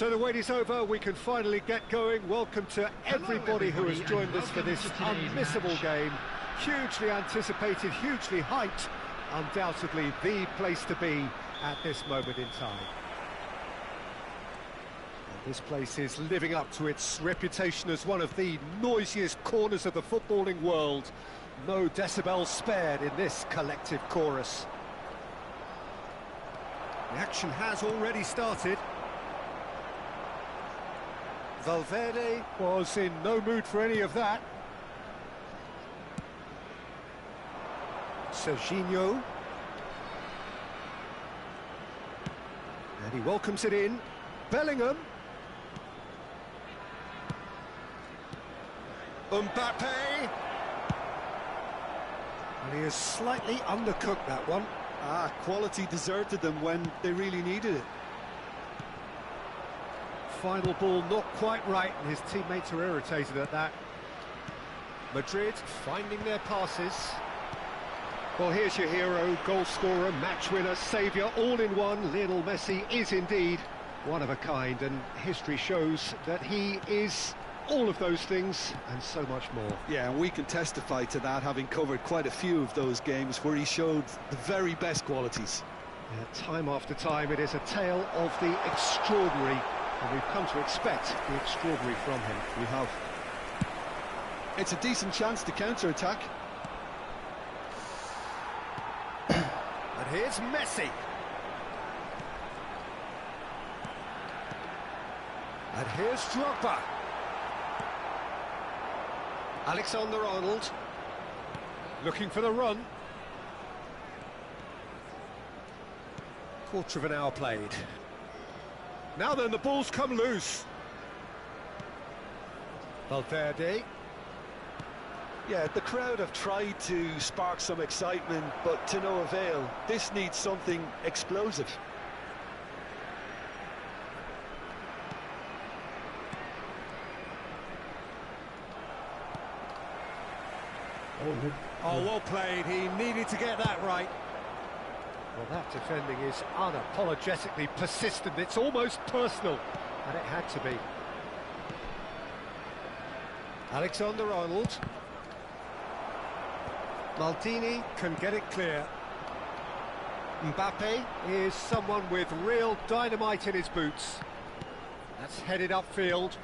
So the wait is over, we can finally get going. Welcome to everybody who has joined us for this unmissable game. Hugely anticipated, hugely hyped, undoubtedly the place to be at this moment in time. And this place is living up to its reputation as one of the noisiest corners of the footballing world. No decibels spared in this collective chorus. The action has already started. Valverde was in no mood for any of that. Serginho. And he welcomes it in. Bellingham. Mbappe. And he has slightly undercooked that one. Quality deserted them when they really needed it. Final ball not quite right, and his teammates are irritated at that. Madrid finding their passes. Well, here's your hero, goal scorer, match winner, saviour, all in one. Lionel Messi is indeed one of a kind, and history shows that he is all of those things and so much more. Yeah, and we can testify to that, having covered quite a few of those games where he showed the very best qualities. Yeah, time after time, it is a tale of the extraordinary. And we've come to expect the extraordinary from him. We have. It's a decent chance to counter-attack. And here's Messi. And here's Drogba. Alexander-Arnold. Looking for the run. Quarter of an hour played. Now then, the ball's come loose. Valverde. Yeah, the crowd have tried to spark some excitement, but to no avail. This needs something explosive. Oh, well played. He needed to get that right. Well, that defending is unapologetically persistent. It's almost personal, and it had to be. Alexander-Arnold. Maldini can get it clear. Mbappe is someone with real dynamite in his boots. That's headed upfield.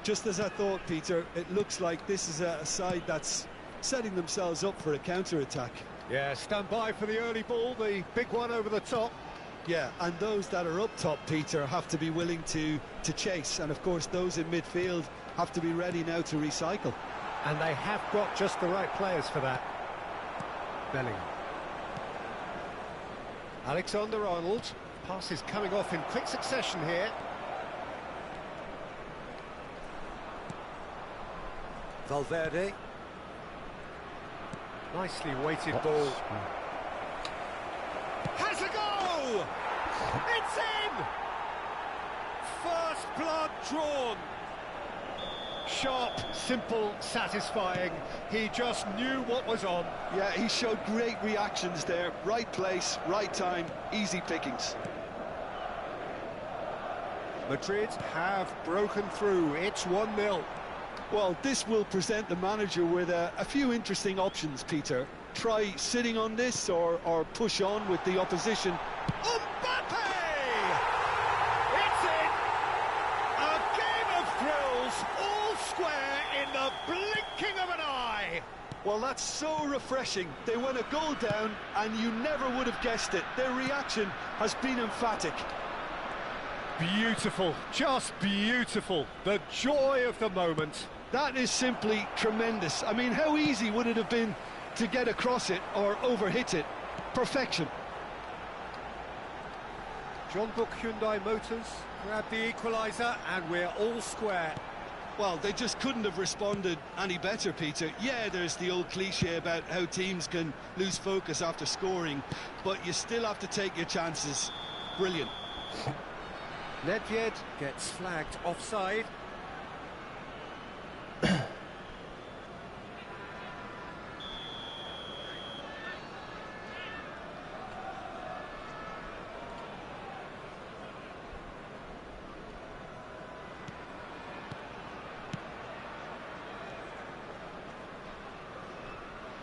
Just as I thought, Peter, it looks like this is a side that's setting themselves up for a counter-attack. Yeah, stand by for the early ball, the big one over the top. Yeah, and those that are up top, Peter, have to be willing to chase. And, of course, those in midfield have to be ready now to recycle. And they have got just the right players for that. Bellingham. Alexander-Arnold. Passes coming off in quick succession here. Valverde. Nicely weighted ball. Has a go! It's in! First blood drawn. Sharp, simple, satisfying. He just knew what was on. Yeah, he showed great reactions there. Right place, right time, easy pickings. Madrid have broken through. It's 1-0. Well, this will present the manager with a few interesting options, Peter. Try sitting on this or push on with the opposition. Mbappe! It's in! A game of thrills, all square in the blinking of an eye. Well, that's so refreshing. They went a goal down and you never would have guessed it. Their reaction has been emphatic. Beautiful, just beautiful. The joy of the moment. That is simply tremendous. I mean, how easy would it have been to get across it or overhit it? Perfection. John Book Hyundai Motors grabbed the equaliser and we're all square. Well, they just couldn't have responded any better, Peter. Yeah, there's the old cliche about how teams can lose focus after scoring, but you still have to take your chances. Brilliant. Nedved gets flagged offside.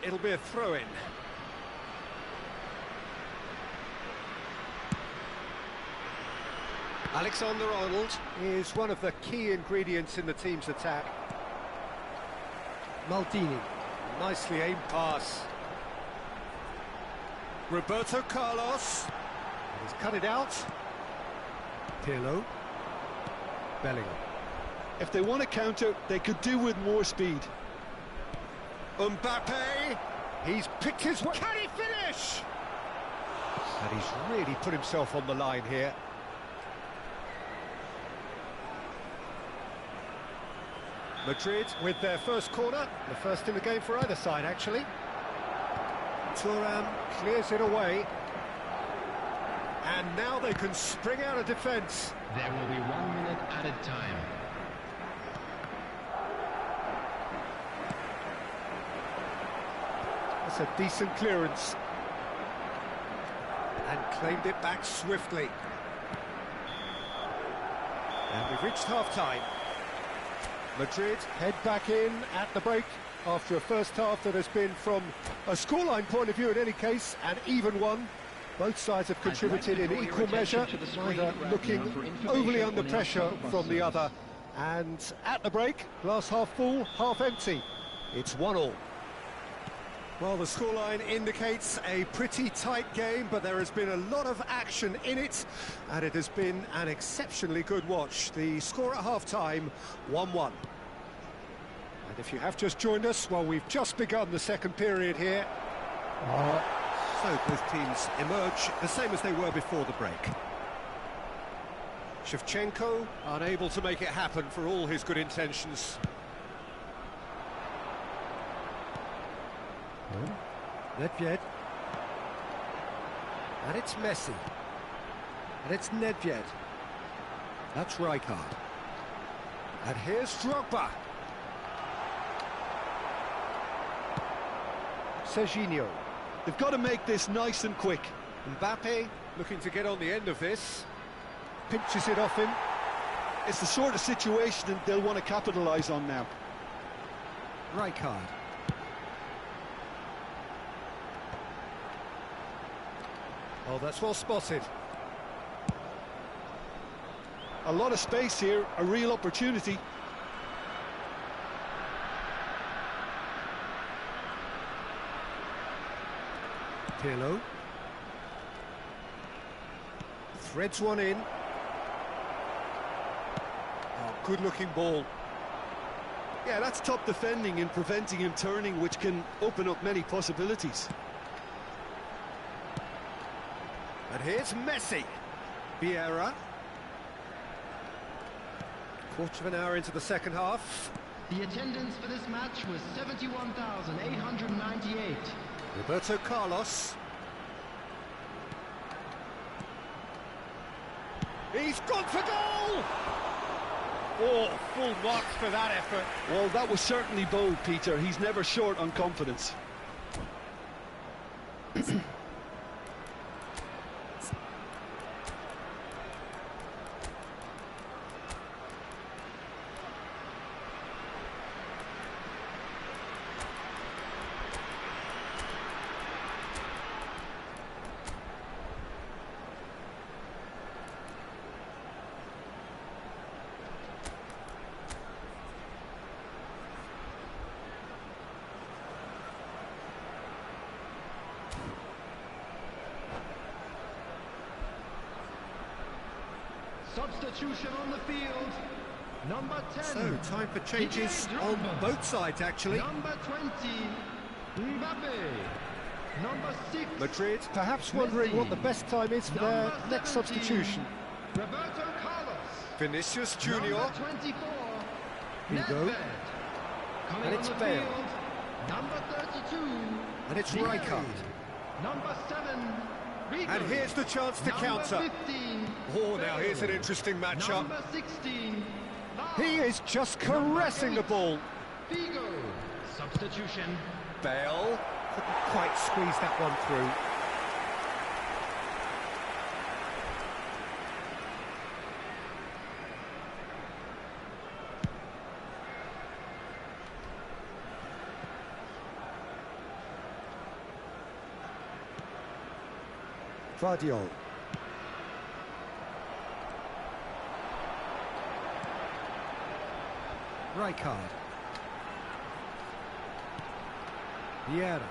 it'll be a throw-in. Alexander-Arnold is one of the key ingredients in the team's attack. Maldini, nicely aimed pass. Roberto Carlos, he's cut it out. Pirlo, Bellingham. If they want to counter, they could do with more speed. Mbappe, he's picked his way. Can he finish? And he's really put himself on the line here. Madrid with their first corner, the first in the game for either side, actually. Thuram clears it away. And now they can spring out of defence. There will be 1 minute added time. That's a decent clearance. And claimed it back swiftly. And we've reached half-time. Madrid head back in at the break after a first half that has been, from a scoreline point of view in any case, an even one. Both sides have contributed in equal measure, neither looking overly under pressure from the other. And at the break, glass half full, half empty. It's 1-1. Well, the scoreline indicates a pretty tight game, but there has been a lot of action in it, and it has been an exceptionally good watch. The score at half-time, 1-1. And if you have just joined us, well, we've just begun the second period here. So both teams emerge the same as they were before the break. Shevchenko unable to make it happen for all his good intentions. Nedved. And it's Messi. And it's Nedved. That's Rijkaard. And here's Drogba. Serginho. They've got to make this nice and quick. Mbappe looking to get on the end of this. Pinches it off him. It's the sort of situation that they'll want to capitalise on now. Rijkaard. Oh, that's well spotted. A lot of space here, a real opportunity. Pirlo. Threads one in. Oh, good-looking ball. Yeah, that's top defending and preventing him turning, which can open up many possibilities. And here's Messi. Vieira. Quarter of an hour into the second half. The attendance for this match was 71,898. Roberto Carlos. He's gone for goal! Oh, full marks for that effort. Well, that was certainly bold, Peter. He's never short on confidence. Substitution on the field. Number 10. So, time for changes on both sides, actually. Number 20, Mbappe. Number 6. Madrid perhaps wondering what the best time is for their next substitution. Roberto Carlos. Vinicius Junior. Number 24. Hugo. Nedved. Coming And it's on the Bale. field. Number 32. And it's Vieri. Rijkaard. Number 7. Rigo. And here's the chance to counter. 15. Oh, now here's an interesting matchup. Number 16. He is just caressing the ball. Figo. Substitution. Bale couldn't quite squeeze that one through. Vardiol. Rijkaard. Vieira.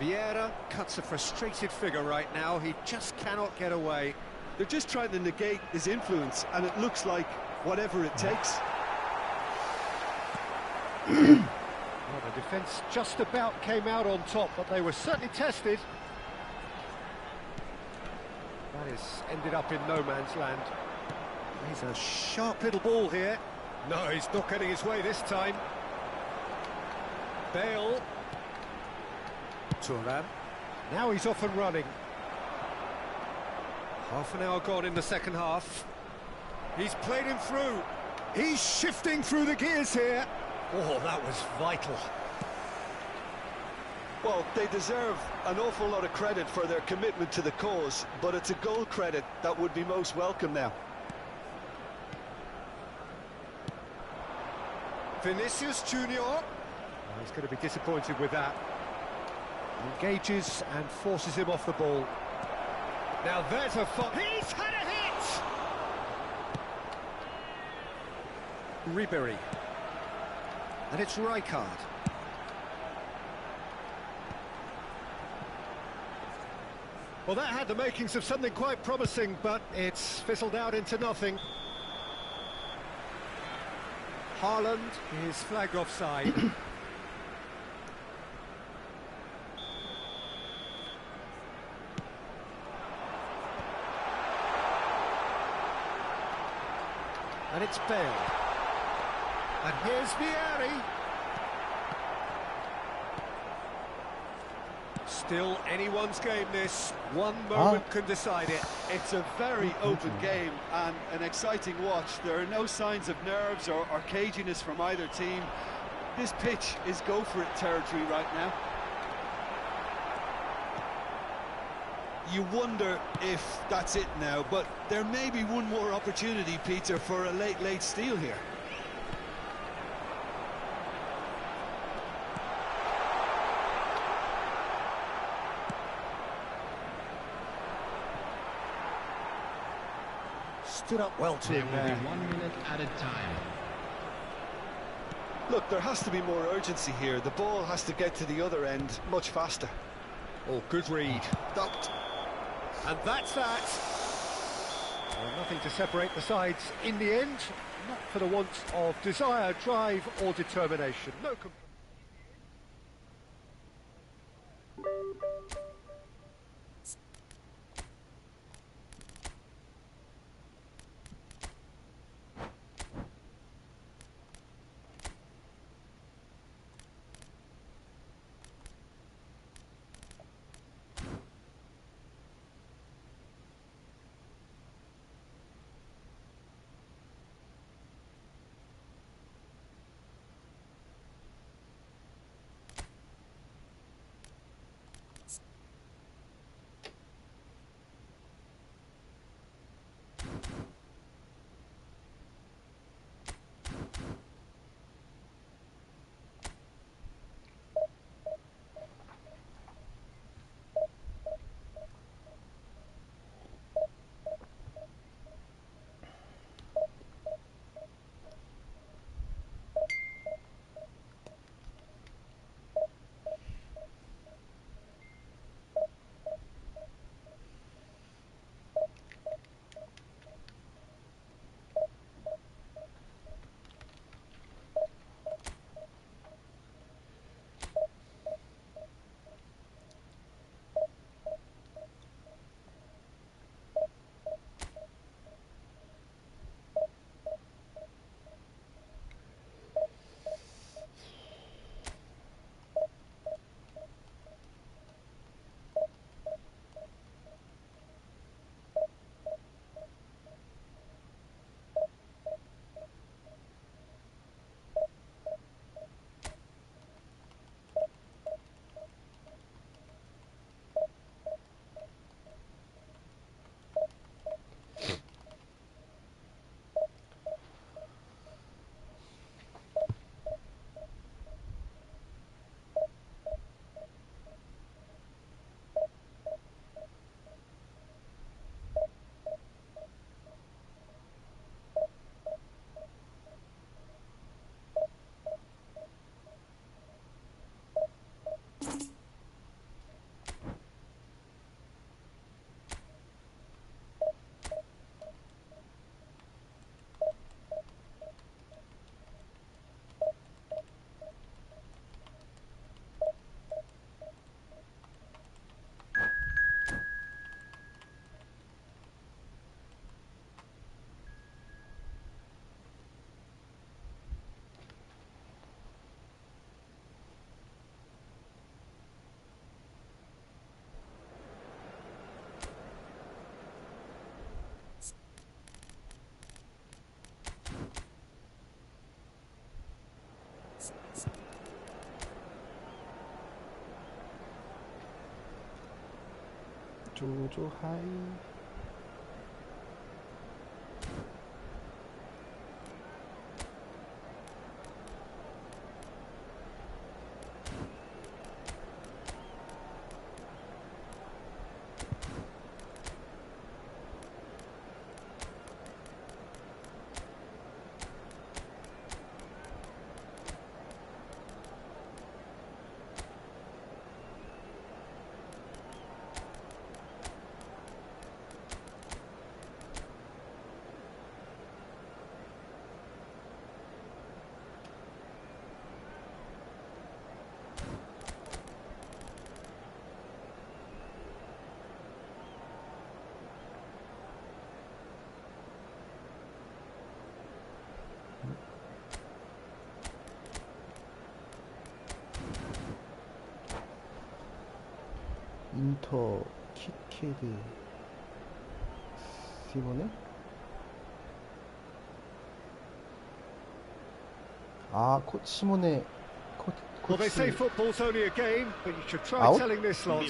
Vieira cuts a frustrated figure right now. He just cannot get away. They're just trying to negate his influence, and it looks like whatever it takes. Well, the defence just about came out on top, but they were certainly tested. That is ended up in no man's land. He's a sharp little ball here. No, he's not getting his way this time. Bale. Thuram. Now he's off and running. Half an hour gone in the second half. He's played him through. He's shifting through the gears here. Oh, that was vital. Well, they deserve an awful lot of credit for their commitment to the cause, but it's a goal credit that would be most welcome now. Vinicius Junior. Oh, he's going to be disappointed with that. Engages and forces him off the ball. Now there's a fun. He's had a hit! Ribery. And it's Rijkaard. Well, that had the makings of something quite promising, but it's fizzled out into nothing. Haaland is flagged offside. And it's Bale. And here's Vieri. Still anyone's game, this. One moment can decide it. It's a very open game and an exciting watch. There are no signs of nerves or caginess from either team. This pitch is go-for-it territory right now. You wonder if that's it now, but there may be one more opportunity, Peter, for a late steal here. Stood up well to There him will there. be 1 minute added time. Look, there has to be more urgency here. The ball has to get to the other end much faster. Oh, good read. And that's that. Well, nothing to separate the sides in the end. Not for the want of desire, drive or determination. No complaint. 조조 하이. 인터 킥헤드 시모네? 아, 시모네 Well, they say football's only a game, but you should try Out? telling this lot.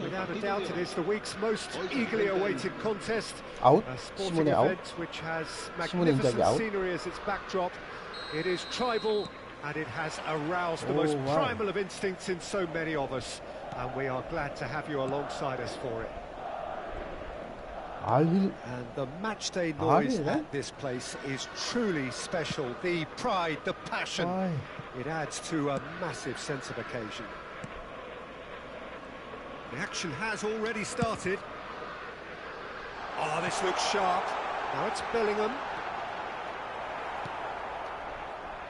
Without a doubt, it is the week's most eagerly awaited contest. 아웃? A sporting 시모네 아웃? event which has 시모네 인자기 magnificent 아웃? scenery as its backdrop. It is tribal, and it has aroused the Oh, most wow. primal of instincts in so many of us. And we are glad to have you alongside us for it. 알힐 And the matchday noise really? at this place is truly special. The pride, the passion, 아이. it adds to a massive sense of occasion. The action has already started. Oh, this looks sharp. Now it's Bellingham.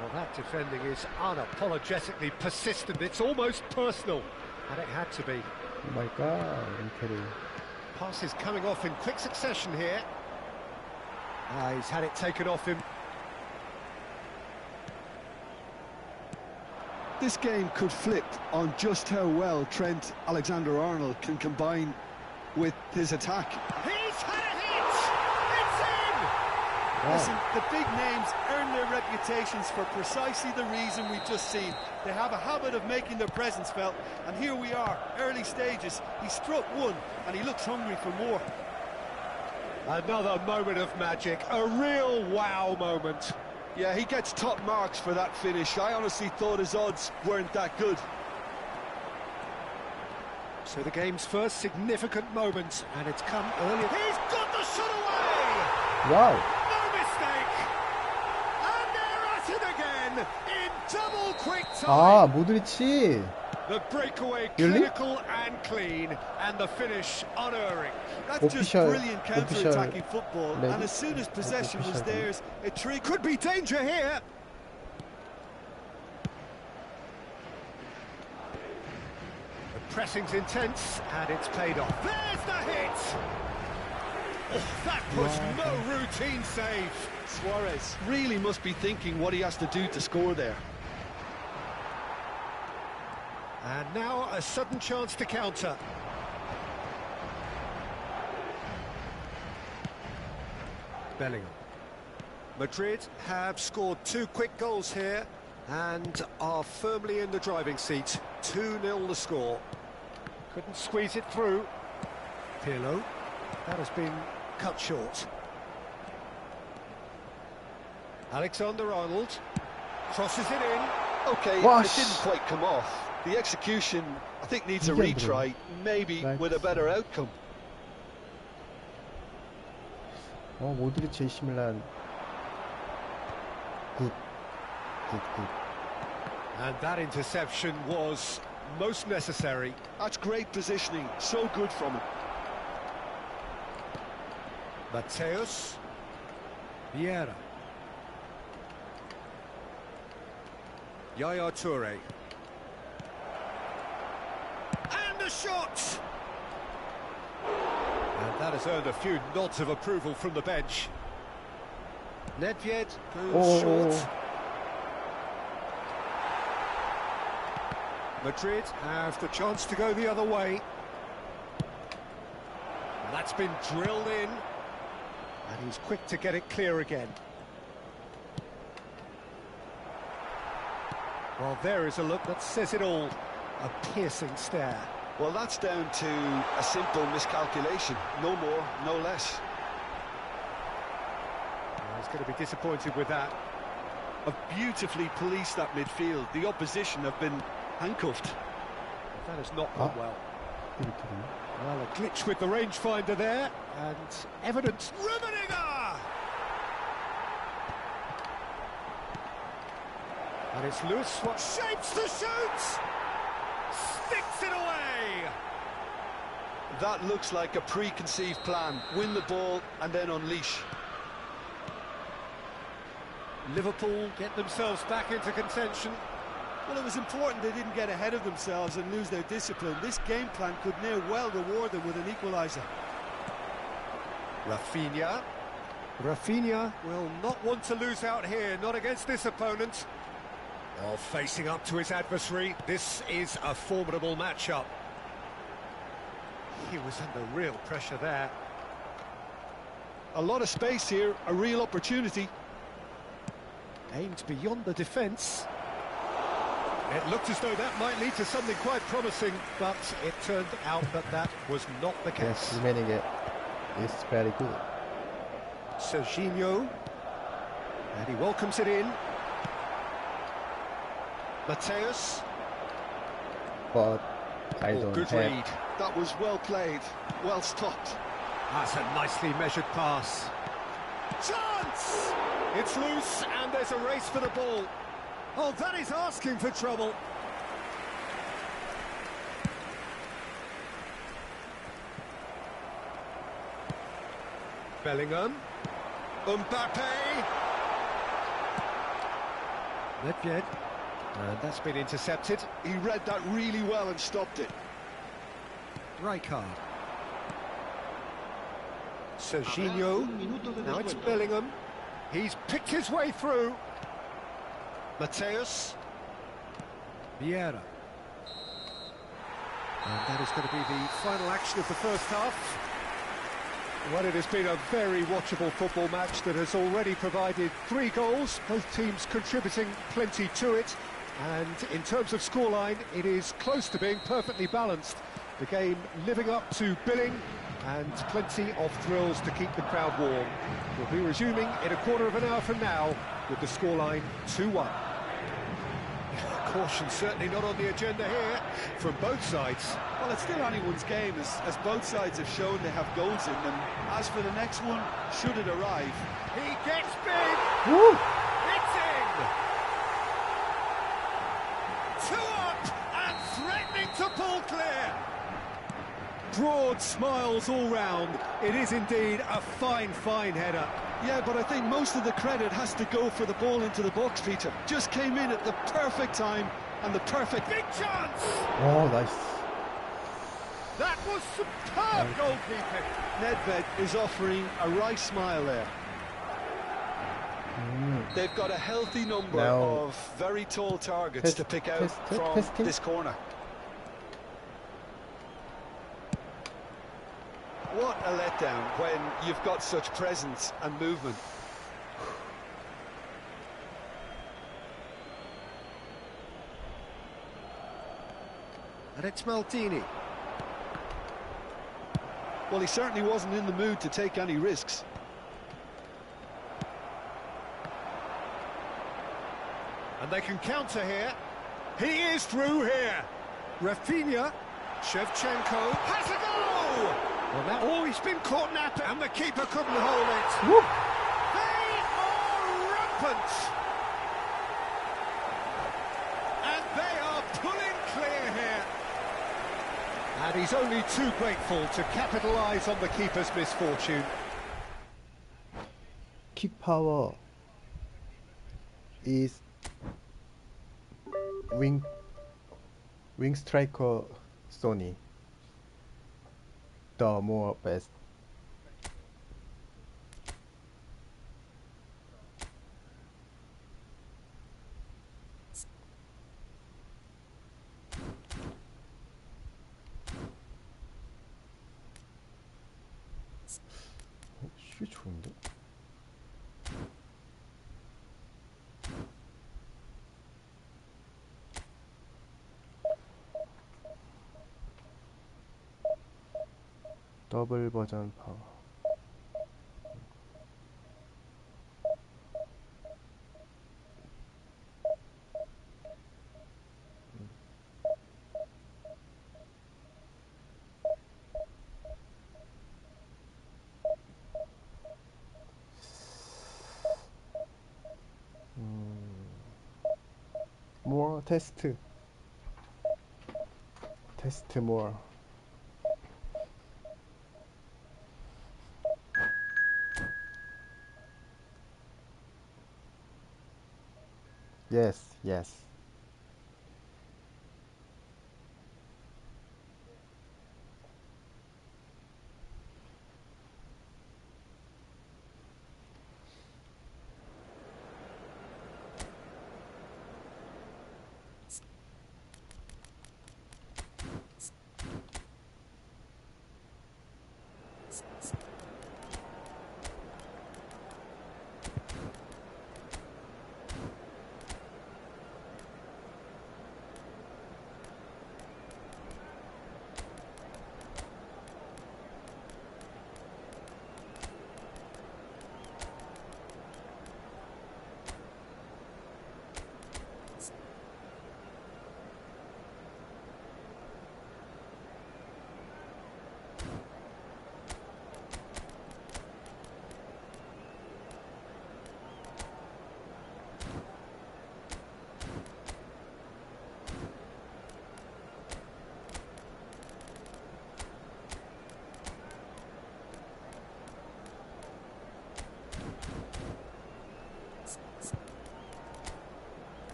Well, that defending is unapologetically persistent. It's almost personal, and it had to be. 오마이갓 인테르. Pass is coming off in quick succession here. He's had it taken off him. This game could flip on just how well Trent Alexander-Arnold can combine with his attack. He's had a hit! It's in! Listen, the big names earn their reputations for precisely the reason we've just seen. They have a habit of making their presence felt, and here we are, early stages. He struck one, and he looks hungry for more. Another moment of magic, a real wow moment. Yeah, he gets top marks for that finish. I honestly thought his odds weren't that good. So the game's first significant moment, and it's come early. He's got the shot away! 와우. No mistake! And they're at it again in double quick 아, time. 모드리치. The breakaway Really? clinical and clean, and the finish unerring. That's just Official- brilliant counter-attacking football, leg- and as soon as possession was official. theirs, it triggered. Could be danger here. The pressing's intense, and it's paid off. There's the hit! Oh, that was no routine save. Suarez really must be thinking what he has to do to score there. And now a sudden chance to counter. Bellingham. Madrid have scored 2 quick goals here and are firmly in the driving seat. 2-0 the score. Couldn't squeeze it through. Pirlo. That has been cut short. Alexander-Arnold crosses it in. Okay, Wash. it didn't quite come off. The execution, I think, needs a 이게 retry, maybe Right. with a better outcome. 모드리치 AC 밀란. 굿. And that interception was most necessary. That's great positioning, so good from him. Mateus Vieira. Yaya Toure. And a shot! And that has earned a few nods of approval from the bench. Nedved goes short. Madrid have the chance to go the other way. And that's been drilled in. And he's quick to get it clear again. Well, there is a look that says it all. A piercing stare. Well, that's down to a simple miscalculation. No more, no less. He's going to be disappointed with that. Have beautifully policed that midfield. The opposition have been handcuffed. That has not gone well. 이렇게. Well, a glitch with the rangefinder there, and evidence. Rummenigge! And it's loose. What shapes to shoot! Sticks it away! That looks like a preconceived plan. Win the ball and then unleash. Liverpool get themselves back into contention. Well, it was important they didn't get ahead of themselves and lose their discipline. This game plan could near well reward them with an equaliser. Rafinha. Rafinha will not want to lose out here, not against this opponent. While facing up to his adversary, this is a formidable matchup. He was under real pressure there. A lot of space here, a real opportunity. Aimed beyond the defence. It looked as though that might lead to something quite promising, but it turned out that that was not the Yes, case. remaining is very good. Serginho. And he welcomes it in. Mateus. But I Oh, don't good have. read. That was well played, well stopped. That's a nicely measured pass. Chance! It's loose and there's a race for the ball. Oh, that is asking for trouble. Bellingham. Mbappe. Nedved. And that's been intercepted. He read that really well and stopped it. Rijkaard. Serginho. Now it's Bellingham. He's picked his way through. Mateus. Vieira. And that is going to be the final action of the first half. Well, it has been a very watchable football match that has already provided 3 goals, both teams contributing plenty to it. And in terms of scoreline, it is close to being perfectly balanced. The game living up to billing and plenty of thrills to keep the crowd warm. We'll be resuming in a quarter of an hour from now with the scoreline 2-1. Caution certainly not on the agenda here from both sides. Well, it's still anyone's game, as both sides have shown they have goals in them. As for the next one, should it arrive? He gets big! Woo! It's in! 2 up and threatening to pull clear! Broad smiles all round. It is indeed a fine, fine header. Yeah, but I think most of the credit has to go for the ball into the box, Peter. Just came in at the perfect time and the perfect... Big chance! Oh, nice. That was superb goalkeeping. Nedved is offering a right smile there. They've got a healthy number Now- of very tall targets to pick out from testing. this corner. What a letdown when you've got such presence and movement. And it's Maldini. Well, he certainly wasn't in the mood to take any risks. And they can counter here. He is through here. Rafinha. Shevchenko has a goal! Well, that he's been caught napping, and the keeper couldn't hold it. Woo! They are rampant! And they are pulling clear here. And he's only too grateful to capitalise on the keeper's misfortune. Kick power is wing striker Sony. The more best. 슛 좋은데? 더블 버전 파워. more 테스트 more. yes.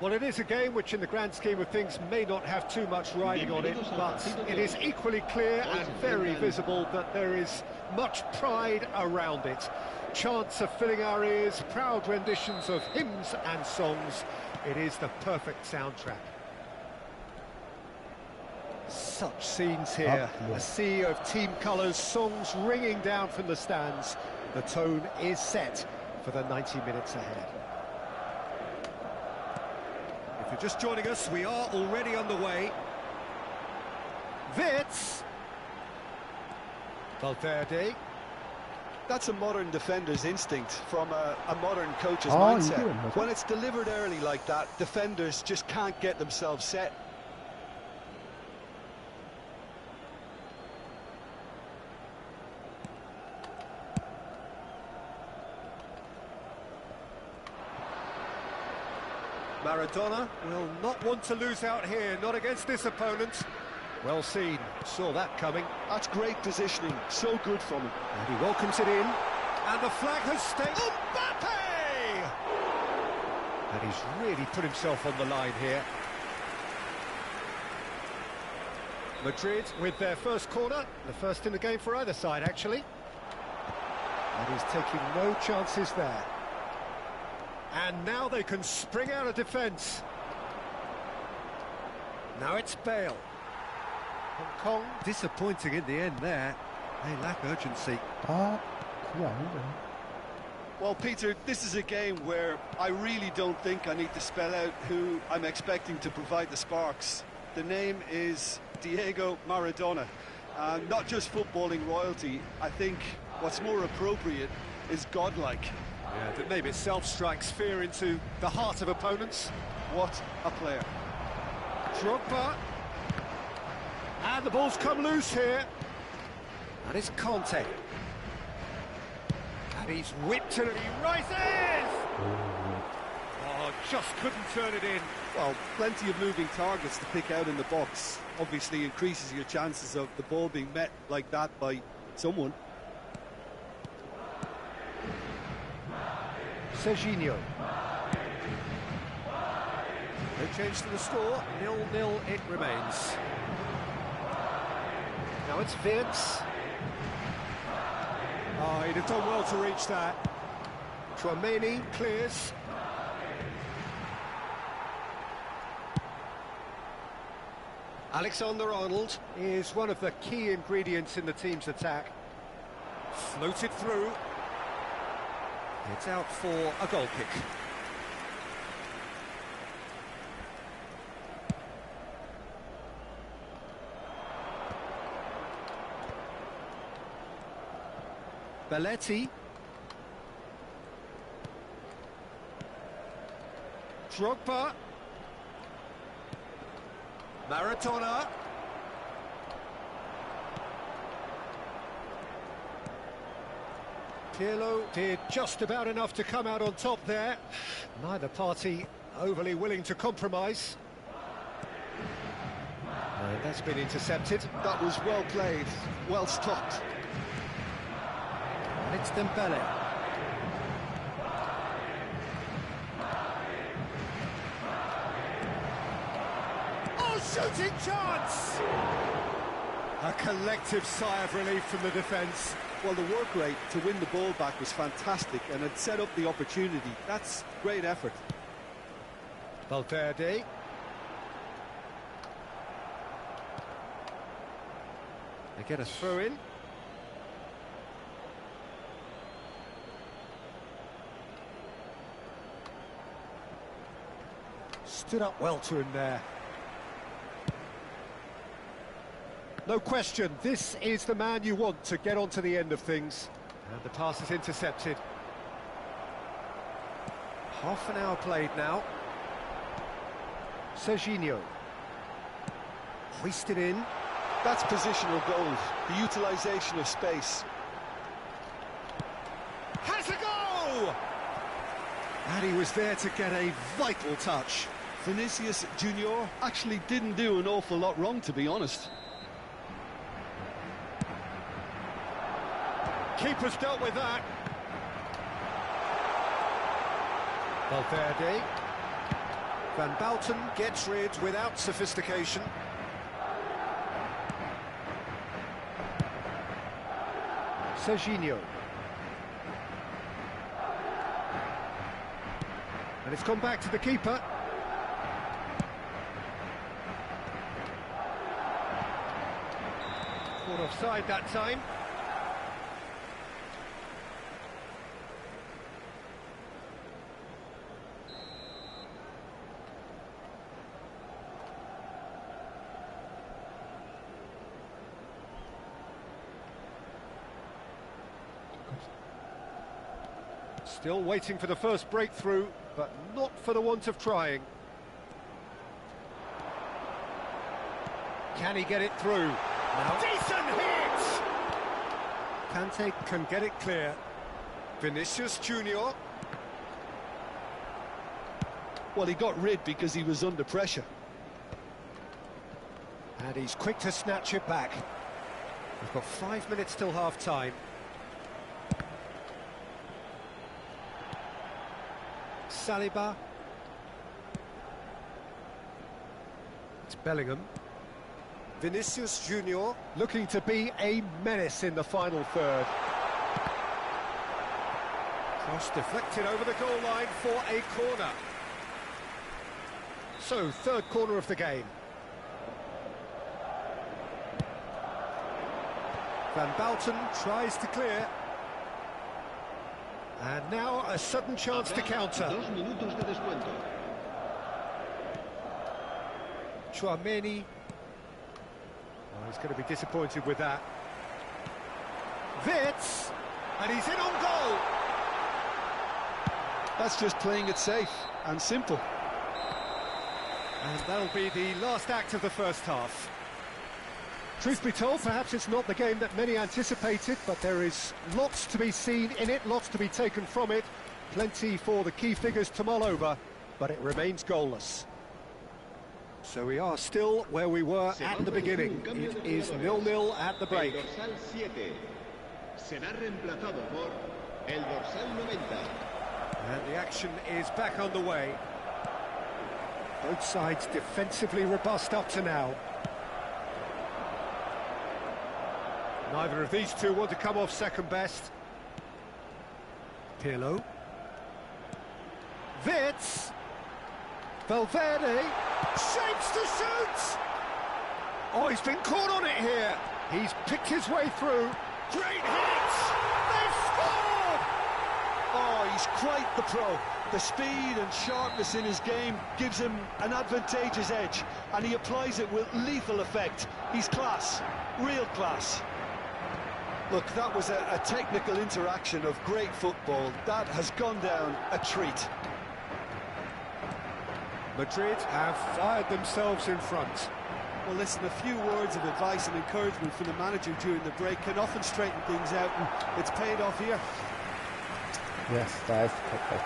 Well, it is a game which, in the grand scheme of things, may not have too much riding on it, but it is equally clear and very visible that there is much pride around it. Chants are filling our ears, proud renditions of hymns and songs. It is the perfect soundtrack. Such scenes here, a sea of team colours, songs ringing down from the stands. The tone is set for the 90 minutes ahead. If you're just joining us, we are already on the way. Wits. Valverde. That's a modern defender's instinct from a modern coach's mindset. When it's delivered early like that, defenders just can't get themselves set. Maradona will not want to lose out here, not against this opponent. Well seen, saw that coming. That's great positioning, so good from him. And he welcomes it in, and the flag has stayed. Mbappe! And he's really put himself on the line here. Madrid with their first corner, the first in the game for either side, actually. And he's taking no chances there. And now they can spring out of defence. Now it's Bale. Hong Kong disappointing in the end there. They lack urgency. 그게 아닌데. Well, Peter, this is a game where I really don't think I need to spell out who I'm expecting to provide the sparks. The name is Diego Maradona. Not just footballing royalty, I think what's more appropriate is godlike. Yeah, the name itself strikes fear into the heart of opponents. What a player. Drogba. And the ball's come loose here. And it's Conte. And he's whipped it and he rises! Oh, just couldn't turn it in. Well, plenty of moving targets to pick out in the box. Obviously increases your chances of the ball being met like that by someone. Serginho. No change to the score, 0-0 it remains. Now it's Vince. Oh, he'd have done well to reach that. Chouameni clears. Alexander-Arnold is one of the key ingredients in the team's attack. Floated through. It's out for a goal kick. Belletti. Drogba. Maradona. Pirlo did just about enough to come out on top there. Neither party overly willing to compromise. That's been intercepted. That was well played, well stopped. And it's Dembele. Oh, shooting chance! A collective sigh of relief from the defence. Well, the work rate to win the ball back was fantastic, and it set up the opportunity. That's great effort. Valverde. They get a throw in. Stood up well to him there. No question, this is the man you want to get onto the end of things. And the pass is intercepted. Half an hour played now. Serginho. Hoisted in. That's positional goals, the utilisation of space. Has a go! And he was there to get a vital touch. Vinicius Junior actually didn't do an awful lot wrong, to be honest. Keeper's dealt with that. Valverde. Van Bouten gets rid without sophistication. Serginho. And it's gone back to the keeper. Caught offside that time. Still waiting for the first breakthrough, but not for the want of trying. Can he get it through? Now. Decent hit! Kante can get it clear. Vinicius Junior. Well, he got rid because he was under pressure. And he's quick to snatch it back. We've got 5 minutes till half-time. Saliba. It's Bellingham. Vinicius Junior looking to be a menace in the final third. Cross deflected over the goal line for a corner. So, third corner of the game. Van Bouten tries to clear. And now a sudden chance to counter. 2 minutos de descuento. Chouameni. Oh, he's going to be disappointed with that. Wirtz, and he's in on goal. That's just playing it safe and simple. And that'll be the last act of the first half. Truth be told, perhaps it's not the game that many anticipated, but there is lots to be seen in it, lots to be taken from it. Plenty for the key figures to mull over, but it remains goalless. So we are still where we were at the beginning. It is 0-0 at the break. El dorsal 7 será reemplazado por el dorsal 90. And the action is back underway. Both sides defensively robust up to now. Neither of these two want to come off second best. Pirlo. Wits. Valverde. Shapes to shoot! Oh, he's been caught on it here. He's picked his way through. Great hit! They've scored! Oh, he's quite the pro. The speed and sharpness in his game gives him an advantageous edge, and he applies it with lethal effect. He's class, real class. Look, that was a technical interaction of great football. That has gone down a treat. Madrid have fired themselves in front. Well, listen, a few words of advice and encouragement from the manager during the break can often straighten things out, and it's paid off here. Yes, that is perfect.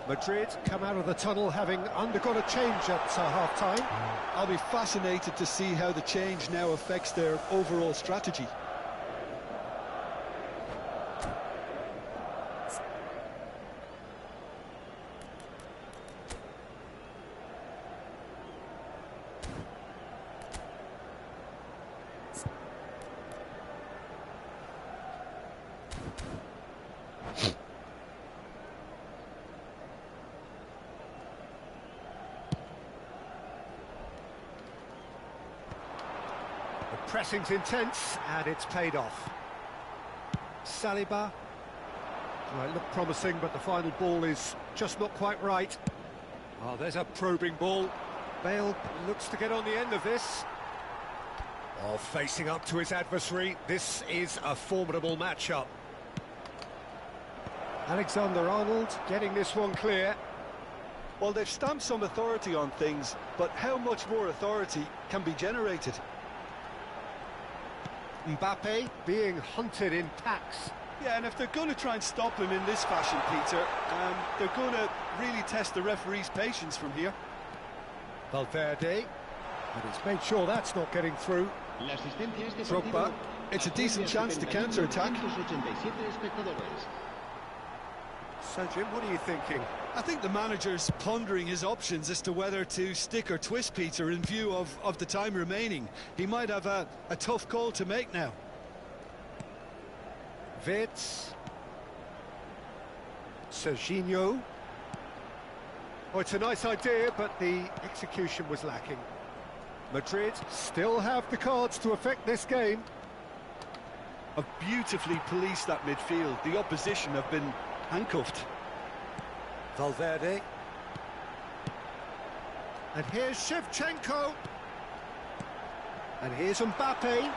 Madrid come out of the tunnel having undergone a change at half-time. I'll be fascinated to see how the change now affects their overall strategy. The pressing's intense, and it's paid off. Saliba. Well, it looked promising, but the final ball is just not quite right. Oh, there's a probing ball. Bale looks to get on the end of this. Oh, facing up to his adversary. This is a formidable matchup. Alexander-Arnold getting this one clear. Well, they've stamped some authority on things, but how much more authority can be generated? Mbappe being hunted in packs. Yeah, and if they're going to try and stop him in this fashion, Peter, they're going to really test the referee's patience from here. Valverde, and he's made sure that's not getting through. Drogba. It's a decent chance to counter-attack. So, Jim, what are you thinking? I think the manager's pondering his options as to whether to stick or twist, Peter, in view of the time remaining. He might have a tough call to make now. Wits. Serginho. Oh, it's a nice idea, but the execution was lacking. Madrid still have the cards to affect this game. Have beautifully policed that midfield. The opposition have been handcuffed. Valverde. And here's Shevchenko. And here's Mbappe.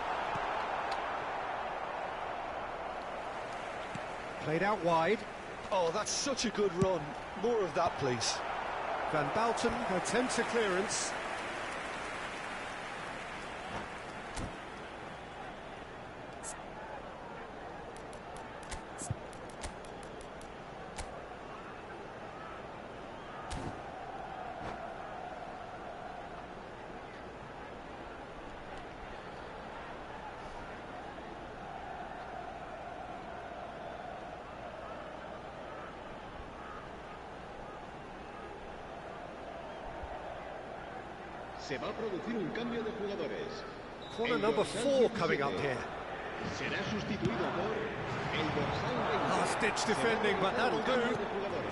Played out wide. Oh, that's such a good run. More of that, please. Van Bauten attempts a clearance. Se va a producir un cambio de jugadores. Corner number 4 coming up here. Será sustituido por el dorsal 20. Last-ditch defending, but that'll do.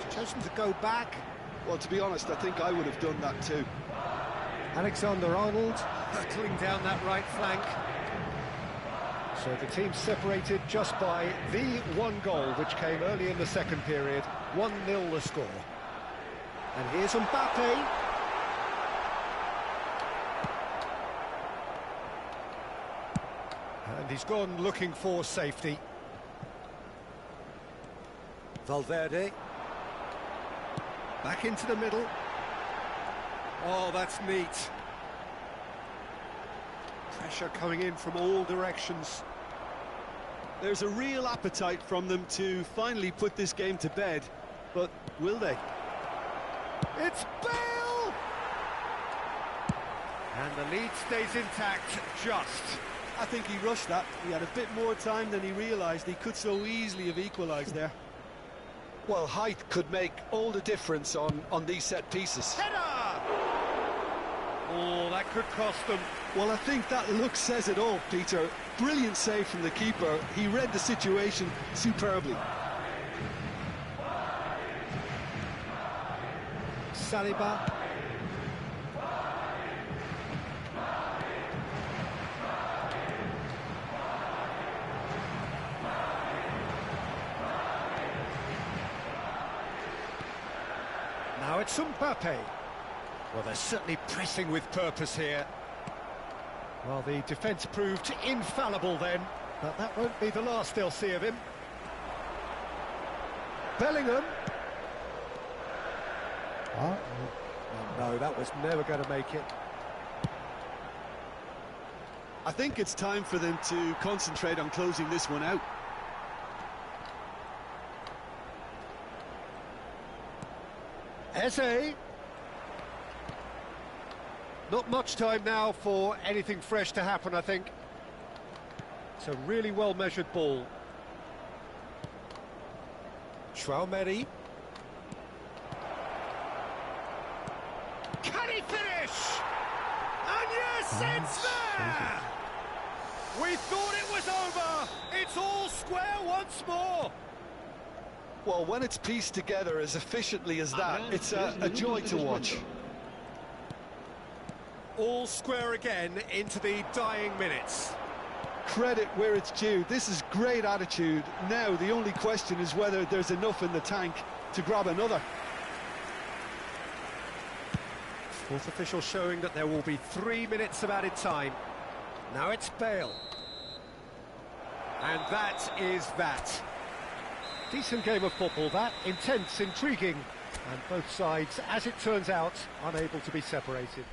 He's chosen to go back. Well, to be honest, I think I would have done that too. Alexander-Arnold hurtling down that right flank. So the team separated just by the one goal, which came early in the second period. 1-0 the score. And here's Mbappe. And he's gone looking for safety. Valverde. Back into the middle. Oh, that's neat. Pressure coming in from all directions. There's a real appetite from them to finally put this game to bed, but will they? It's Bale! And the lead stays intact, just. I think he rushed that. He had a bit more time than he realised. He could so easily have equalised there. Well, height could make all the difference on these set pieces. Header! Oh, that could cost them. Well, I think that look says it all, Peter. Brilliant save from the keeper. He read the situation superbly. Saliba. Now it's Mbappe. Well, they're certainly pressing with purpose here. Well, the defence proved infallible then, but that won't be the last they'll see of him. Bellingham. Oh, Oh, no, that was never going to make it. I think it's time for them to concentrate on closing this one out. Eze. Not much time now for anything fresh to happen, I think. It's a really well-measured ball. Traumeri. Can he finish? And yes, it's there! We thought it was over. It's all square once more. Well, when it's pieced together as efficiently as that, it's a joy to watch. All square again into the dying minutes. Credit where it's due. This is great attitude. Now, the only question is whether there's enough in the tank to grab another. Fourth official showing that there will be 3 minutes of added time. Now it's Bale. And that is that. Decent game of football, that. Intense, intriguing. And both sides, as it turns out, unable to be separated.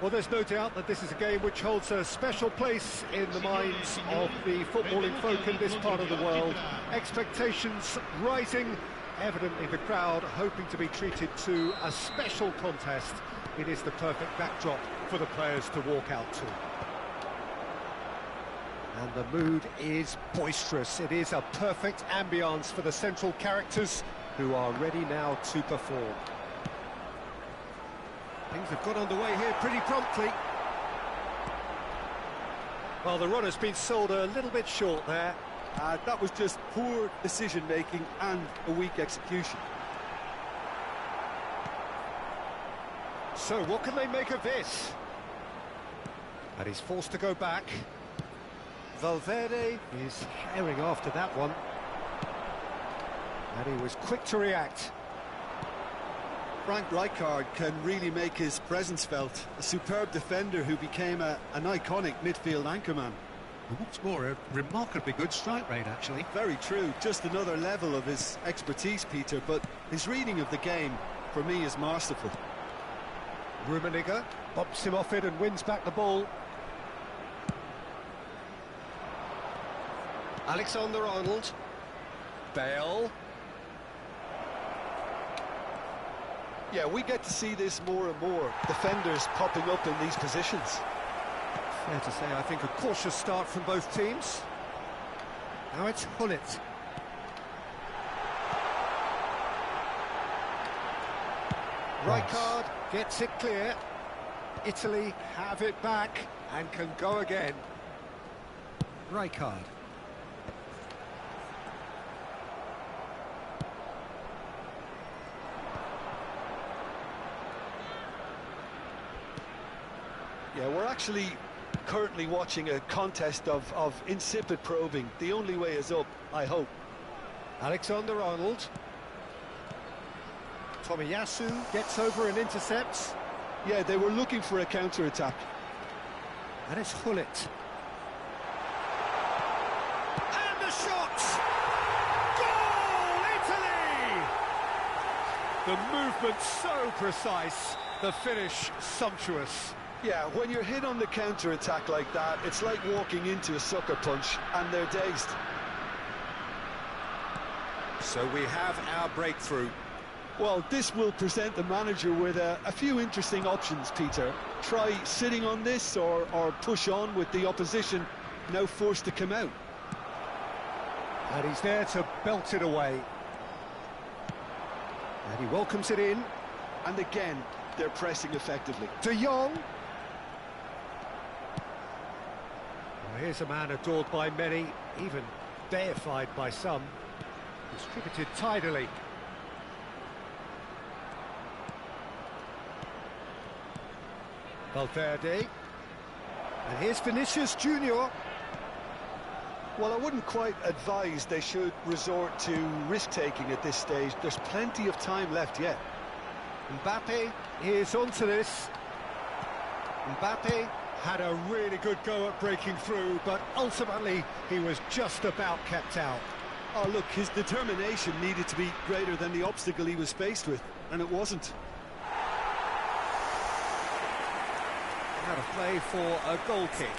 Well, there's no doubt that this is a game which holds a special place in the minds of the footballing folk in this part of the world. Expectations rising, evidently the crowd hoping to be treated to a special contest. It is the perfect backdrop for the players to walk out to. And the mood is boisterous. It is a perfect ambience for the central characters who are ready now to perform. Things have got underway here pretty promptly. Well, the run has been sold a little bit short there. That was just poor decision-making and a weak execution. So, what can they make of this? And he's forced to go back. Valverde is herring after that one. And he was quick to react. Frank Rijkaard can really make his presence felt. A superb defender who became an iconic midfield anchorman. And what's more, a remarkably good strike rate, actually. Very true. Just another level of his expertise, Peter, but his reading of the game, for me, is masterful. Rummenigge bops him off it and wins back the ball. Alexander-Arnold. Bale. Yeah, we get to see this more and more. Defenders popping up in these positions. Fair to say, I think a cautious start from both teams. Now it's Hullet. Rijkaard gets it clear. Italy have it back and can go again. Rijkaard. Yeah, we're actually currently watching a contest of insipid probing. The only way is up, I hope. Alexander-Arnold. Tomiyasu gets over and intercepts. Yeah, they were looking for a counter-attack. And it's Hullet. And the shot! Goal, Italy! The movement so precise, the finish sumptuous. Yeah, when you're hit on the counter-attack like that, it's like walking into a sucker punch, and they're dazed. So we have our breakthrough. Well, this will present the manager with a few interesting options, Peter. Try sitting on this or push on with the opposition now forced to come out. And he's there to belt it away. And he welcomes it in. And again, they're pressing effectively. De Jong. Well, here's a man adored by many, even deified by some. Distributed tidily. Valverde. And here's Vinicius Junior. Well, I wouldn't quite advise they should resort to risk-taking at this stage. There's plenty of time left yet. Mbappe is onto this. Mbappe had a really good go at breaking through, but ultimately he was just about kept out. Oh, look, his determination needed to be greater than the obstacle he was faced with, and it wasn't. Out of play for a goal kick.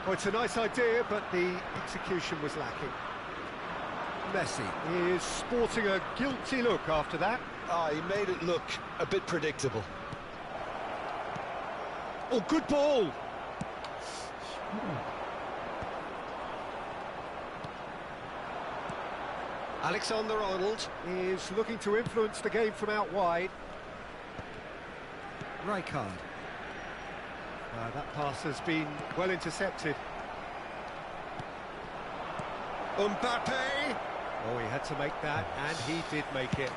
Well, it's a nice idea, but the execution was lacking. Messi is sporting a guilty look after that. Ah, he made it look a bit predictable. Oh, good ball! Alexander-Arnold is looking to influence the game from out wide. Rijkaard. That pass has been well intercepted. Mbappe! Oh, he had to make that, and he did make it.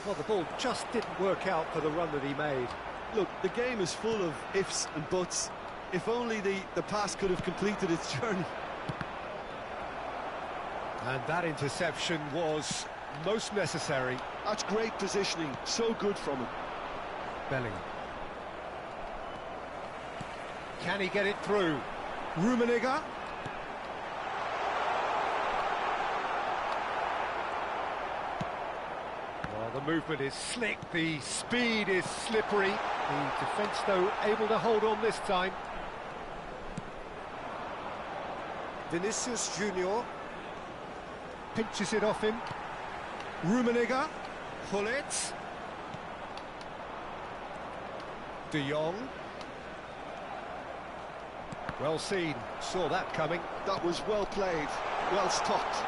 Well, the ball just didn't work out for the run that he made. Look, the game is full of ifs and buts. If only the pass could have completed its journey. And that interception was most necessary. That's great positioning, so good from him. Bellingham. Can he get it through? Rummenigge. Well, the movement is slick, the speed is slippery. The defence, though, able to hold on this time. Vinicius Junior pinches it off him. Rummenigge. Gullit. De Jong. Well seen, saw that coming. That was well played, well stopped.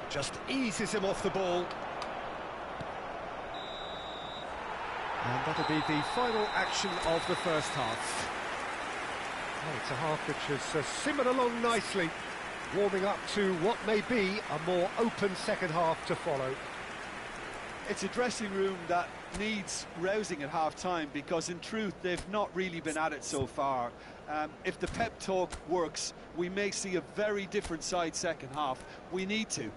Just eases him off the ball. And that'll be the final action of the first half. Oh, it's a half which has simmered along nicely, warming up to what may be a more open second half to follow. It's a dressing room that needs rousing at half-time, because in truth they've not really been at it so far. If the pep talk works, we may see a very different side second half. We need to.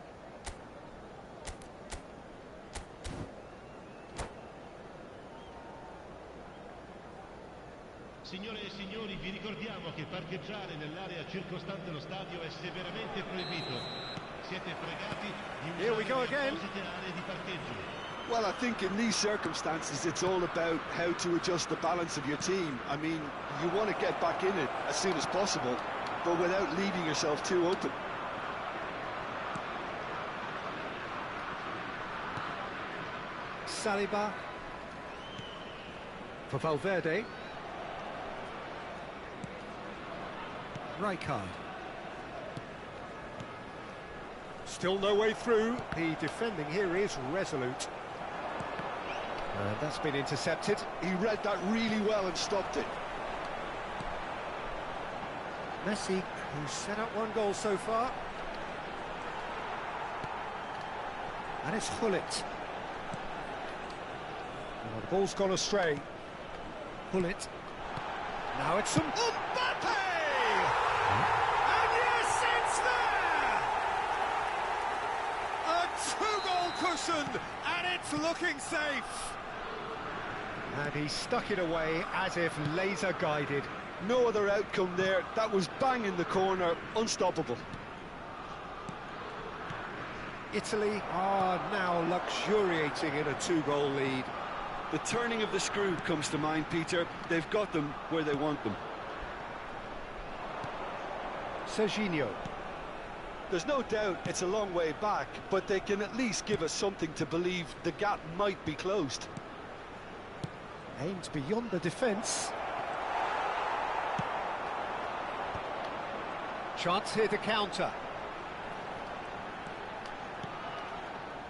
Signore e signori, vi ricordiamo che parcheggiare nell'area circostante lo stadio è severamente proibito. Siete pregati di usare le apposite aree di parcheggio. Well, I think in these circumstances it's all about how to adjust the balance of your team. I mean, you want to get back in it as soon as possible, but without leaving yourself too open. Saliba for Valverde. Rijkaard. Still no way through. The defending here is resolute. And that's been intercepted. He read that really well and stopped it. Messi, who's set up one goal so far. And it's Gullit. Well, the ball's gone astray. Gullit. Now it's some Mbappe! And yes, it's there! A two-goal cushion, and it's looking safe. And he stuck it away as if laser-guided. No other outcome there. That was bang in the corner, unstoppable. Italy are now luxuriating in a two-goal lead. The turning of the screw comes to mind, Peter. They've got them where they want them. Serginho. There's no doubt it's a long way back, but they can at least give us something to believe the gap might be closed. Aimed beyond the defence. Chance here to counter.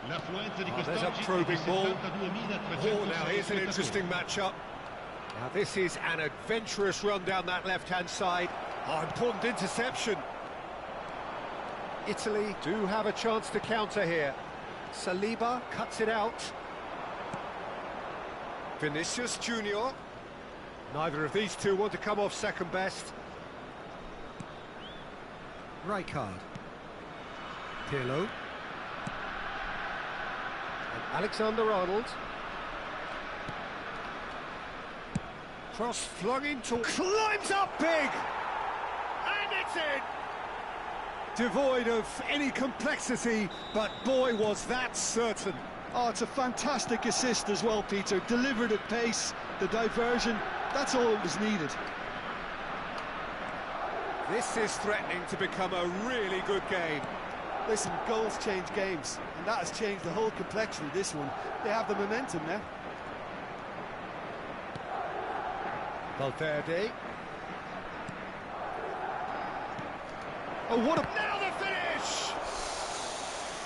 There's a probing ball. Oh, now here's an interesting matchup. Now this is an adventurous run down that left-hand side. Oh, important interception. Italy do have a chance to counter here. Saliba cuts it out. Vinicius Junior. Neither of these two want to come off second best. Rijkaard. Pirlo. And Alexander-Arnold. Cross flung into... Climbs up big! And it's in! Devoid of any complexity, but boy, was that certain. Oh, it's a fantastic assist as well, Peter. Delivered at pace, the diversion, that's all that was needed. This is threatening to become a really good game. Listen, goals change games, and that has changed the whole complexion of this one. They have the momentum now. Valverde. Oh, what a... Now the finish!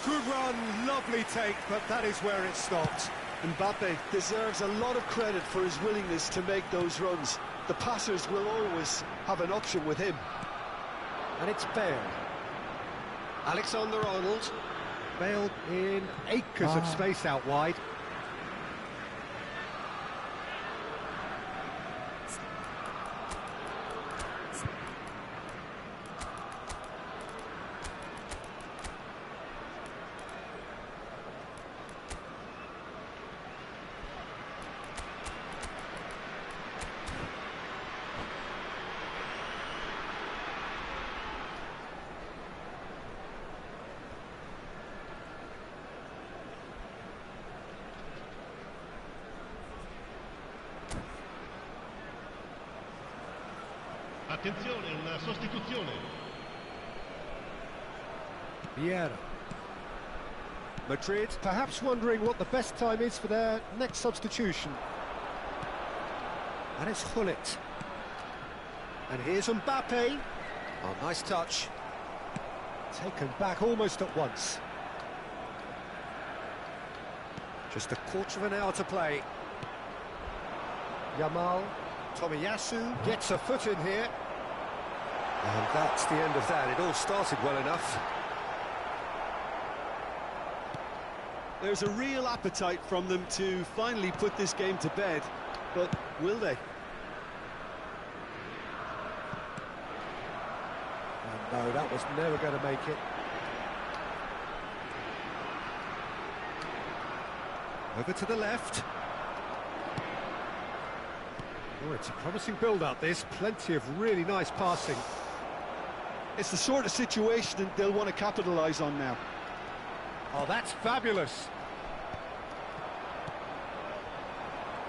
Good run, lovely take, but that is where it stopped. Mbappe deserves a lot of credit for his willingness to make those runs. The passers will always have an option with him. And it's Bale. Alexander-Arnold. Bale in acres of space out wide. Attenzione, una sostituzione. Vieira. Madrid perhaps wondering what the best time is for their next substitution. And it's Hullet. And here's Mbappe. Oh, nice touch. Taken back almost at once. Just a quarter of an hour to play. Yamal. Tomiyasu gets a foot in here. And that's the end of that. It all started well enough. There's a real appetite from them to finally put this game to bed, but will they? And no, that was never going to make it. Over to the left. Oh, it's a promising build-up, this. Plenty of really nice passing. It's the sort of situation that they'll want to capitalise on now. Oh, that's fabulous.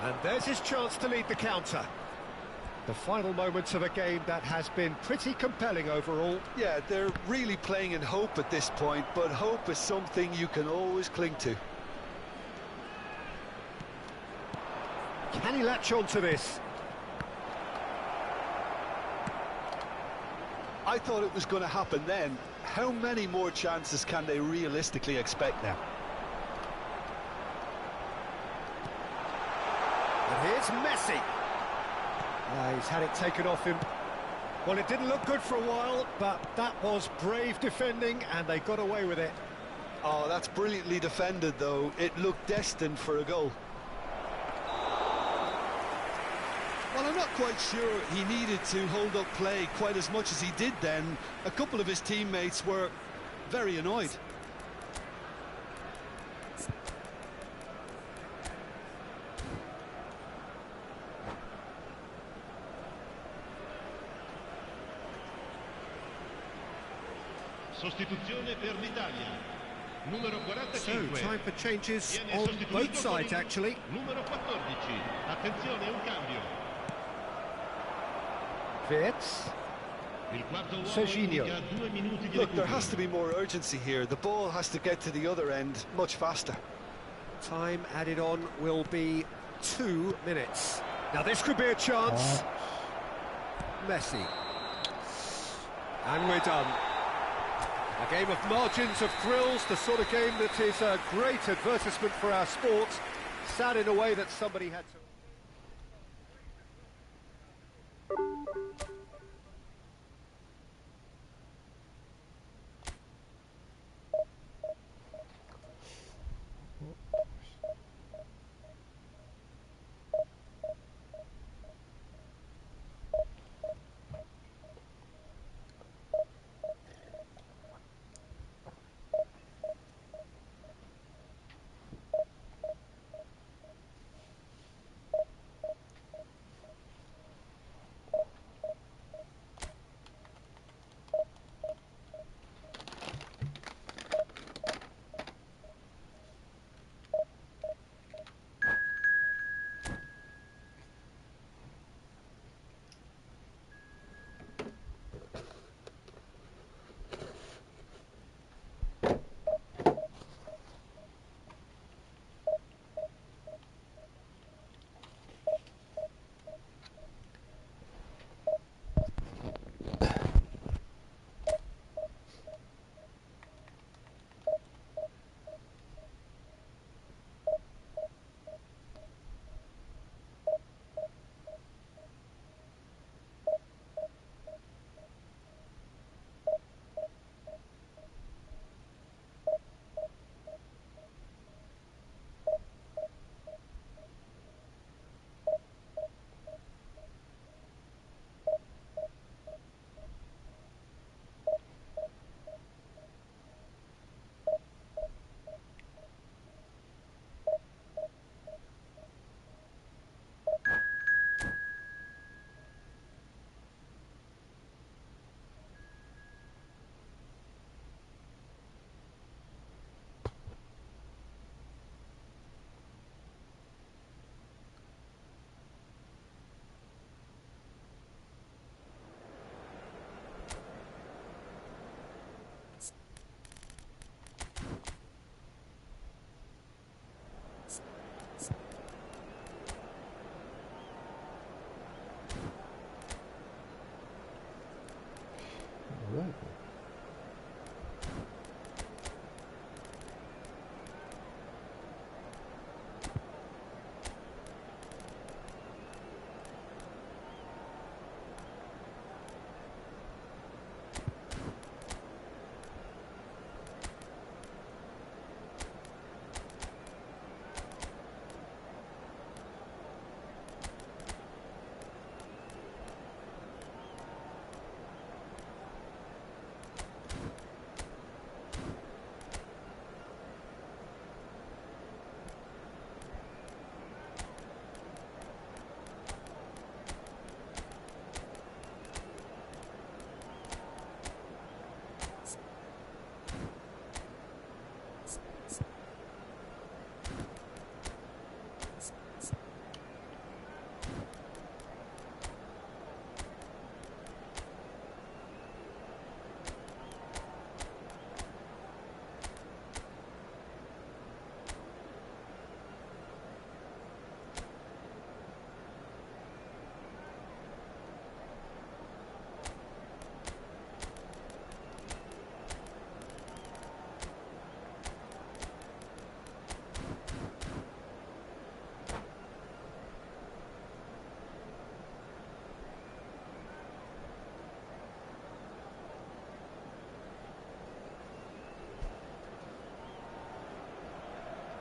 And there's his chance to lead the counter. The final moments of a game that has been pretty compelling overall. Yeah, they're really playing in hope at this point, but hope is something you can always cling to. Can he latch on to this? I thought it was going to happen then. How many more chances can they realistically expect now? And here's Messi. He's had it taken off him. Well, it didn't look good for a while, but that was brave defending, and they got away with it. Oh, that's brilliantly defended, though. It looked destined for a goal. Well, I'm not quite sure he needed to hold up play quite as much as he did then. A couple of his teammates were very annoyed. Sostituzione per l'Italia. Numero 45. So, time for changes Viene on sostituito both con sides, il actually. Numero 14. Attenzione, un cambio. Wirtz. Il quarto uomo Serginho. indica 2 minuti di Look, there recupero. has to be more urgency here. The ball has to get to the other end much faster. Time added on will be 2 minutes. Now this could be a chance. Messi. And we're done. A game of margins, of thrills, the sort of game that is a great advertisement for our sport. Sad in a way that somebody had to...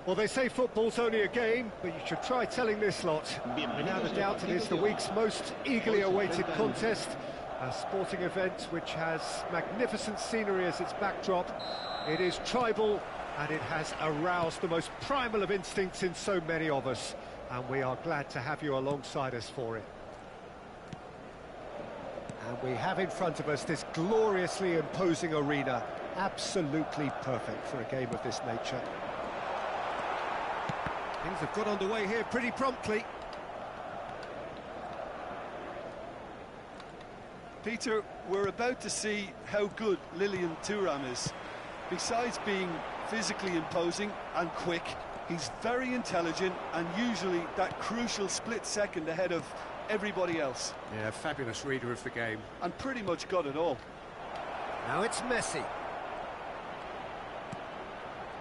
Well, they say football's only a game, but you should try telling this lot. Without a doubt, it is the week's most eagerly awaited contest, a sporting event which has magnificent scenery as its backdrop. It is tribal, and it has aroused the most primal of instincts in so many of us, and we are glad to have you alongside us for it. And we have in front of us this gloriously imposing arena, absolutely perfect for a game of this nature. Things have got underway here pretty promptly. Peter, we're about to see how good Lilian Thuram is. Besides being physically imposing and quick, he's very intelligent and usually that crucial split second ahead of everybody else. Yeah, fabulous reader of the game. And pretty much got it all. Now it's Messi.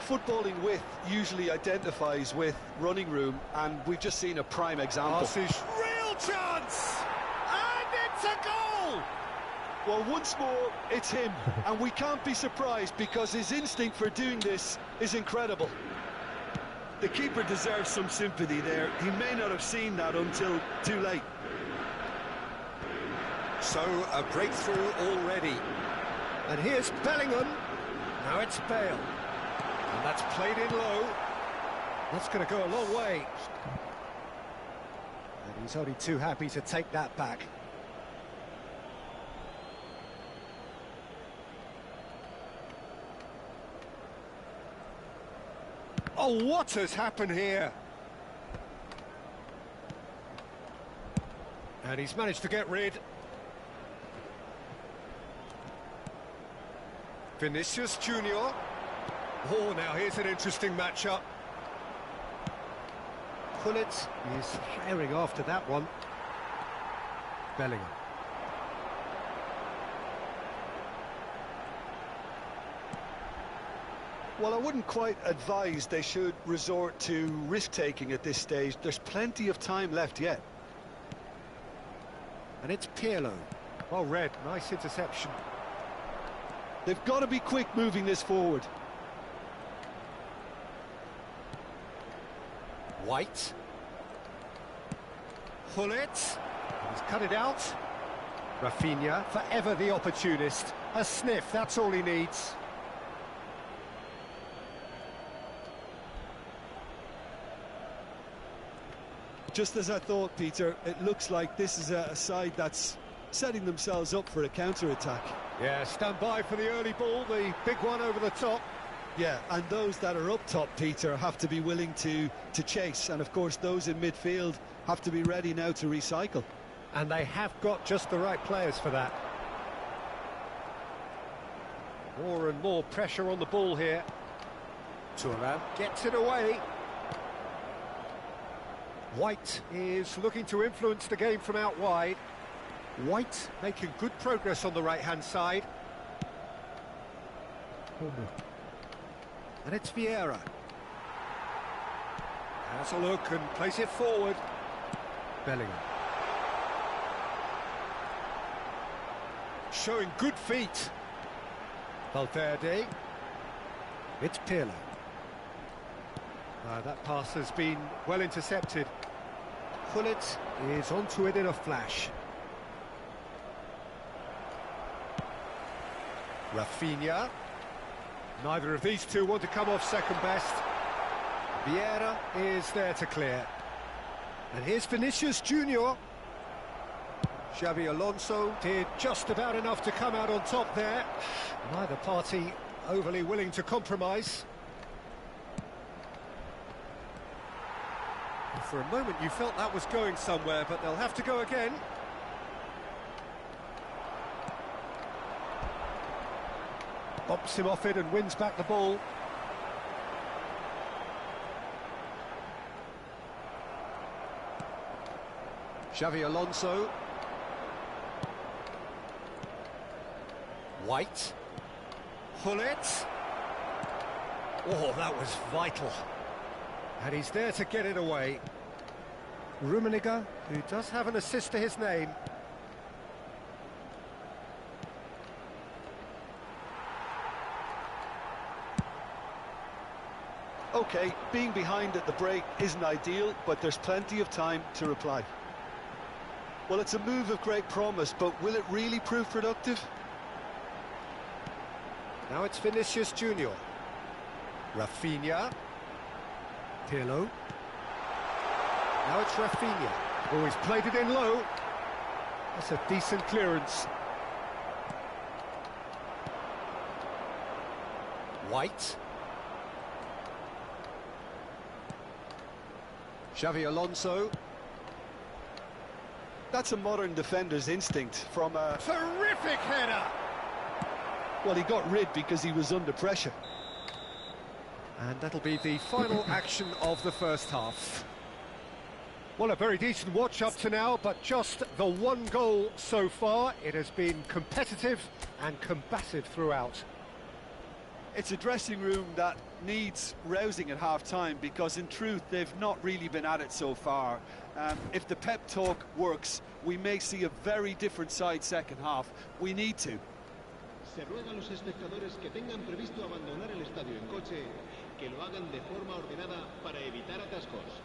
Footballing width usually identifies with running room, and we've just seen a prime example. Passes. Real chance! And it's a goal! Well, once more, it's him, and we can't be surprised because his instinct for doing this is incredible. The keeper deserves some sympathy there. He may not have seen that until too late. So, a breakthrough already. And here's Bellingham. Now it's Bale. And that's played in low. That's going to go a long way. And he's only too happy to take that back. Oh, what has happened here? And he's managed to get rid. Vinicius Junior. Oh, now here's an interesting matchup. Pullet is firing after that one. Bellingham. Well, I wouldn't quite advise they should resort to risk-taking at this stage. There's plenty of time left yet. And it's Pirlo. Well read, nice interception. They've got to be quick moving this forward. White. Pullet. He's cut it out. Rafinha, forever the opportunist. A sniff, that's all he needs. Just as I thought, Peter, it looks like this is a side that's setting themselves up for a counter-attack. Yeah, stand by for the early ball, the big one over the top. Yeah, and those that are up top, Peter, have to be willing to chase. And, of course, those in midfield have to be ready now to recycle. And they have got just the right players for that. More and more pressure on the ball here. Thuram gets it away. White is looking to influence the game from out wide. White making good progress on the right-hand side. And it's Vieira. Has a look and plays it forward. Bellingham. Showing good feet. Valverde. It's Pirlo. That pass has been well intercepted. Pullet is onto it in a flash. Rafinha. Neither of these two want to come off second best. Vieira is there to clear. And here's Vinicius Junior. Xabi Alonso did just about enough to come out on top there. Neither party overly willing to compromise. For a moment you felt that was going somewhere, but they'll have to go again. Bumps him off it and wins back the ball. Xabi Alonso. White. Pullet. Oh, that was vital. And he's there to get it away. Rummenigge, who does have an assist to his name. OK, being behind at the break isn't ideal, but there's plenty of time to reply. Well, it's a move of great promise, but will it really prove productive? Now it's Vinicius Junior. Rafinha. Pirlo. Now it's Rafinha. Oh, he's played it in low. That's a decent clearance. White. Xavi Alonso. That's a modern defender's instinct from a... Terrific header! Well, he got rid because he was under pressure. And that'll be the final action of the first half. Well, a very decent watch up to now, but just the one goal so far. It has been competitive and combative throughout. It's a dressing room that needs rousing at half-time because, in truth, they've not really been at it so far. If the pep talk works, we may see a very different side second half. We need to. Se ruega a los espectadores que tengan previsto abandonar el estadio en coche, que lo hagan de forma ordenada para evitar atascos.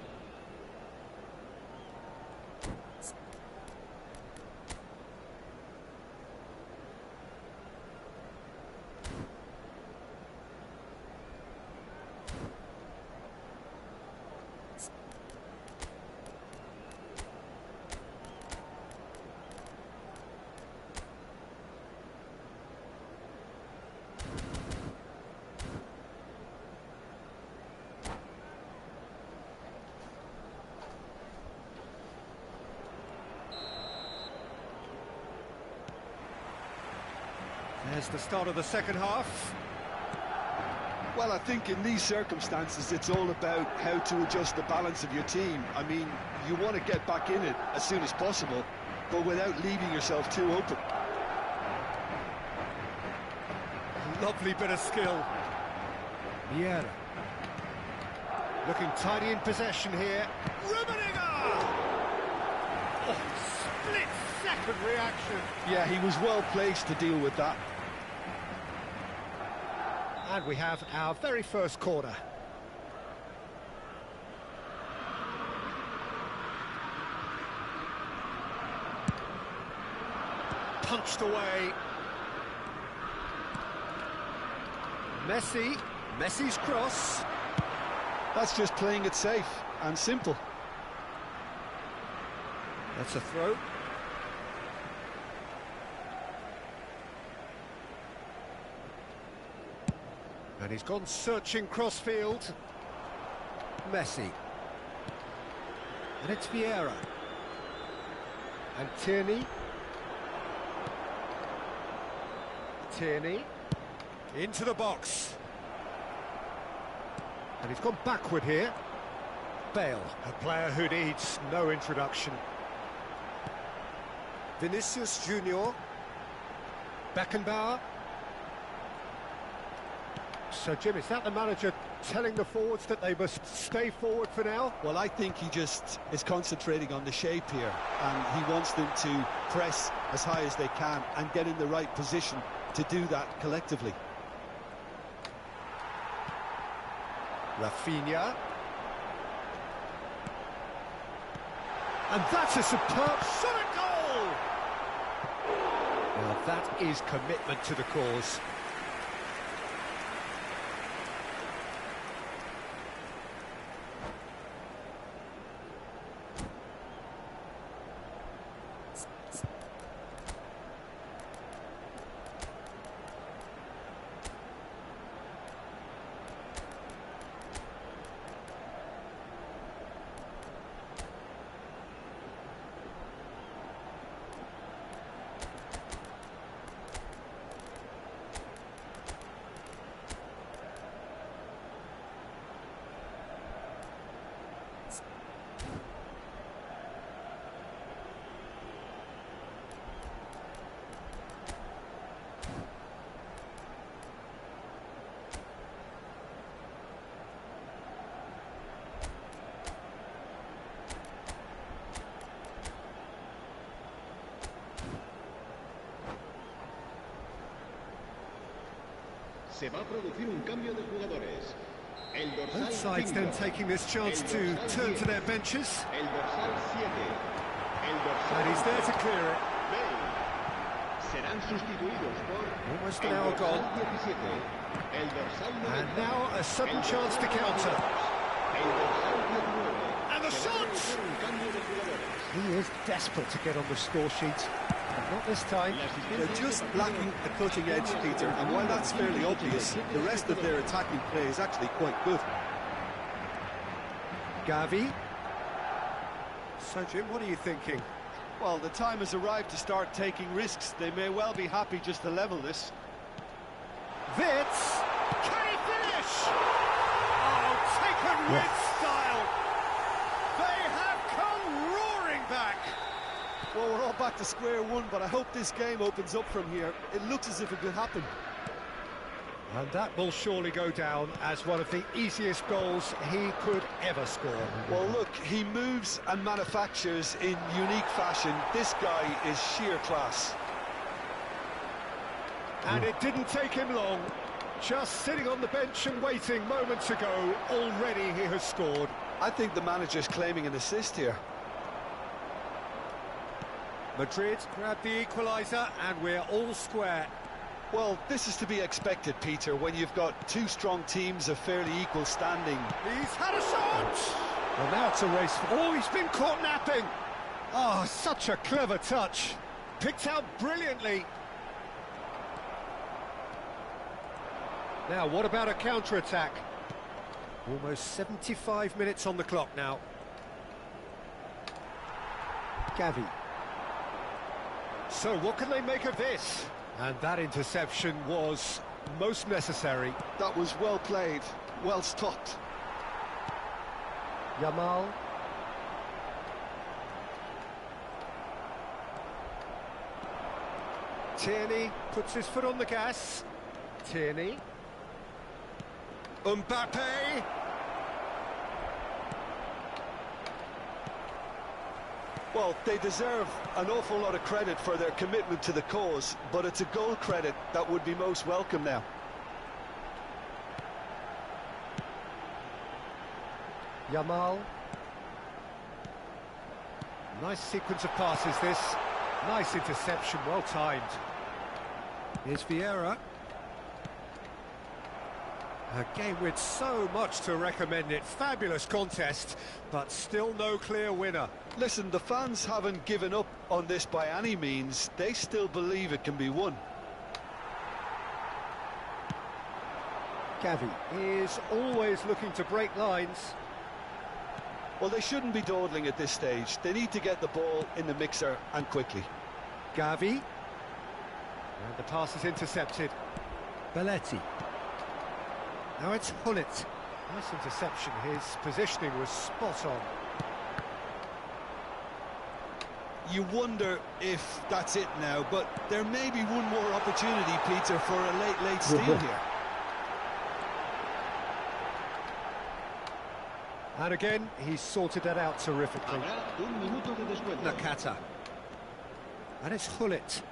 There's the start of the second half. Well, I think in these circumstances, it's all about how to adjust the balance of your team. I mean, you want to get back in it as soon as possible, but without leaving yourself too open. Lovely bit of skill. Vieira. Looking tidy in possession here. Rummenigge! Oh, split-second reaction. Yeah, he was well placed to deal with that. And we have our very first corner. Punched away. Messi's cross. That's just playing it safe and simple. That's a throw. And he's gone searching crossfield. Messi. And it's Vieira. And Tierney. Into the box. And he's gone backward here. Bale, a player who needs no introduction. Vinicius Junior. Beckenbauer. So, Jim, is that the manager telling the forwards that they must stay forward for now? Well, I think he just is concentrating on the shape here, and he wants them to press as high as they can and get in the right position to do that collectively. Rafinha. And that's a superb shot at goal! Well, that is commitment to the cause. Se va a producir un cambio de jugadores. Both sides then taking this chance to turn to their benches. And he's there to clear it. Almost an hour gone. And now a sudden chance to counter. And the shot! He is desperate to get on the score sheet. But not this time. They're just lacking a cutting edge, Peter, and while that's fairly obvious, the rest of their attacking play is actually quite good. Gavi. So, Jim, what are you thinking? Well, the time has arrived to start taking risks. They may well be happy just to level this. Wits! Can he finish? Oh, taken with style! They have come roaring back! Well, we're all back to square one, but I hope this game opens up from here. It looks as if it could happen. And that will surely go down as one of the easiest goals he could ever score. Well, look, he moves and manufactures in unique fashion. This guy is sheer class. And it didn't take him long. Just sitting on the bench and waiting moments ago, already he has scored. I think the manager's claiming an assist here. Madrid grabbed the equaliser and we're all square. Well, this is to be expected, Peter, when you've got two strong teams of fairly equal standing. He's had a shot! Well, now it's a race. Oh, he's been caught napping! Oh, such a clever touch. Picked out brilliantly. Now, what about a counter-attack? Almost 75 minutes on the clock now. Gavi. So, what can they make of this? And that interception was most necessary. That was well played, well stopped. Yamal. Tierney puts his foot on the gas. Tierney. Mbappe. Well, they deserve an awful lot of credit for their commitment to the cause, but it's a goal credit that would be most welcome now. Yamal. Nice sequence of passes this. Nice interception, well timed. Here's Vieira. A game with so much to recommend it. Fabulous contest, but still no clear winner. Listen, the fans haven't given up on this by any means. They still believe it can be won. Gavi is always looking to break lines. Well, they shouldn't be dawdling at this stage. They need to get the ball in the mixer and quickly. Gavi. And the pass is intercepted. Belletti. Now it's Hullet. Nice interception. His positioning was spot on. You wonder if that's it now, but there may be one more opportunity, Peter, for a late steal here. And again, he's sorted that out terrifically. Nakata. And it's Hullet.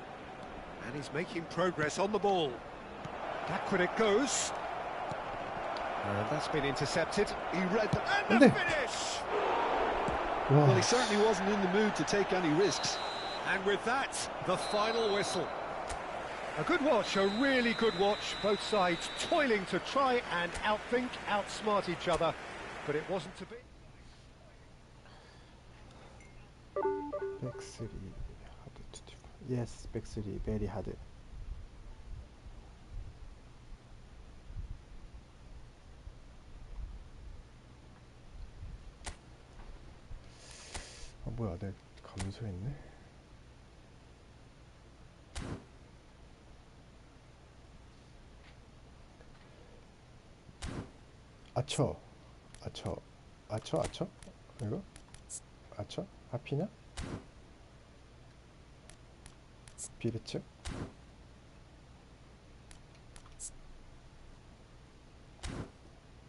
And he's making progress on the ball. Back when it goes. And that's been intercepted. He read the... And the finish! Well, he certainly wasn't in the mood to take any risks. And with that, the final whistle. A good watch, a really good watch. Both sides toiling to try and outthink, outsmart each other. But it wasn't to be. Back 3 hard to defend. Yes, back 3 very hard. 아 뭐야, 내 감소했네. 아쳐. 이거? 아쳐? 아피냐? 비르츠?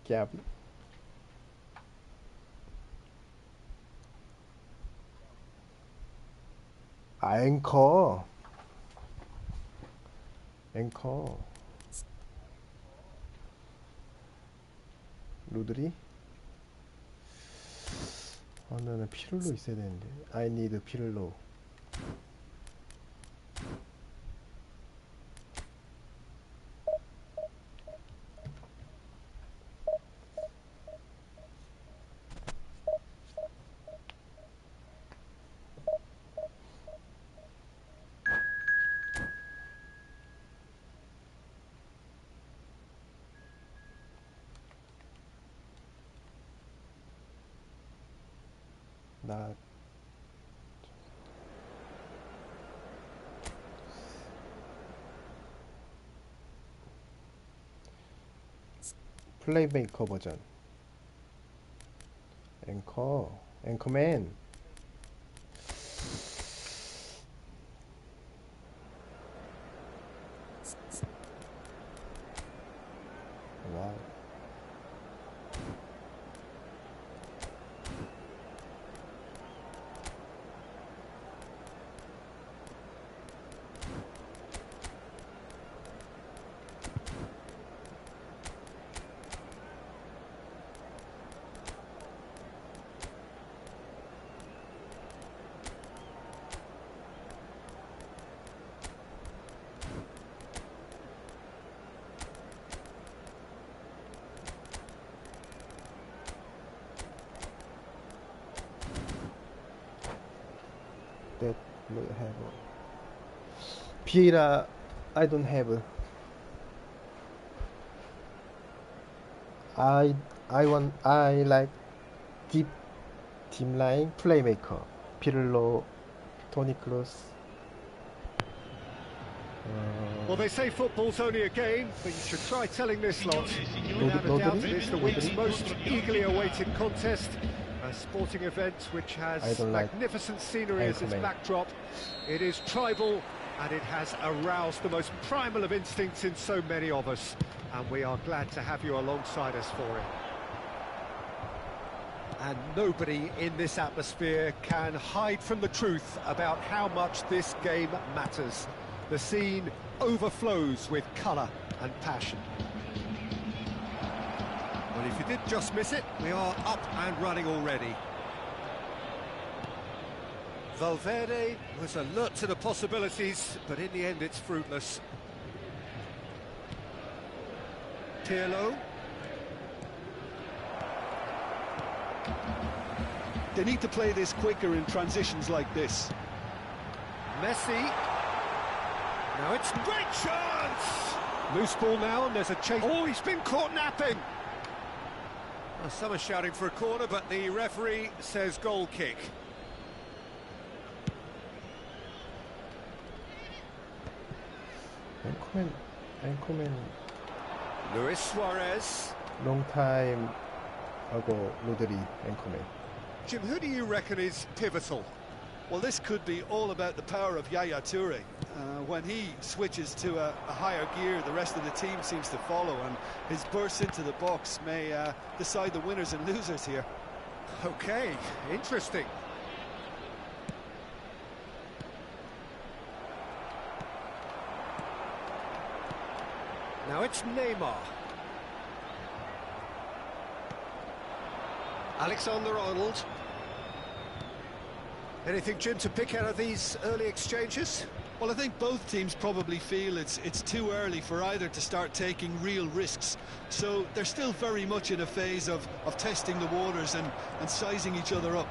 갸비? 아, 앵커. 로드리? 나는 피를로 있어야 되는데. I need 피를로. 나 플레이메이커 버전. 앵커맨. 와우. That will have Vieira. I don't have. I like deep team line playmaker. Pirlo, Toni Kroos. Well, they say football's only a game, but you should try telling this lot. Without a doubt, it is the week's most eagerly awaited contest. A sporting event which has magnificent scenery as its backdrop. It is tribal, and it has aroused the most primal of instincts in so many of us. And we are glad to have you alongside us for it. And nobody in this atmosphere can hide from the truth about how much this game matters. The scene overflows with colour and passion. Well, if you did just miss it, we are up and running already. Valverde was alert to the possibilities, but in the end it's fruitless. Pirlo. They need to play this quicker in transitions like this. Messi. Now it's great chance! Loose ball now, and there's a chase. Oh, he's been caught napping! Well, some are shouting for a corner, but the referee says goal kick. 앵커맨. Luis Suarez. Long time ago, 로드리 앵커맨. Jim, who do you reckon is pivotal? Well, this could be all about the power of Yaya Toure. When he switches to a higher gear, the rest of the team seems to follow, and his burst into the box may decide the winners and losers here. Okay, interesting. Now it's Neymar. Alexander-Arnold. Anything, Jim, to pick out of these early exchanges? Well, I think both teams probably feel it's too early for either to start taking real risks. So they're still very much in a phase of testing the waters and sizing each other up.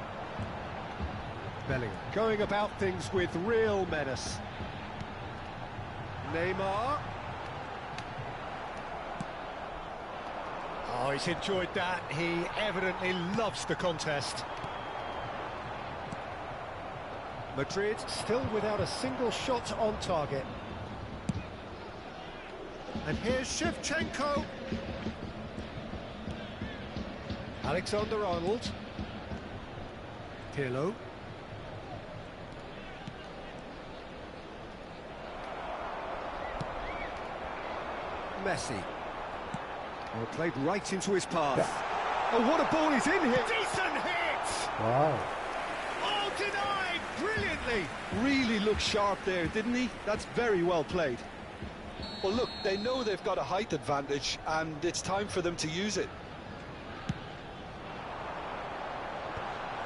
Bellingham going about things with real menace. Neymar. Oh, he's enjoyed that. He evidently loves the contest. Madrid still without a single shot on target. And here's Shevchenko. Alexander-Arnold. Pirlo. Messi. Oh, played right into his path. Yeah. Oh, what a ball he's in here. Decent hit! Wow. Oh, denied brilliantly. Really looked sharp there, didn't he? That's very well played. Well, look, they know they've got a height advantage, and it's time for them to use it.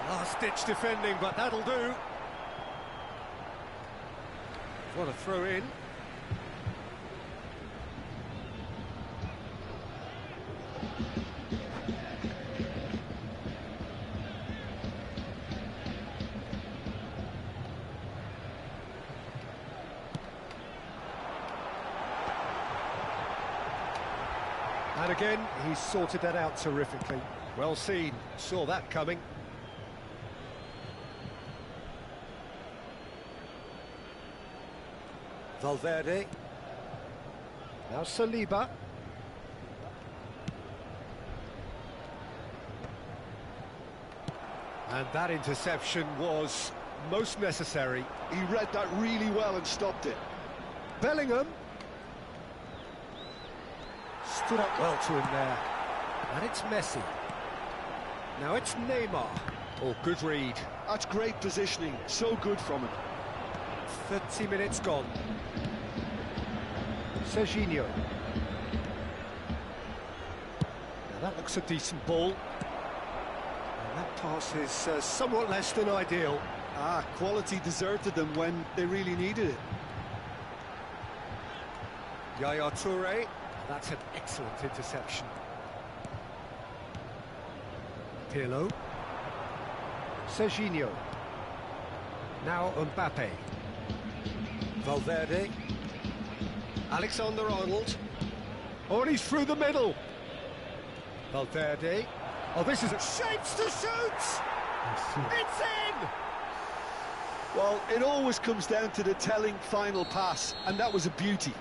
Last-ditch defending, but that'll do. What a throw-in. And again, he's sorted that out terrifically. Well seen, saw that coming. Valverde. Now Saliba. And that interception was most necessary. He read that really well and stopped it. Bellingham. Stood up well to him there. And it's Messi. Now it's Neymar. Oh, good read. That's great positioning. So good from him. 30 minutes gone. Serginho. Now that looks a decent ball. And that pass is somewhat less than ideal. Quality deserted them when they really needed it. Yaya Toure. That's an excellent interception. Pirlo. Serginho. Now Mbappe. Valverde. Alexander-Arnold. Oh, and he's through the middle. Valverde. Oh, this is a shapes to shoot! It's in! Well, it always comes down to the telling final pass, and that was a beauty.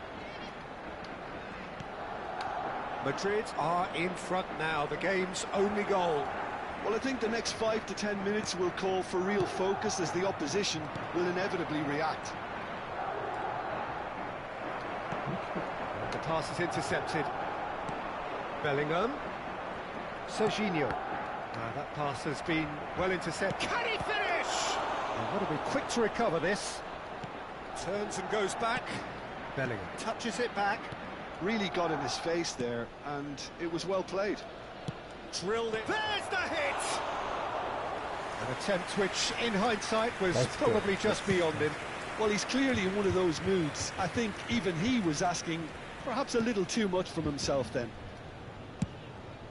Madrid are in front now, the game's only goal. Well, I think the next 5 to 10 minutes will call for real focus as the opposition will inevitably react. The pass is intercepted. Bellingham. Serginho. That pass has been well intercepted. Can he finish? Got to be quick to recover this. Turns and goes back. Bellingham touches it back. Really got in his face there, and it was well played. Drilled it. There's the hit! An attempt which, in hindsight, was probably just beyond him. Well, he's clearly in one of those moods. I think even he was asking perhaps a little too much from himself then.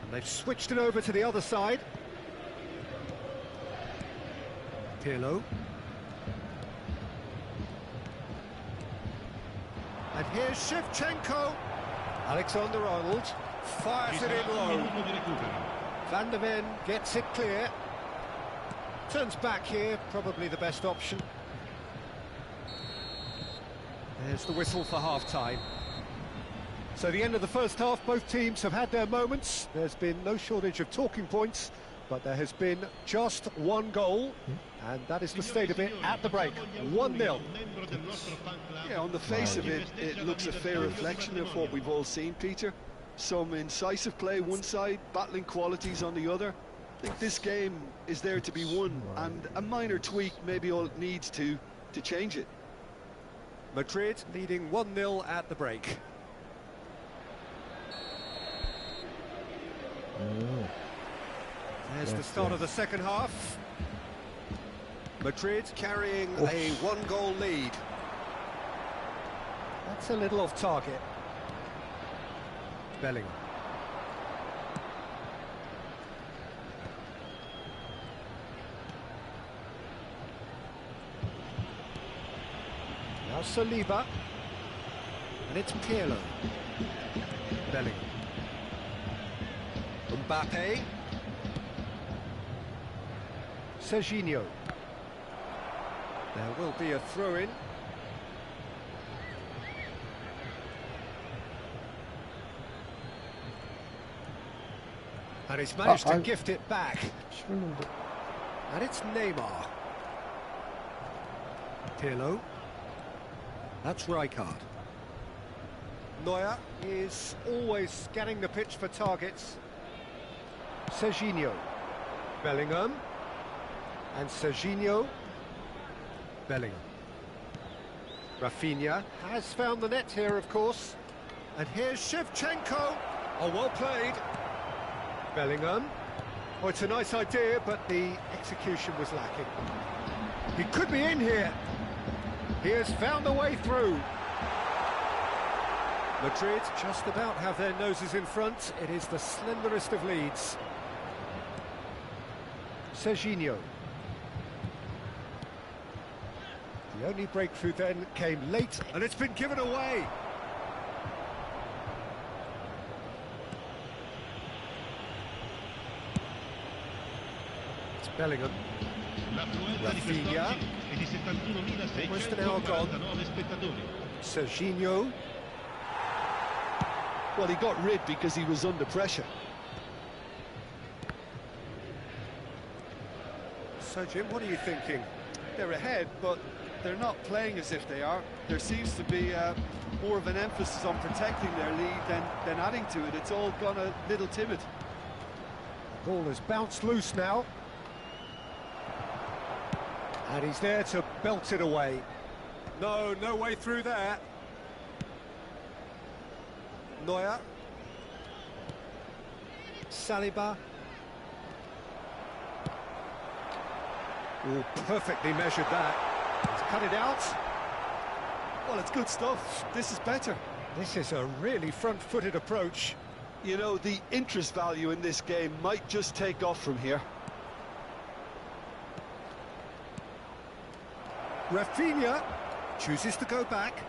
And they've switched it over to the other side. Pirlo. And here's Shevchenko. Alexander-Arnold fires it in low. Van der Ven gets it clear. Turns back here, probably the best option. There's the whistle for half-time. So the end of the first half, both teams have had their moments. There's been no shortage of talking points, but there has been just one goal, and that is the state of it at the break. 1-0. Yeah, on the face of it, it looks a fair reflection of what we've all seen, Peter. Some incisive play one side, battling qualities on the other. I think this game is there to be won, and a minor tweak maybe all it needs to change it. Madrid leading 1-0 at the break. There's the start of the second half. Madrid carrying a one-goal lead. That's a little off target. Bellingham. Now Saliba. And it's Pirlo. Bellingham. Mbappe. Serginho. There will be a throw-in. And he's managed to gift it back. And it's Neymar. Pirlo. That's Rijkaard. Neuer is always scanning the pitch for targets. Serginho. Bellingham. And Serginho. Bellingham. Rafinha has found the net here, of course. And here's Shevchenko. Oh, well played. Bellingham. Oh, it's a nice idea, but the execution was lacking. He could be in here. He has found a way through. Madrid just about have their noses in front. It is the slenderest of leads. Serginho. The only breakthrough then came late, and it's been given away. It's Bellingham. Rafinha. Almost an hour gone. Serginho. Well, he got rid because he was under pressure. So, Jim, what are you thinking? They're ahead, but they're not playing as if they are. There seems to be more of an emphasis on protecting their lead than adding to it. It's all gone a little timid. Ball has bounced loose now. And he's there to belt it away. No way through there. Neuer. Saliba. Oh, perfectly measured that. He's cut it out. Well, it's good stuff. This is better. This is a really front-footed approach. You know, the interest value in this game might just take off from here. Rafinha chooses to go back.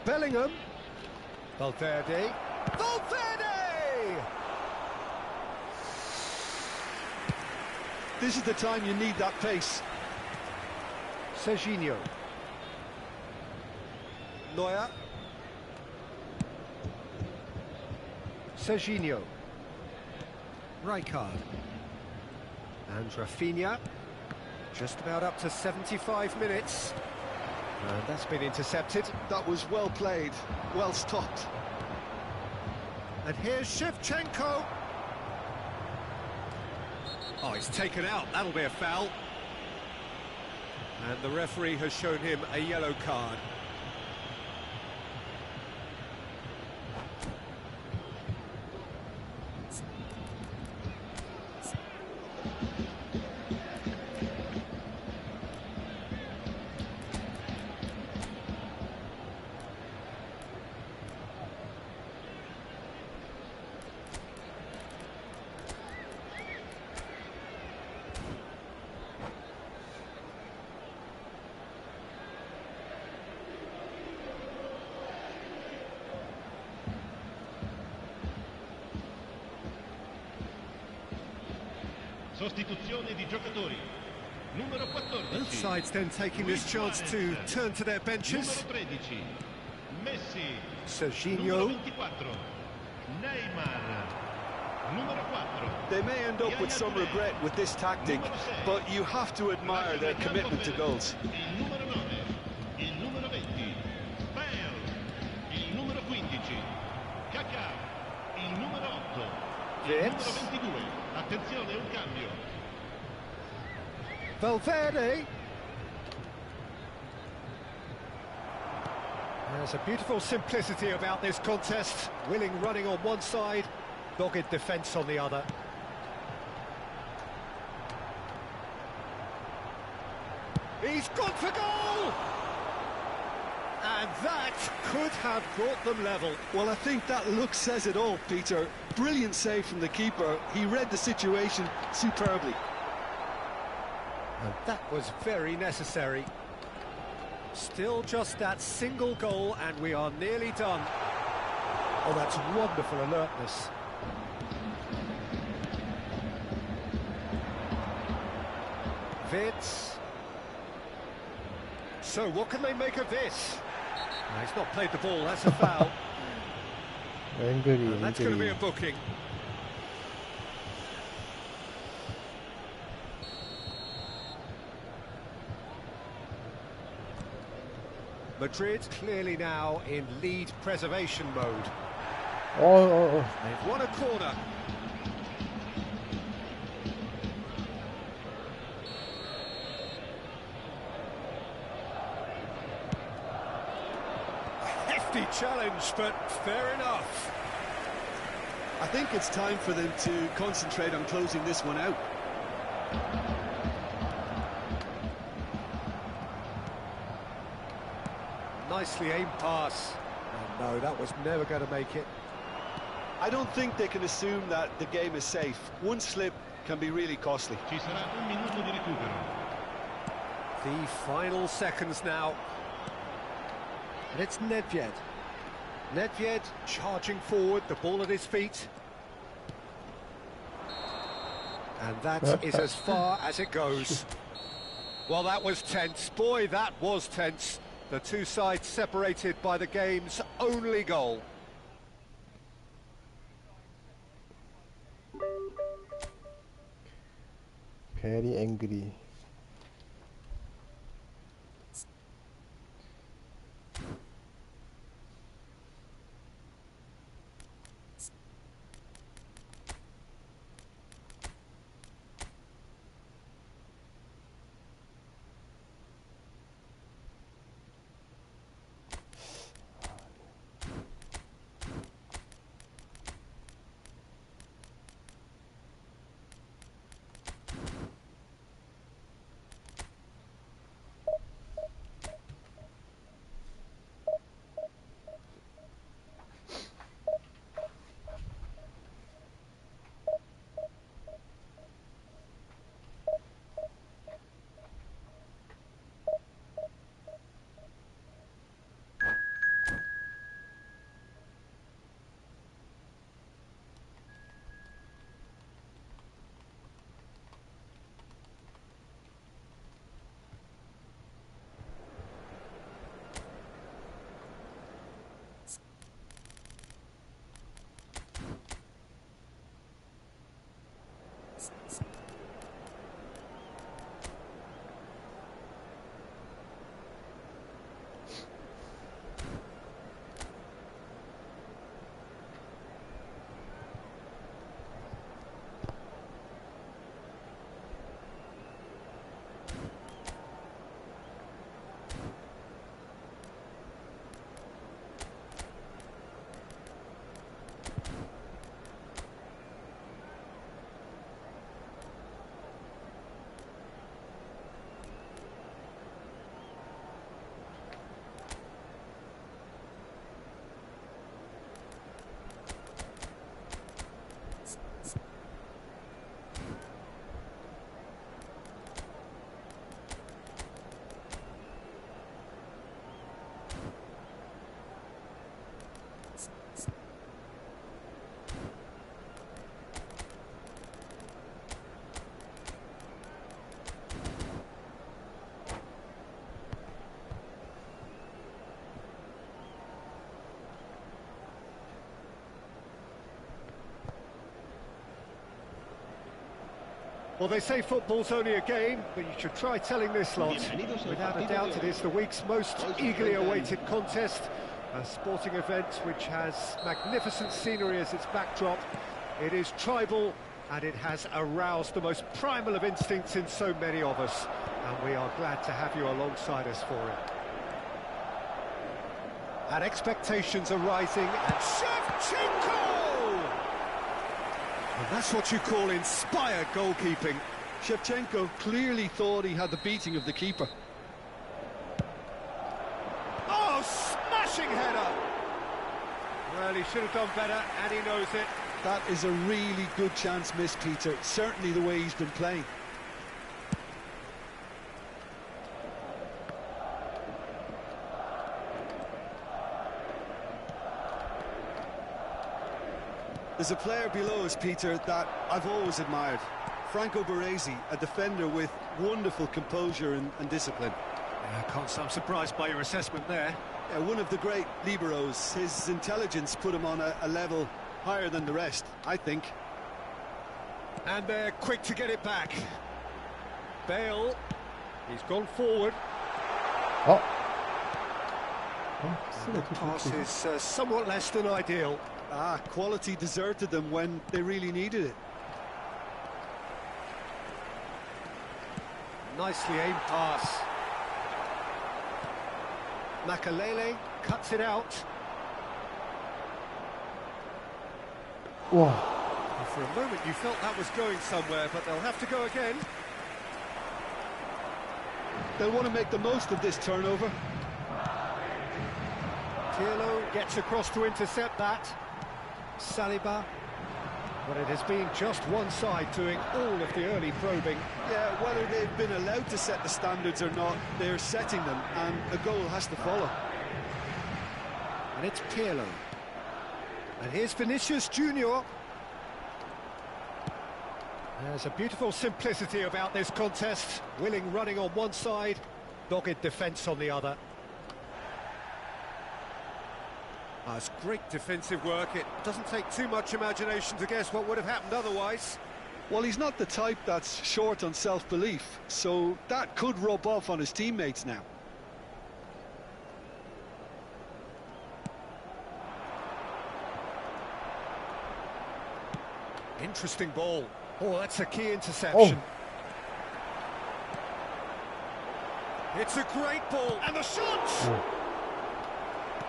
Bellingham. Valverde. Valverde! This is the time you need that pace. Serginho. Neuer. Serginho. Rijkaard. And Rafinha. Just about up to 75 minutes. And that's been intercepted. That was well played, well stopped. And here's Shevchenko. Oh, he's taken out. That'll be a foul. And the referee has shown him a yellow card. Sostituzione di giocatori. Numero 14. Both sides then taking this chance to turn to their benches. Numero 13. Messi. Serginho. Numero 24. Neymar. Numero 4. They may end up with some regret with this tactic, but you have to admire their commitment to goals. Il numero 9. Il numero 20. Bale. Il numero 15. Kaká. Il numero 8. Il numero 22. Attenzione, un cambio. Valverde. There's a beautiful simplicity about this contest. Willing running on one side, dogged defence on the other. He's gone for goal! And that could have brought them level. Well, I think that look says it all, Peter. Brilliant save from the keeper. He read the situation superbly. And that was very necessary. Still just that single goal and we are nearly done. Oh, that's wonderful alertness. Vitz. So what can they make of this? He's not played the ball, that's a foul. And that's going to be a booking. Madrid clearly now in lead preservation mode. They've won a corner. Hefty challenge, but fair enough. I think it's time for them to concentrate on closing this one out. Nicely aimed pass. And no, that was never going to make it. I don't think they can assume that the game is safe. One slip can be really costly. Ci sarà un minuto di recupero. The final seconds now. And it's Nedved. Nedved charging forward, the ball at his feet. And that is as far as it goes. Well, that was tense. Boy, that was tense. The two sides separated by the game's only goal. Very angry. Well, they say football's only a game, but you should try telling this lot. Without a doubt, it is the week's most eagerly awaited contest, a sporting event which has magnificent scenery as its backdrop. It is tribal, and it has aroused the most primal of instincts in so many of us, and we are glad to have you alongside us for it. And expectations are rising, and Shevchenko! And that's what you call inspired goalkeeping. Shevchenko clearly thought he had the beating of the keeper. Oh, smashing header! Well, he should have done better, and he knows it. That is a really good chance missed, Peter. Certainly the way he's been playing. There's a player below us, Peter, that I've always admired. Franco Baresi, a defender with wonderful composure and discipline. I'm surprised by your assessment there. One of the great liberos. His intelligence put him on a level higher than the rest, I think. And they're quick to get it back. Bale, he's gone forward. Oh. The pass is somewhat less than ideal. Quality deserted them when they really needed it. Nicely aimed pass. Makalele cuts it out. 와, For a moment you felt that was going somewhere, but they'll have to go again. They'll want to make the most of this turnover. Pirlo gets across to intercept that. Saliba. But it has been just one side doing all of the early probing. Yeah, whether they've been allowed to set the standards or not, they're setting them, and a goal has to follow. And it's Pirlo. And here's Vinicius Junior. There's a beautiful simplicity about this contest. Willing running on one side, dogged defence on the other. It's great defensive work. It doesn't take too much imagination to guess what would have happened otherwise. Well, he's not the type that's short on self-belief, so that could rub off on his teammates now. Interesting ball. Oh, that's a key interception. It's a great ball, and the shot!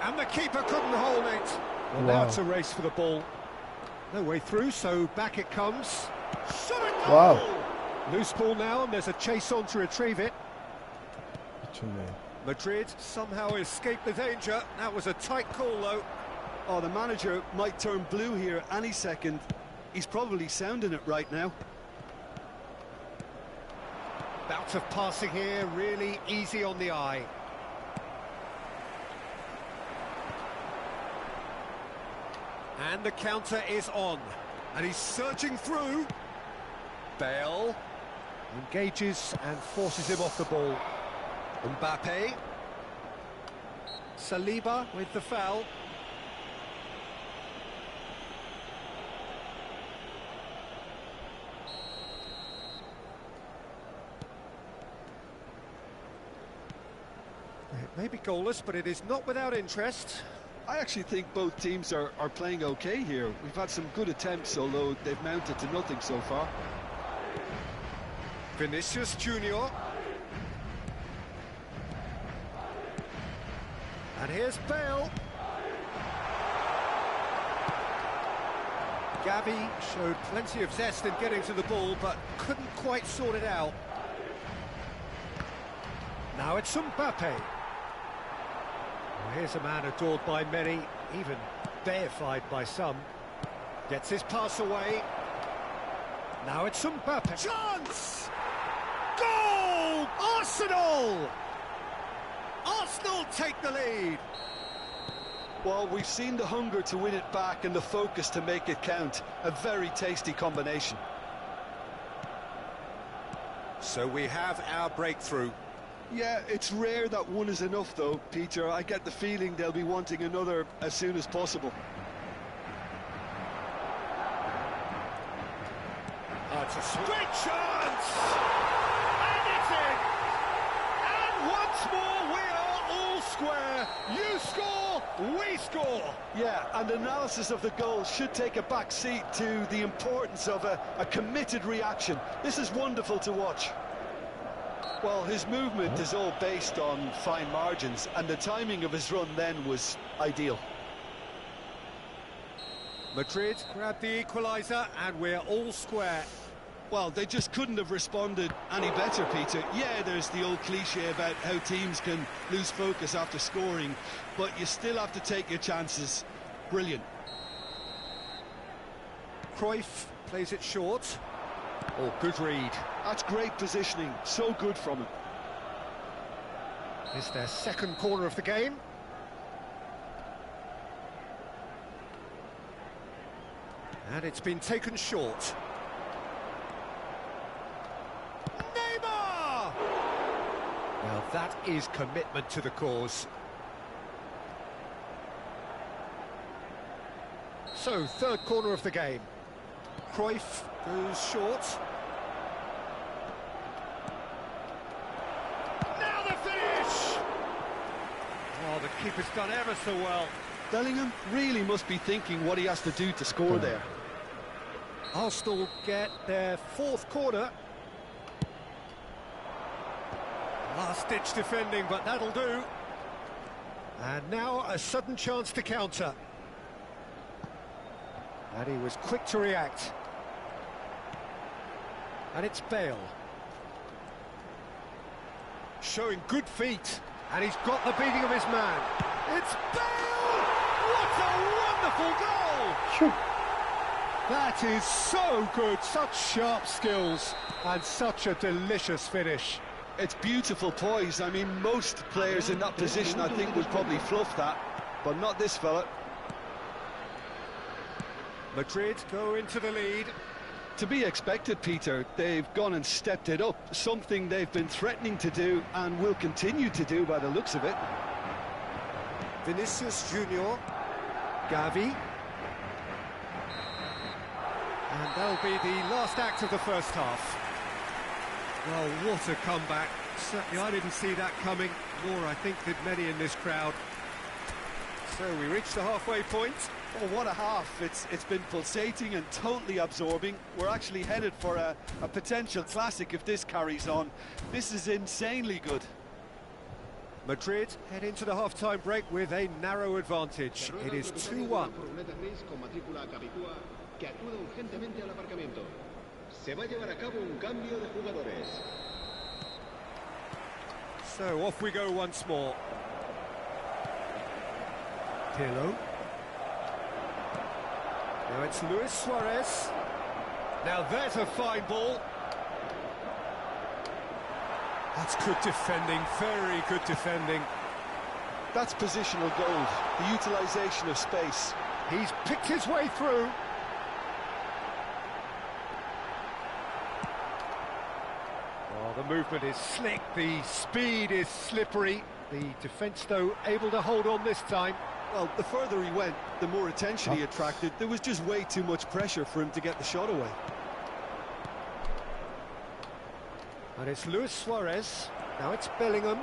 And the keeper couldn't hold it. Well, now it's a race for the ball. No way through, so back it comes. Shot it! Wow. Loose ball now, and there's a chase on to retrieve it. 미쳤네. Madrid somehow escaped the danger. That was a tight call, though. Oh, the manager might turn blue here any second. He's probably sounding it right now. Bout of passing here, really easy on the eye. And the counter is on. And he's surging through. Bale engages and forces him off the ball. Mbappe. Saliba with the foul. It may be goalless, but it is not without interest. I actually think both teams are playing okay here. We've had some good attempts, although they've mounted to nothing so far. Vinicius Junior. And here's Bale. Gavi showed plenty of zest in getting to the ball, but couldn't quite sort it out. Now it's Mbappe. Here's a man adored by many, even deified by some. Gets his pass away. Now it's Mbappe. Chance! Goal! Arsenal! Arsenal take the lead. Well, we've seen the hunger to win it back and the focus to make it count. A very tasty combination. So we have our breakthrough. Yeah, it's rare that one is enough, though, Peter. I get the feeling they'll be wanting another as soon as possible. Oh, it's a great chance! And it's in! And once more, we are all square. You score, we score! Yeah, and analysis of the goal should take a back seat to the importance of a committed reaction. This is wonderful to watch. Well, his movement is all based on fine margins, and the timing of his run then was ideal. Madrid grabbed the equaliser, and we're all square. Well, they just couldn't have responded any better, Peter. Yeah, there's the old cliche about how teams can lose focus after scoring, but you still have to take your chances. Brilliant. Cruyff plays it short. Oh, good read. That's great positioning. So good from him. It's their second corner of the game. And it's been taken short. Neymar! Well, that is commitment to the cause. So, third corner of the game. Cruyff goes short. Now the finish! Oh, the keeper's done ever so well. Bellingham really must be thinking what he has to do to score there. Arsenal get their fourth corner. Last-ditch defending, but that'll do. And now a sudden chance to counter. And he was quick to react. And it's Bale. Showing good feet. And he's got the beating of his man. It's Bale! What a wonderful goal! Phew. That is so good. Such sharp skills. And such a delicious finish. It's beautiful poise. I mean, most players in that position, I think, would probably fluff that. But not this fella. Madrid go into the lead. To be expected, Peter. They've gone and stepped it up. Something they've been threatening to do and will continue to do by the looks of it. Vinicius Junior. Gavi. And that'll be the last act of the first half. Well, what a comeback. Certainly I didn't see that coming, nor I think did many in this crowd. So we reached the halfway point. Oh, what a half. It's been pulsating and totally absorbing. We're actually headed for a potential classic if this carries on. This is insanely good. Madrid head into the half-time break with a narrow advantage. It is 2-1. Se va a llevar a cabo un cambio de jugadores. So off we go once more. Pirlo. Now it's Luis Suarez. Now there's a fine ball. That's good defending, very good defending. That's positional gold, the utilisation of space. He's picked his way through. Oh, the movement is slick, the speed is slippery. The defence, though, able to hold on this time. Well, the further he went, the more attention he attracted. There was just way too much pressure for him to get the shot away. And it's Luis Suarez. Now it's Bellingham.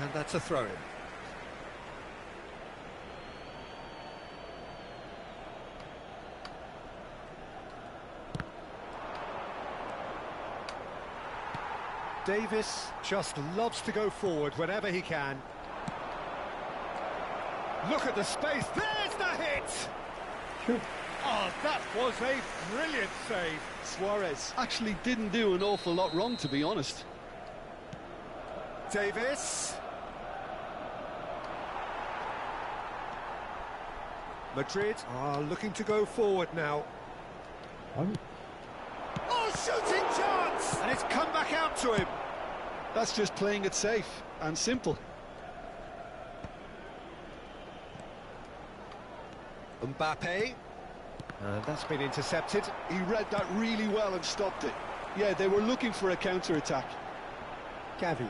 And that's a throw-in. Davis just loves to go forward whenever he can. Look at the space, there's the hit! Oh, that was a brilliant save. Suarez actually didn't do an awful lot wrong, to be honest. Davis. Madrid are looking to go forward now. Oh, shooting chance! And it's come back out to him. That's just playing it safe and simple. Mbappe. And that's been intercepted. He read that really well and stopped it. Yeah, they were looking for a counter-attack. Gavi.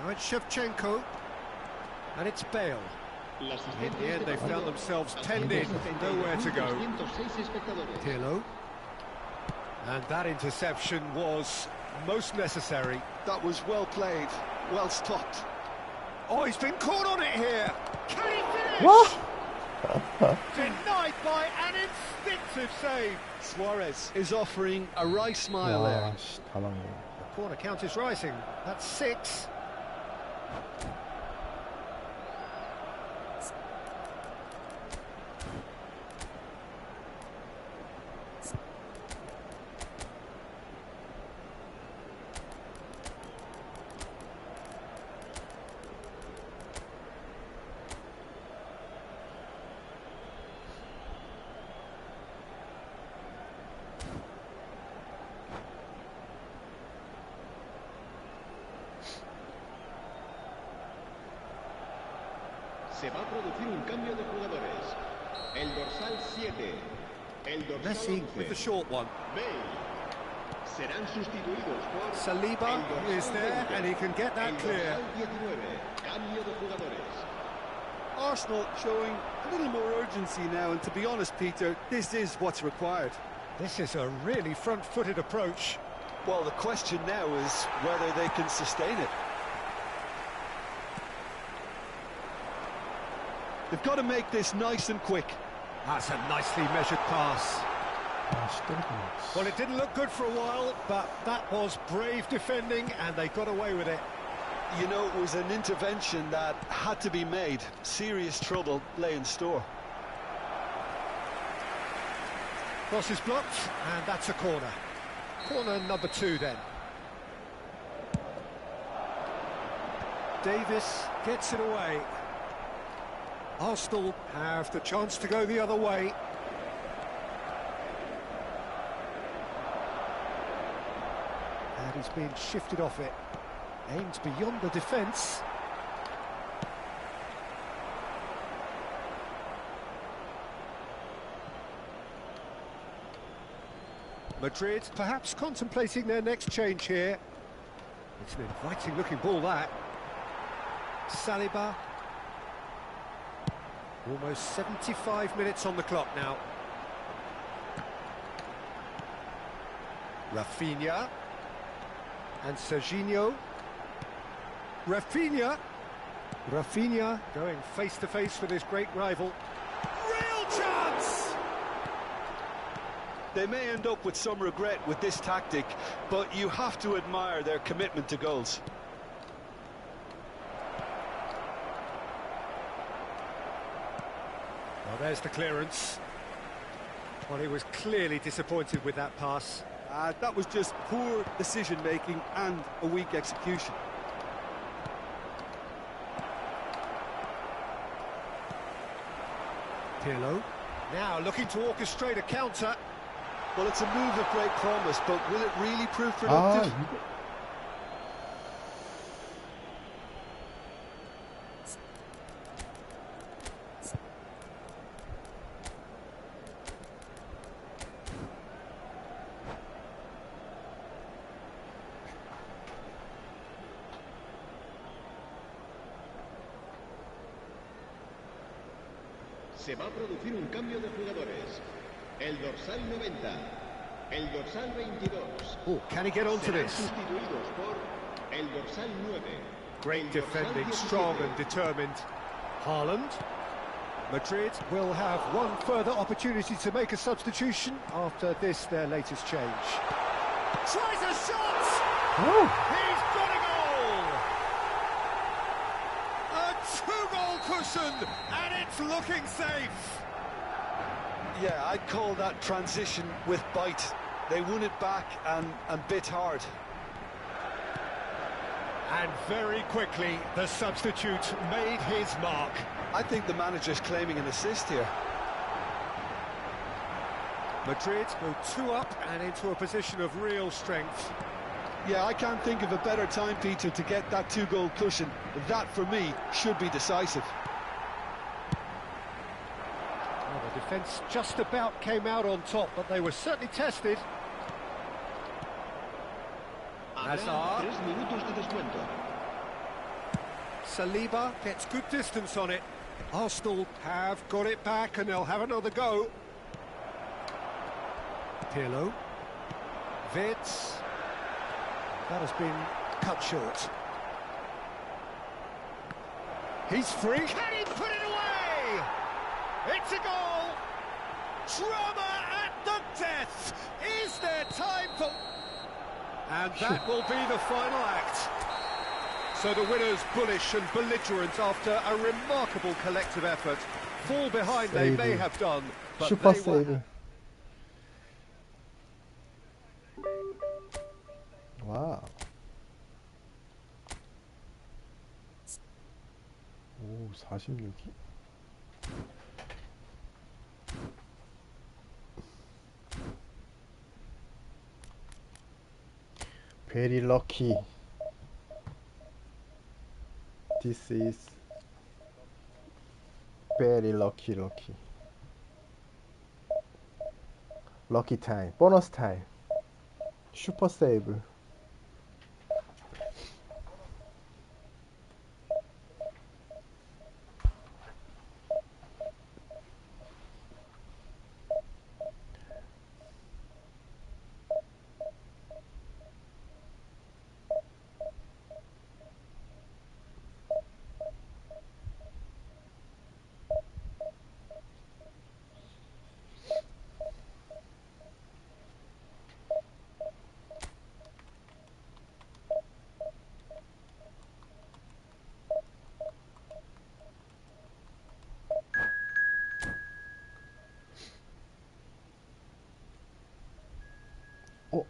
Now it's Shevchenko. And it's Bale. In the end, they found themselves penned in, nowhere to go. Pirlo. And that interception was most necessary. That was well played, well stopped. Oh, he's been caught on it here. Can he finish? What? Denied by an instinctive save. Suarez is offering a wry smile there. 다 막네. The corner count is rising. That's 6. Se va a producir un cambio de jugadores. El dorsal 7. El dorsal Messi 11. with the short one. Bale. Serán sustituidos por Saliba is there and he can get that clear. 19. Cambio de jugadores. Arsenal showing a little more urgency now, and to be honest, Peter, this is what's required. This is a really front-footed approach. Well, the question now is whether they can sustain it. They've got to make this nice and quick. That's a nicely measured pass. Well, it didn't look good for a while, but that was brave defending and they got away with it. You know, it was an intervention that had to be made. Serious trouble lay in store. Cross is blocked, and that's a corner. Corner number 2 then. Davis gets it away. Arsenal have the chance to go the other way. And he's being shifted off it. Aimed beyond the defence. Madrid perhaps contemplating their next change here. It's an inviting looking ball, that. Saliba. Almost 75 minutes on the clock now. Rafinha. And Serginho. Rafinha going face to face with his great rival. Real chance! They may end up with some regret with this tactic, but you have to admire their commitment to goals. Well, there's the clearance. Well, he was clearly disappointed with that pass. That was just poor decision-making and a weak execution. Pirlo now looking to orchestrate a counter. Well, it's a move of great promise, but will it really prove productive? Se va a producir un cambio de jugadores. El dorsal 90, el dorsal 22. Oh, can he get onto this? Sustituidos por el dorsal 9. Great defending, strong and determined. Haaland. Madrid will have one further opportunity to make a substitution after this, their latest change. Tries a shot! Oh. He's got a goal! A 2-goal cushion, and it's looking safe. Yeah, I'd call that transition with bite. They won it back and bit hard. And very quickly, the substitute made his mark. I think the manager's claiming an assist here. Madrid go 2 up and into a position of real strength. Yeah, I can't think of a better time, Peter, to get that 2-goal cushion. That, for me, should be decisive. Well, the defence just about came out on top, but they were certainly tested. Hazard. 3 minutos de descuento. Saliba gets good distance on it. Arsenal have got it back and they'll have another go. Pirlo. Vitz. That has been cut short. He's free. Can he put it away? It's a goal! Drama at the death! Is there time for... And that will be the final act. So the winners, bullish and belligerent after a remarkable collective effort. Fall behind they may have done, but 슈퍼 they were... 세이브. 와우. 오, 46이? Very lucky. This is very lucky. Lucky time. Bonus time. 슈퍼 세이브.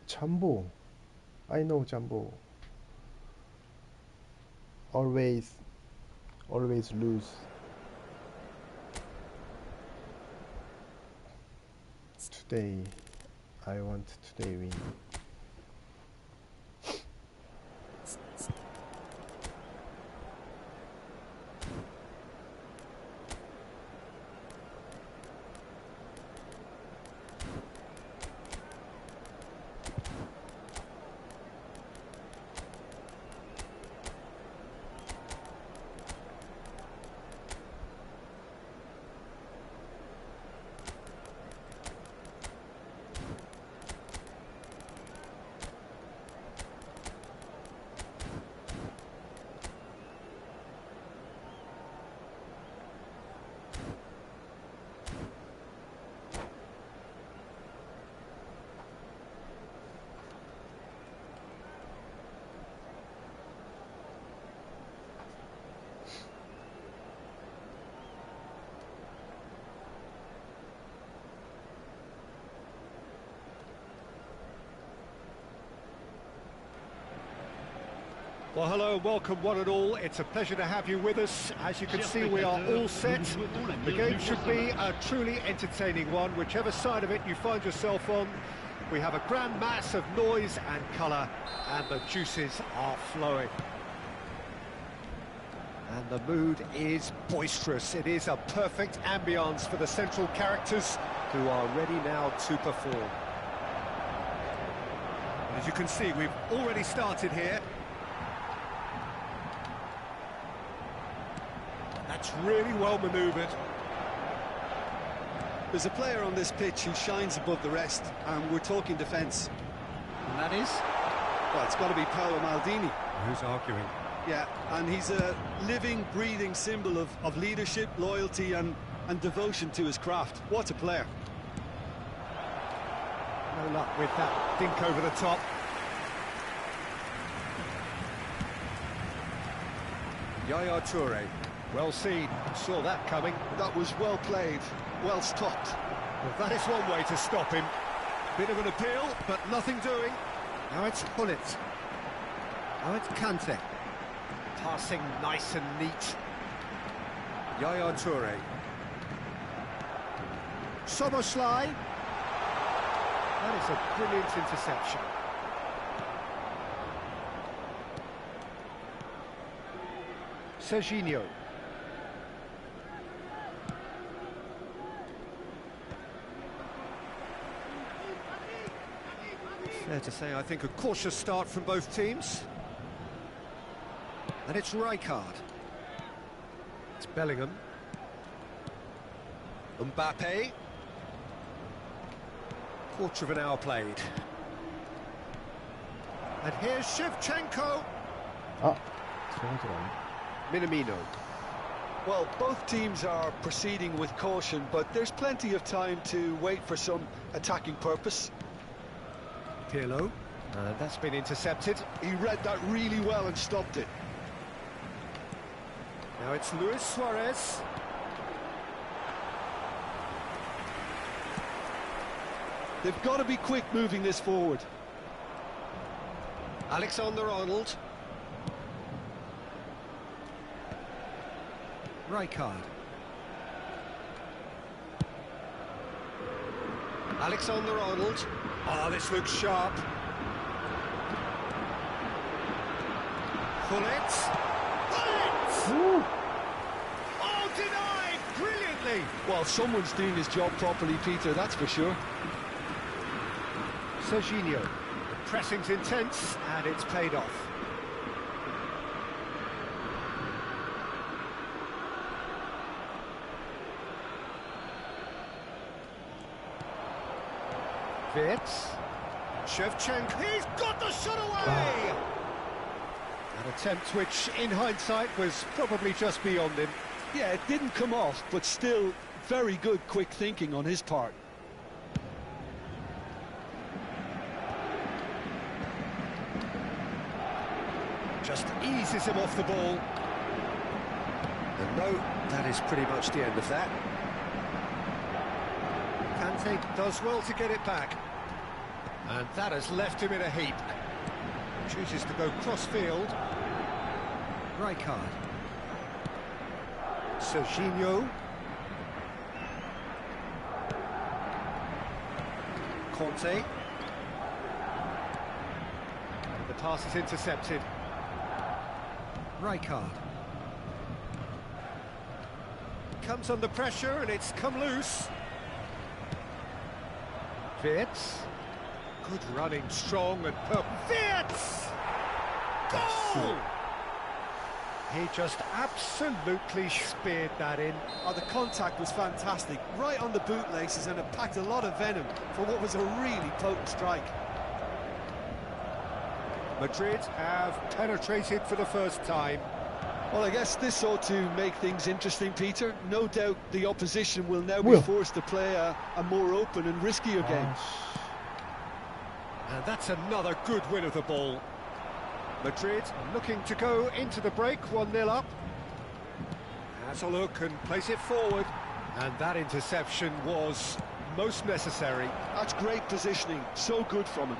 Jumbo. I know Jumbo. Always lose. Today, I want today win. Well, hello and welcome one and all. It's a pleasure to have you with us. As you can see, we are all set. The game should be a truly entertaining one, whichever side of it you find yourself on. We have a grand mass of noise and colour, and the juices are flowing. And the mood is boisterous. It is a perfect ambience for the central characters who are ready now to perform. And as you can see, we've already started here. That's really well manoeuvred. There's a player on this pitch who shines above the rest, and we're talking defence. And that is? Well, it's got to be Paolo Maldini. Who's arguing? Yeah, and he's a living, breathing symbol of leadership, loyalty and devotion to his craft. What a player. No luck with that dink over the top. Yaya Toure. Well seen, saw that coming. That was well played, well stopped. Well, that is one way to stop him. Bit of an appeal, but nothing doing. Now it's Hullet. Now it's Kante. Passing nice and neat. Yaya Toure. Soboslai. That is a brilliant interception. Serginho. Fair to say, I think, a cautious start from both teams. And it's Rijkaard. It's Bellingham. Mbappe. Quarter of an hour played. And here's Shevchenko. Minamino. Well, both teams are proceeding with caution, but there's plenty of time to wait for some attacking purpose. Pirlo. That's been intercepted. He read that really well and stopped it. Now it's Luis Suarez. They've got to be quick moving this forward. Alexander-Arnold. Rijkaard. Alexander-Arnold. Oh, this looks sharp. Hullet. Hullet! Oh, denied! Brilliantly! Well, someone's doing his job properly, Peter, that's for sure. Serginho. The pressing's intense, and it's paid off. Wirtz. Shevchenko. He's got the shot away! An attempt which, in hindsight, was probably just beyond him. Yeah, it didn't come off, but still very good quick thinking on his part. Just eases him off the ball. And no, that is pretty much the end of that. Kante does well to get it back. And that has left him in a heap. Chooses to go cross-field. Rijkaard. Serginho. Conte. The pass is intercepted. Rijkaard. Comes under pressure and it's come loose. Wirtz. Good running, strong and perfect. Wirtz! Goal! He just absolutely speared that in. Oh, the contact was fantastic, right on the bootlaces, and it packed a lot of venom for what was a really potent strike. Madrid have penetrated for the first time. Well, I guess this ought to make things interesting, Peter. No doubt the opposition will now be forced to play a more open and riskier game. And that's another good win of the ball. Madrid looking to go into the break, 1-0 up. Has a look and plays it forward. And that interception was most necessary. That's great positioning, so good from him.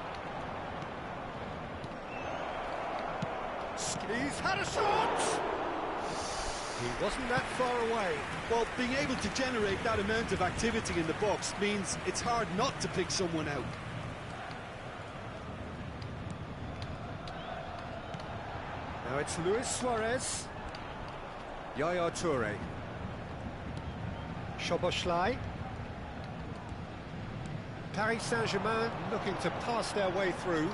He's had a shot! He wasn't that far away. Well, being able to generate that amount of activity in the box means it's hard not to pick someone out. Now it's Luis Suarez. Yaya Toure. Szoboszlai. Paris Saint-Germain looking to pass their way through.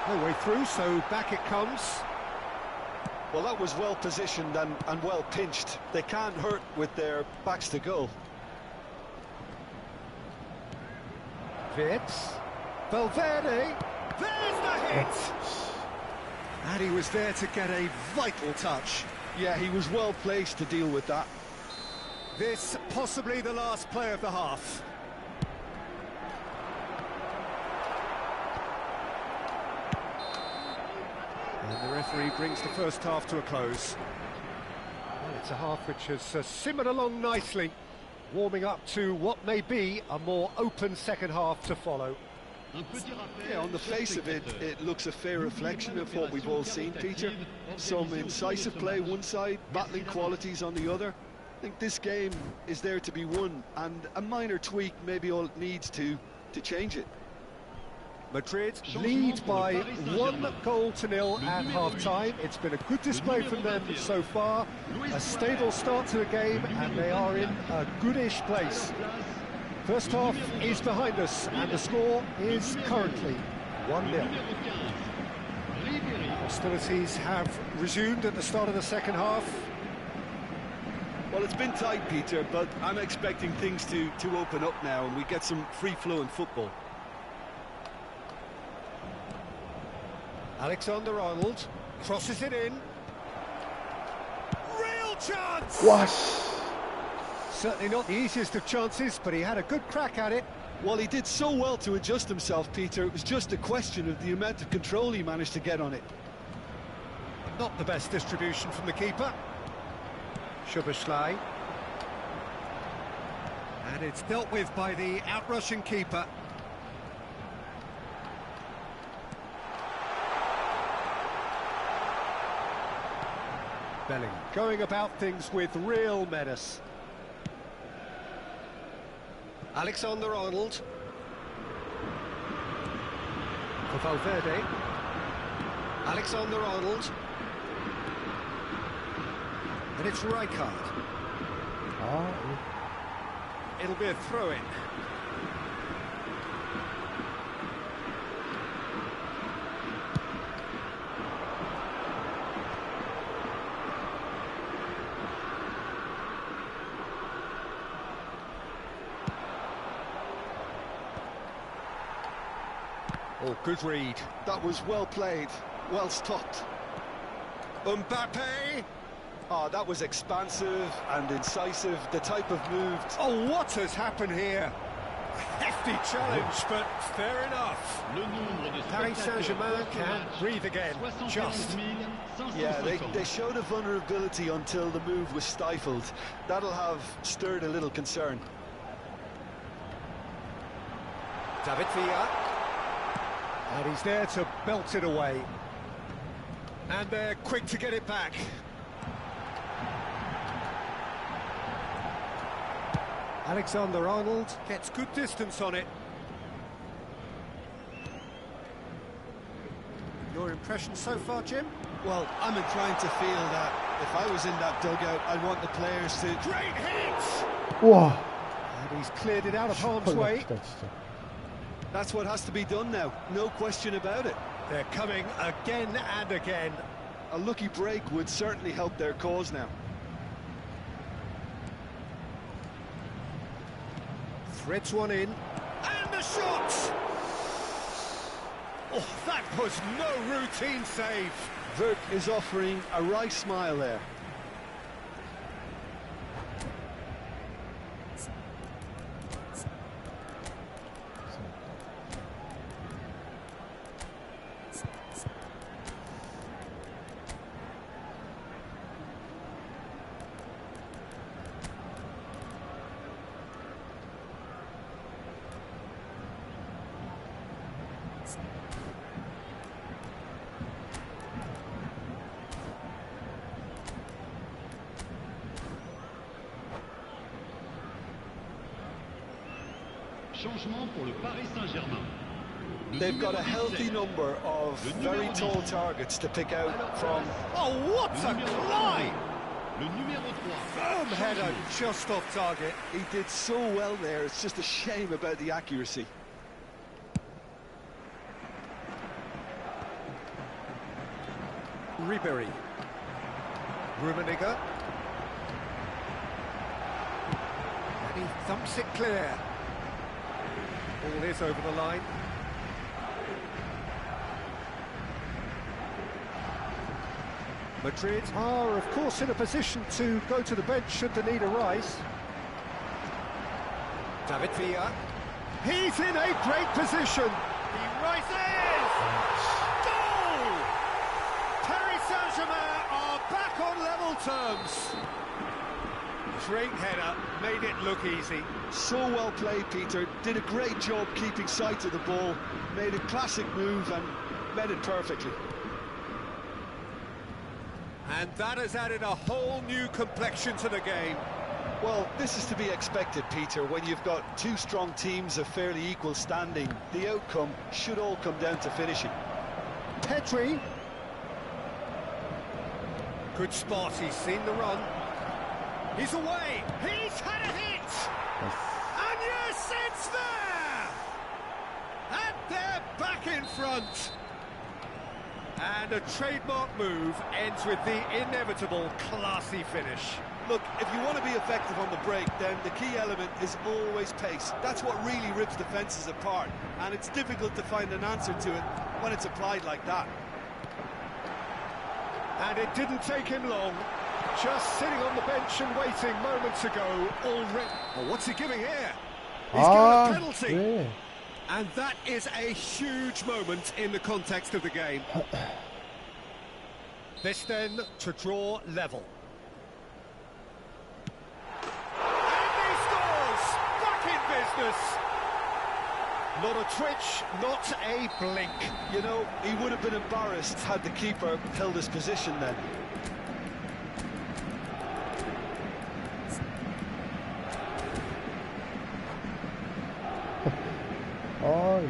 No way through, so back it comes. Well, that was well positioned and well pinched. They can't hurt with their backs to goal. Wirtz. Valverde. There's the hit! And he was there to get a vital touch. Yeah, he was well placed to deal with that. This possibly the last play of the half. And the referee brings the first half to a close. Well, it's a half which has simmered along nicely, warming up to what may be a more open second half to follow. Yeah, on the face of it, it looks a fair reflection of what we've all seen, Peter. Some incisive play one side, battling qualities on the other. I think this game is there to be won, and a minor tweak maybe all it needs to change it. Madrid lead by 1-0 at half-time. It's been a good display from them so far. A stable start to the game, and they are in a goodish place. First half is behind us, and the score is currently 1-0. Hostilities have resumed at the start of the second half. Well, it's been tight, Peter, but I'm expecting things to open up now, and we get some free-flowing football. Alexander-Arnold crosses it in. Real chance! Wash. Certainly not the easiest of chances, but he had a good crack at it. Well, he did so well to adjust himself, Peter. It was just a question of the amount of control he managed to get on it. Not the best distribution from the keeper. Szoboszlai. And it's dealt with by the out-rushing keeper. Belling going about things with real menace. Alexander-Arnold. For Valverde. Alexander-Arnold. And it's Rijkaard. It'll be a throw-in. Oh, good read. That was well played, well stopped. Mbappe! Oh, that was expansive and incisive, the type of move. Oh, what has happened here? A hefty challenge, but fair enough. Paris Saint-Germain can breathe again, just. Yeah, they showed a vulnerability until the move was stifled. That'll have stirred a little concern. David Villa. And he's there to belt it away. And they're quick to get it back. Alexander-Arnold gets good distance on it. Your impression so far, Jim? Well, I'm inclined to feel that if I was in that dugout, I'd want the players to... Great hit! 우와. And he's cleared it out of harm's way. 헐, 진짜. That's what has to be done now, no question about it. They're coming again and again. A lucky break would certainly help their cause now. Threads one in. And the shot! Oh, that was no routine save. Vert is offering a wry smile there. Changement pour le Paris Saint-Germain. They've got a healthy number of very tall targets to pick out from. Oh, what a climb! Le numéro 3. Firm header just off target. He did so well there, it's just a shame about the accuracy. Ribéry. Rummenigge. And he thumps it clear. Ball is over the line. Madrid are, of course, in a position to go to the bench should the need arise. David Villa. He's in a great position. He rises! Goal! Paris Saint-Germain are back on level terms. Great header, made it look easy. So well played, Peter. Did a great job keeping sight of the ball. Made a classic move and met it perfectly. And that has added a whole new complexion to the game. Well, this is to be expected, Peter. When you've got two strong teams of fairly equal standing, the outcome should all come down to finishing. Pedri. Good spot, he's seen the run. He's away, he's had a hit! And yes, it's there! And they're back in front! And a trademark move ends with the inevitable classy finish. Look, if you want to be effective on the break, then the key element is always pace. That's what really rips defences apart, and it's difficult to find an answer to it when it's applied like that. And it didn't take him long. Just sitting on the bench and waiting moments ago already. Oh, what's he giving here? He's given a penalty. 네. And that is a huge moment in the context of the game. This then to draw level. And he scores! Back in business! Not a twitch, not a blink. You know, he would have been embarrassed had the keeper held his position then. 어이.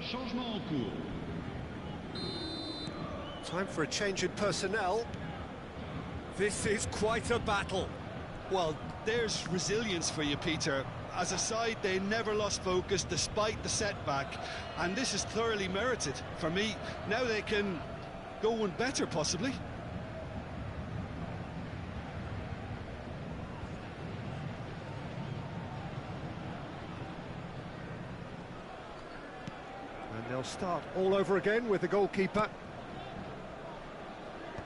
Changement en cours. Time for a change in personnel. This is quite a battle. Well, there's resilience for you, Peter. As a side, they never lost focus despite the setback, and this is thoroughly merited. For me, now they can go one better, possibly. And they'll start all over again with the goalkeeper.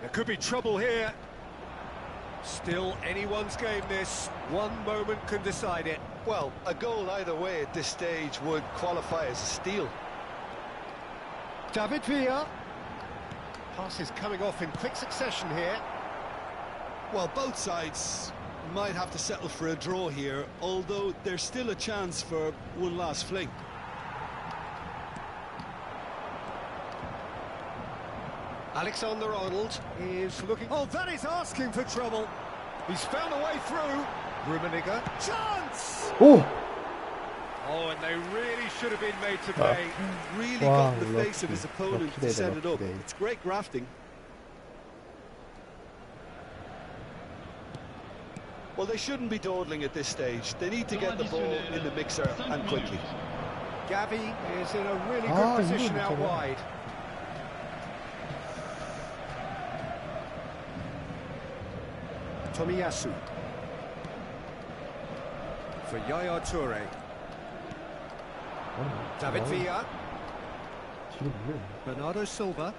There could be trouble here. Still anyone's game, this. One moment can decide it. Well, a goal either way at this stage would qualify as a steal. David Villa. Passes coming off in quick succession here. Well, both sides might have to settle for a draw here, although there's still a chance for one last fling. Alexander-Arnold is looking... Oh, that is asking for trouble. He's found a way through. Rummenigge. Chance! Oh! Oh, and they really should have been made to pay. Really Wow, got in the face of his opponent to set it up. It's great grafting. Well, they shouldn't be dawdling at this stage. They need to get the ball in the mixer and quickly. Gavi is in a really good position out wide. Tomiyasu. For Yaya Toure. David Villa. Bernardo Silva.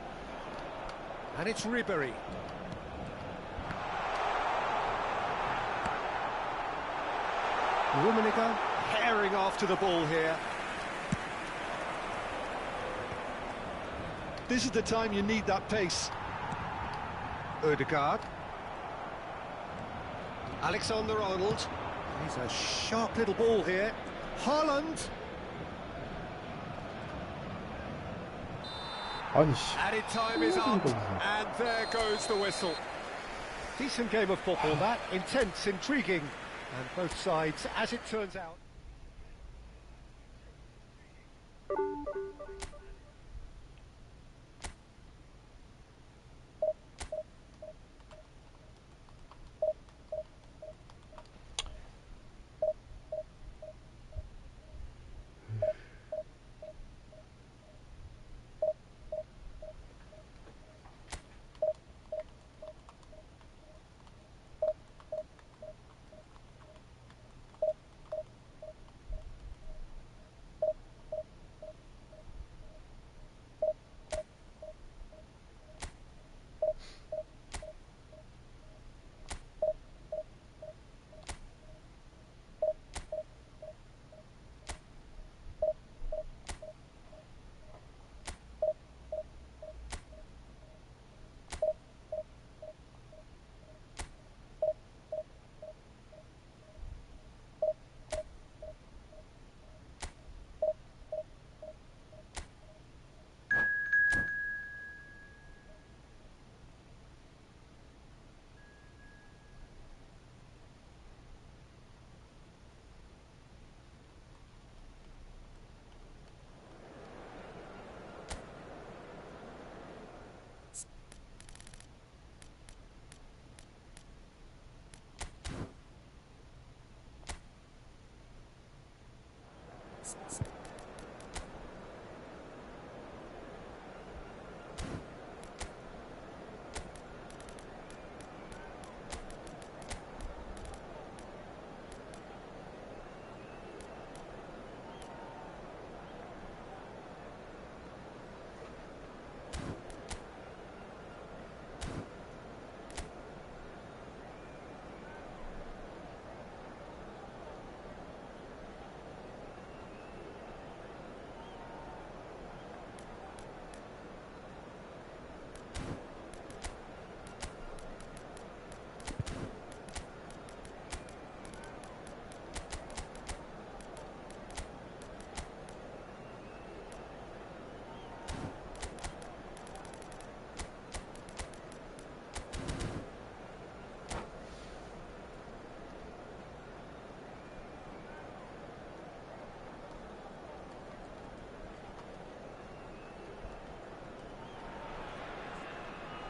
And it's Ribéry. Rummenigge herring after the ball here. This is the time you need that pace. Ødegaard. Alexander-Arnold. He's a sharp little ball here. Haaland. Added time is up, and there goes the whistle. Decent game of football, that. Intense, intriguing, and both sides, as it turns out.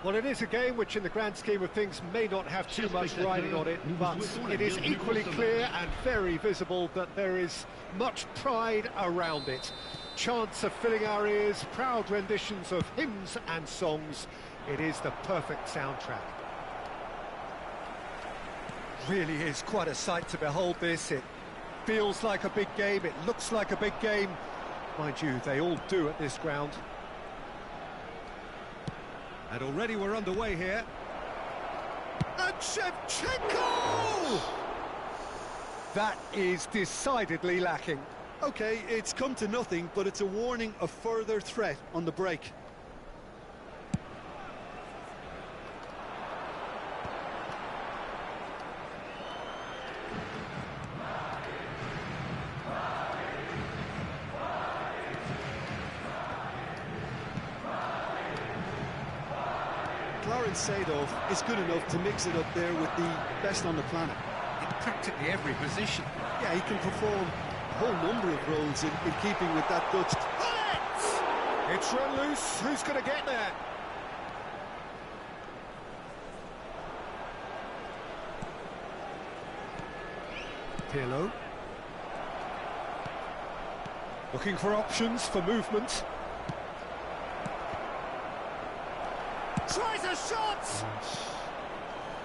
Well, it is a game which in the grand scheme of things may not have too much riding on it, but it is equally clear and very visible that there is much pride around it. Chants are filling our ears, proud renditions of hymns and songs. It is the perfect soundtrack. Really is quite a sight to behold this. It feels like a big game, it looks like a big game. Mind you, they all do at this ground. And already we're underway here. And Shevchenko! That is decidedly lacking. Okay, it's come to nothing, but it's a warning of further threat on the break. Zoran Sadov is good enough to mix it up there with the best on the planet. In practically every position. Yeah, he can perform a whole number of roles in keeping with that Dutch. It's run loose. Who's going to get there? Pirlo. Looking for options for movement. Tries a shot!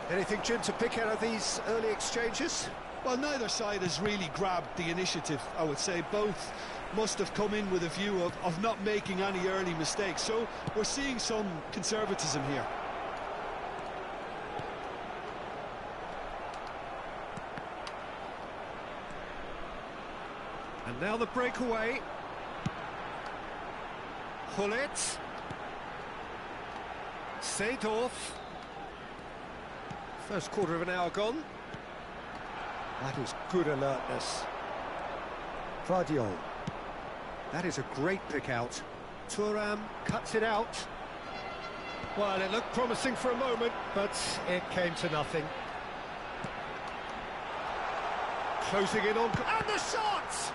Anything, Jim, to pick out of these early exchanges? Well, neither side has really grabbed the initiative, I would say. Both must have come in with a view of not making any early mistakes. So we're seeing some conservatism here. And now the breakaway. Hullet. Seedorf. First quarter of an hour gone. That is good alertness. Vardiol. That is a great pick out. Thuram cuts it out. Well, it looked promising for a moment, but it came to nothing. Closing in on... And the shot!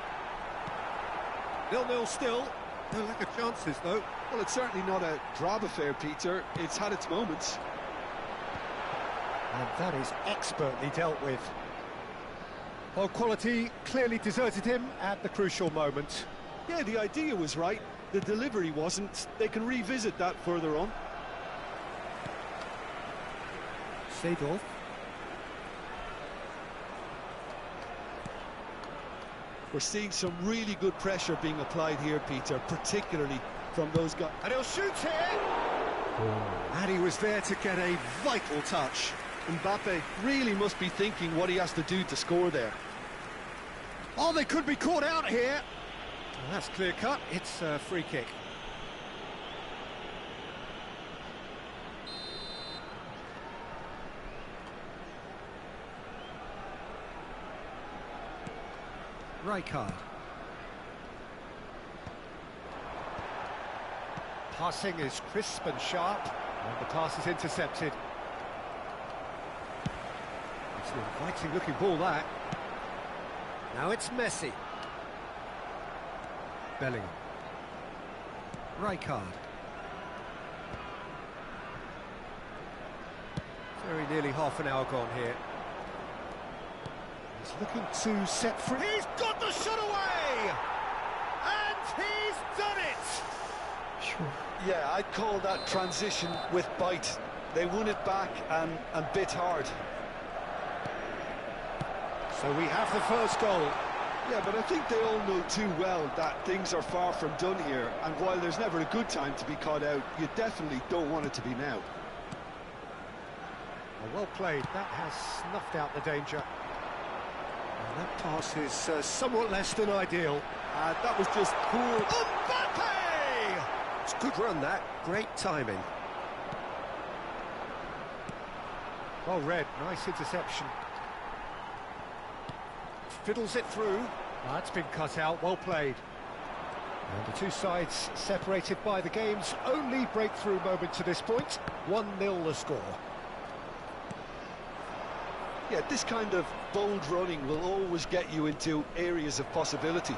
0-0 still. No lack of chances, though. Well, it's certainly not a drab affair, Peter. It's had its moments. And that is expertly dealt with. Well, quality clearly deserted him at the crucial moment. Yeah, the idea was right. The delivery wasn't. They can revisit that further on. Seedorf. We're seeing some really good pressure being applied here, Peter, particularly from those guys. And he'll shoot here! Oh. And he was there to get a vital touch. Mbappe really must be thinking what he has to do to score there. Oh, they could be caught out here. Well, that's clear cut. It's a free kick. Rijkaard. Passing is crisp and sharp, and the pass is intercepted. It's an inviting looking ball, that. Now it's Messi. Bellingham. Rijkaard. Very nearly half an hour gone here. He's looking to set free. He's got the shot away! And he's done it! Sure. Yeah, I'd call that transition with bite. They won it back and bit hard. So we have the first goal. Yeah, but I think they all know too well that things are far from done here. And while there's never a good time to be caught out, you definitely don't want it to be now. Well played. That has snuffed out the danger. And that pass is somewhat less than ideal. That was just poor. Mbappe! It's a good run, that. Great timing. Well read. Nice interception. Fiddles it through. That's been cut out. Well played. And the two sides separated by the game's only breakthrough moment to this point. 1-0 the score. Yeah, this kind of bold running will always get you into areas of possibility.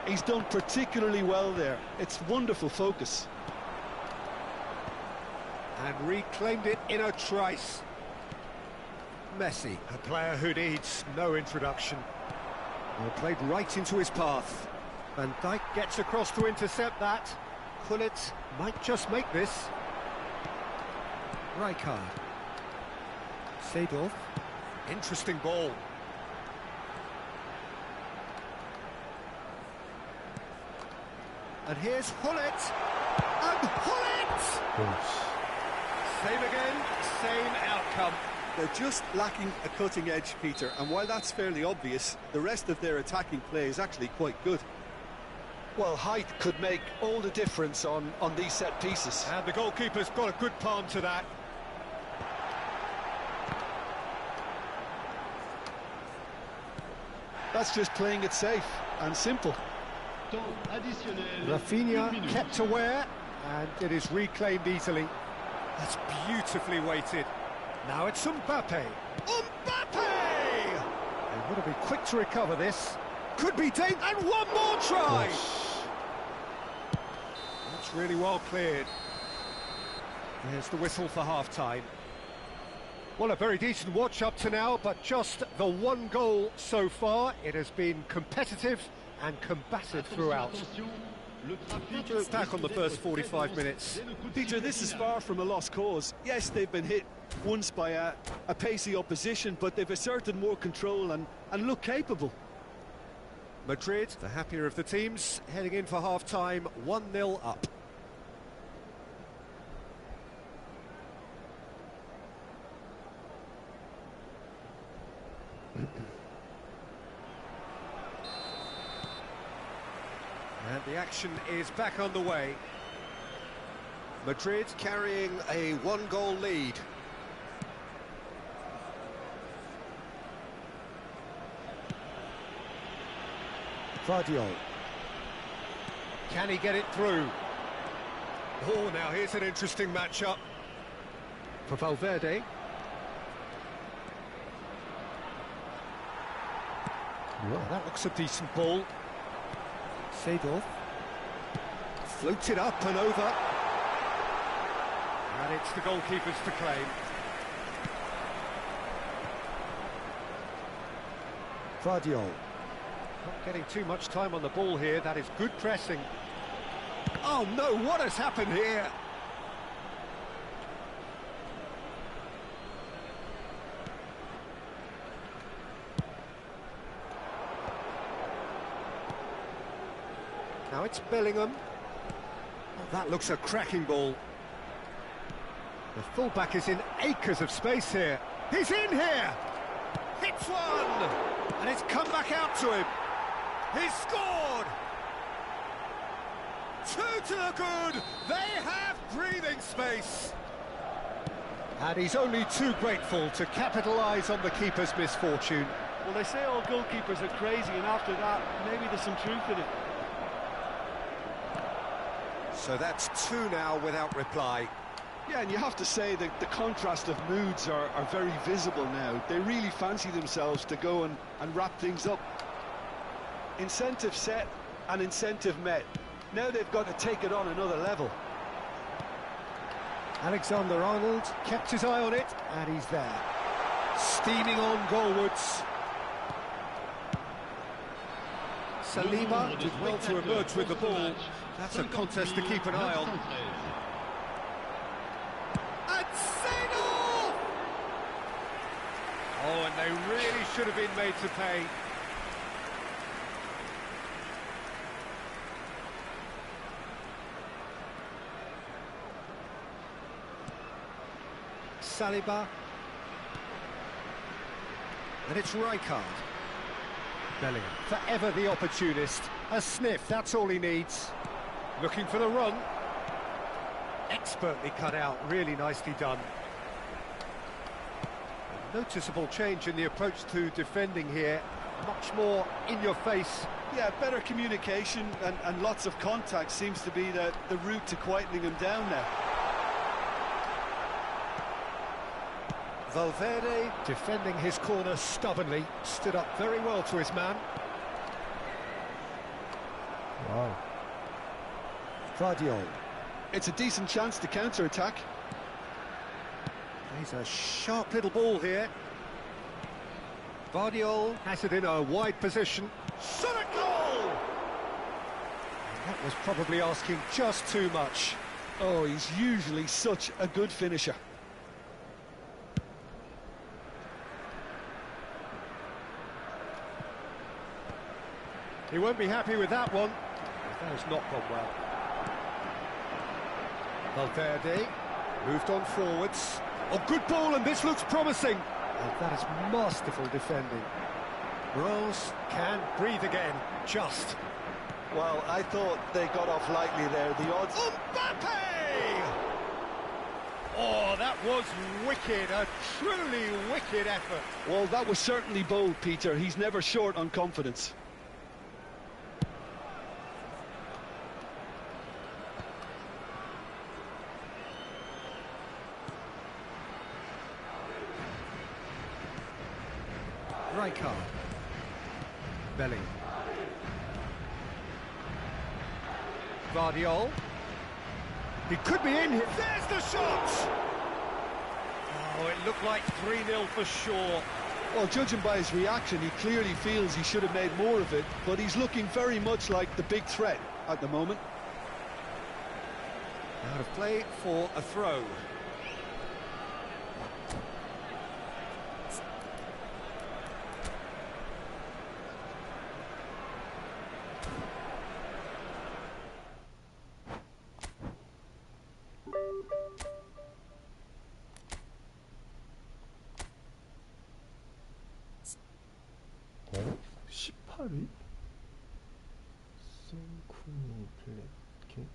He's done particularly well there. It's wonderful focus. And reclaimed it in a trice. Messi, a player who needs no introduction. Well played right into his path. Van Dijk gets across to intercept that. Hullet might just make this. Rijkaard. Seedorf. Interesting ball. And here's Hullet. And Hullet! Same again, same outcome. They're just lacking a cutting edge, Peter, and while that's fairly obvious, the rest of their attacking play is actually quite good. Well, height could make all the difference on these set pieces. And the goalkeeper's got a good palm to that. That's just playing it safe and simple. Rafinha kept aware, and it is reclaimed easily. That's beautifully weighted. Now it's Mbappe. Mbappe! They want to be quick to recover this. Could be dangerous. And one more try! That's really well cleared. There's the whistle for half-time. Well, a very decent watch up to now, but just the one goal so far. It has been competitive and combative throughout. How do you look back on the first 45 minutes? Peter, this is far from a lost cause. Yes, they've been hit once by a pacey opposition, but they've asserted more control and look capable. Madrid, the happier of the teams, heading in for half-time, 1-0 up. And the action is back on the way. Madrid carrying a one-goal lead. Guardiola. Can he get it through? Oh, now here's an interesting matchup for Valverde. Well, that looks a decent ball. Seedorf. Floated up and over. And it's the goalkeepers to claim. Guardiola. Not getting too much time on the ball here. That is good pressing. Oh no, what has happened here? Now it's Bellingham. Oh, that looks a cracking ball. The fullback is in acres of space here. He's in here! Hits one! And it's come back out to him. He's scored! 2 to the good! They have breathing space! And he's only too grateful to capitalise on the keeper's misfortune. Well, they say all goalkeepers are crazy, and after that, maybe there's some truth in it. So that's 2 now without reply. Yeah, and you have to say that the contrast of moods are very visible now. They really fancy themselves to go and wrap things up. Incentive set and incentive met. Now they've got to take it on another level. Alexander-Arnold kept his eye on it, and he's there. Steaming on goalwards. Saliba did well to emerge with the ball. That's a contest to keep an eye on. And Seedorf! Oh, and they really should have been made to pay. Saliba. And it's Rijkaard. Bellingham, forever the opportunist. A sniff, that's all he needs. Looking for the run. Expertly cut out, really nicely done. A noticeable change in the approach to defending here. Much more in your face. Yeah, better communication and lots of contact seems to be the route to quietening him down now. Valverde defending his corner stubbornly, stood up very well to his man. Wow. Guardiola. It's a decent chance to counter-attack. He's a sharp little ball here. Guardiola has it in a wide position. Shot a goal! And that was probably asking just too much. Oh, he's usually such a good finisher. He won't be happy with that one. That has not gone well. Valverde moved on forwards. Oh, good ball, and this looks promising. And that is masterful defending. Rose can breathe again, just. Well, I thought they got off lightly there. The odds... Mbappe! Oh, that was wicked, a truly wicked effort. Well, that was certainly bold, Peter. He's never short on confidence. striker. Belly. Vardiol. He could be in here. There's the shot! Oh, it looked like 3-0 for sure. Well, judging by his reaction, he clearly feels he should have made more of it, but he's looking very much like the big threat at the moment. Out of play for a throw. 어? 18위? 생쿠니 블랙 킹?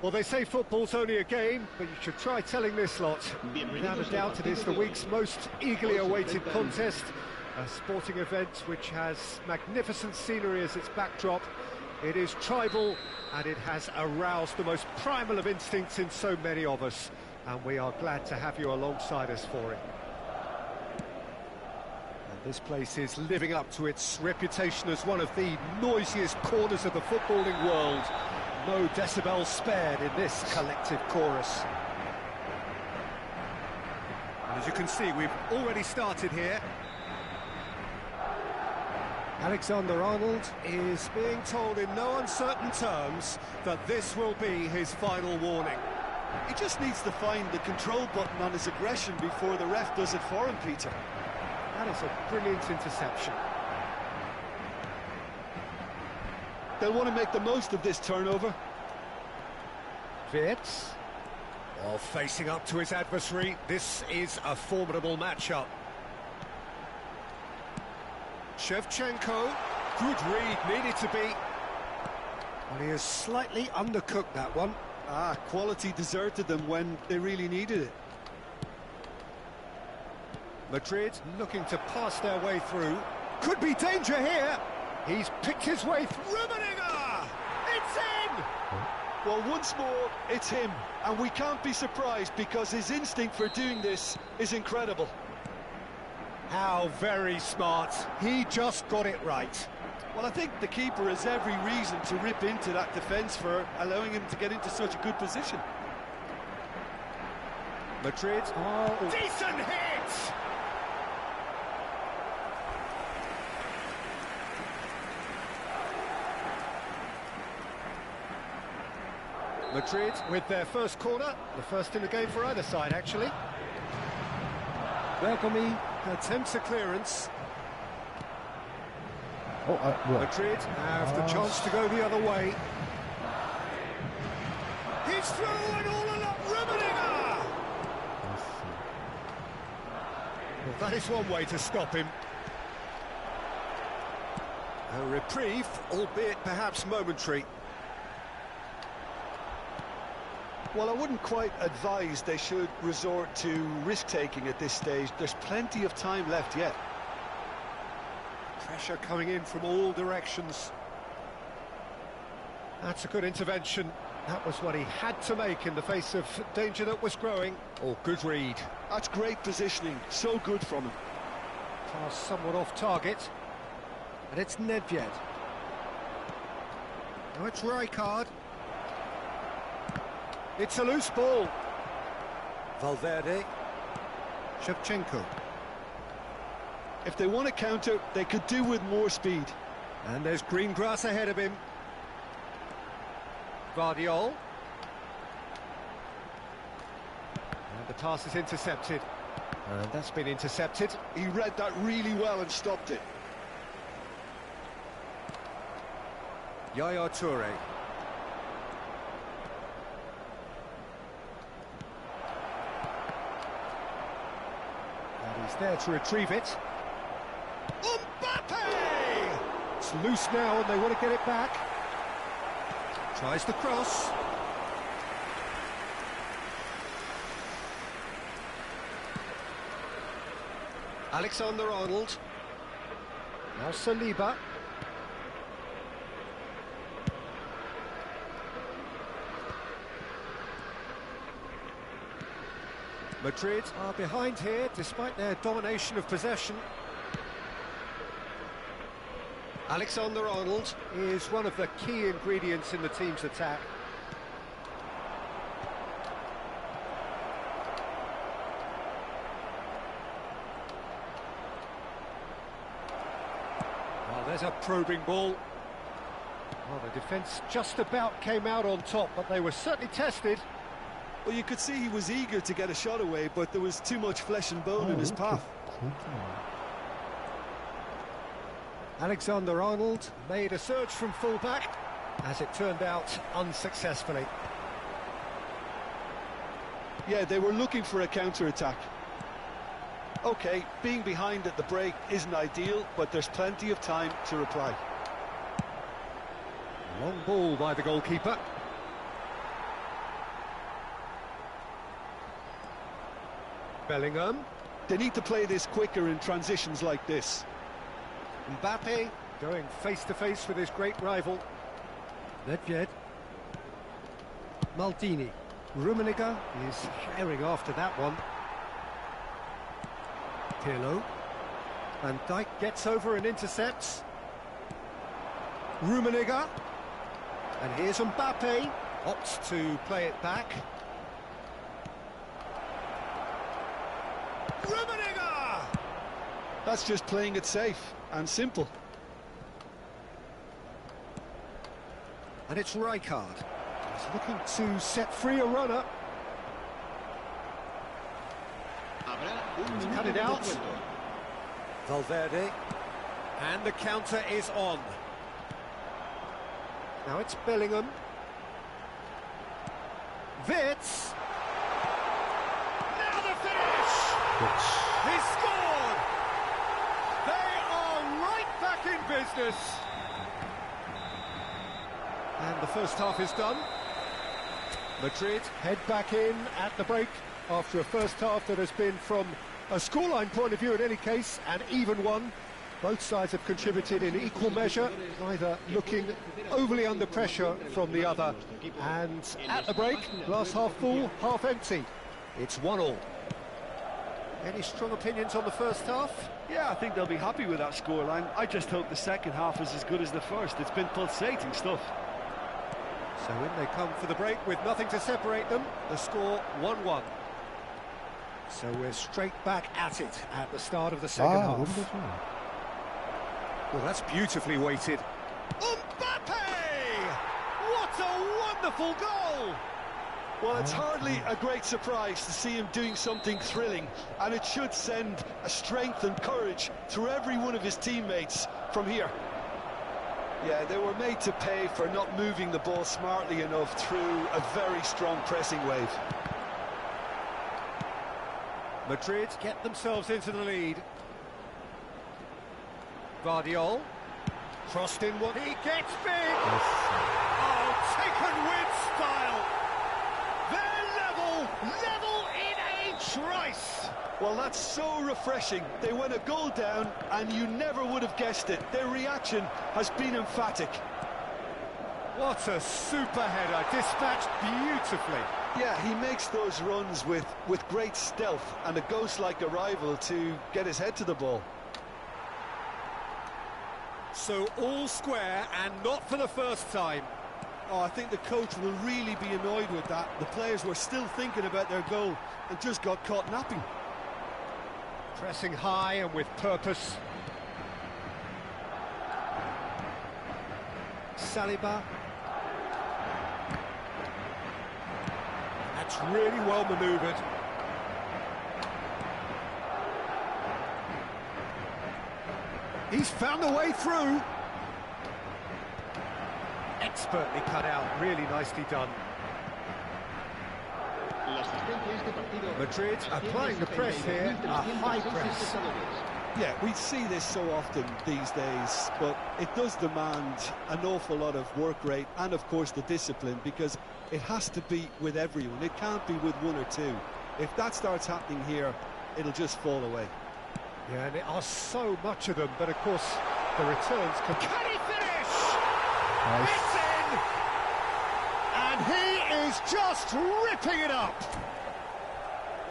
Well, they say football's only a game, but you should try telling this lot. Without a doubt, it is the week's most eagerly awaited contest, a sporting event which has magnificent scenery as its backdrop. It is tribal, and it has aroused the most primal of instincts in so many of us, and we are glad to have you alongside us for it. And this place is living up to its reputation as one of the noisiest corners of the footballing world. No decibels spared in this collective chorus. And as you can see, we've already started here. Alexander-Arnold is being told in no uncertain terms that this will be his final warning. He just needs to find the control button on his aggression before the ref does it for him, Peter. That is a brilliant interception. They'll want to make the most of this turnover. Wirtz. While facing up to his adversary, this is a formidable matchup. Shevchenko. Good read, needed to be. Well, he has slightly undercooked that one. Quality deserted them when they really needed it. Madrid looking to pass their way through. Could be danger here. He's picked his way through. Rummenigge! It's in! Well, once more, it's him. And we can't be surprised because his instinct for doing this is incredible. How very smart. He just got it right. Well, I think the keeper has every reason to rip into that defence for allowing him to get into such a good position. Madrid. Oh. Decent hit! Madrid with their first corner, the first in the game for either side, actually. Bergomi attempts a clearance. Madrid have the chance to go the other way. He's through and all along Rummenigge! Well, that is one way to stop him. A reprieve, albeit perhaps momentary. Well, I wouldn't quite advise they should resort to risk-taking at this stage. There's plenty of time left yet. Pressure coming in from all directions. That's a good intervention. That was what he had to make in the face of danger that was growing. Oh, good read. That's great positioning. So good from him. Pass somewhat off target. And it's Nedved. Now it's Rijkaard. It's a loose ball. Valverde. Shevchenko. If they want to counter, they could do with more speed. And there's green grass ahead of him. Guardiol. And the pass is intercepted. And that's been intercepted. He read that really well and stopped it. Yaya Toure. And he's there to retrieve it. Mbappe! It's loose now and they want to get it back. Tries the cross. Alexander-Arnold. Now Saliba. Madrid are behind here despite their domination of possession. Alexander-Arnold is one of the key ingredients in the team's attack. Well, there's a probing ball. Well, the defence just about came out on top, but they were certainly tested. Well, you could see he was eager to get a shot away, but there was too much flesh and bone in his path. Alexander-Arnold made a surge from fullback, as it turned out, unsuccessfully. Yeah, they were looking for a counter-attack. OK, being behind at the break isn't ideal, but there's plenty of time to reply. Long ball by the goalkeeper. Bellingham. They need to play this quicker in transitions like this. Mbappe going face-to-face with his great rival. Nedved. Maldini. Rummenigge is herring after that one. Pirlo. Van Dijk gets over and intercepts. Rummenigge. And here's Mbappe. Opts to play it back. Rummenigge! That's just playing it safe and simple. And it's Rijkaard. He's looking to set free a runner. He's cut it out. Valverde. And the counter is on. Now it's Bellingham. Wits. Now the finish! He scored! They are right back in business. And the first half is done. Madrid head back in at the break after a first half that has been, from a scoreline point of view in any case, an even one. Both sides have contributed in equal measure, neither looking overly under pressure from the other. And at the break, glass half full, half empty. It's 1-1. Any strong opinions on the first half? Yeah, I think they'll be happy with that scoreline. I just hope the second half is as good as the first. It's been pulsating stuff. So in they come for the break with nothing to separate them. The score 1-1. So we're straight back at it at the start of the second half. Well, that's beautifully weighted. Mbappe! What a wonderful goal! Well, it's hardly a great surprise to see him doing something thrilling, and it should send a strength and courage through every one of his teammates from here. Yeah, they were made to pay for not moving the ball smartly enough through a very strong pressing wave. Madrid get themselves into the lead. Guardiola, crossed in what he gets big. Oh, taken with style. They're level in a trice. Well, that's so refreshing. They went a goal down, and you never would have guessed it. Their reaction has been emphatic. What a super header, dispatched beautifully. Yeah, he makes those runs with great stealth and a ghost-like arrival to get his head to the ball. So all square, and not for the first time. Oh, I think the coach will really be annoyed with that. The players were still thinking about their goal and just got caught napping. Pressing high and with purpose. Saliba. That's really well manoeuvred. He's found a way through. Expertly cut out, really nicely done. Madrid applying the press here, a high press. Yeah, we see this so often these days, but it does demand an awful lot of work rate and, of course, the discipline, because it has to be with everyone. It can't be with one or two. If that starts happening here, it'll just fall away. Yeah, and there are so much of them, but of course the returns can he finish? Nice. It's in! And he is just ripping it up!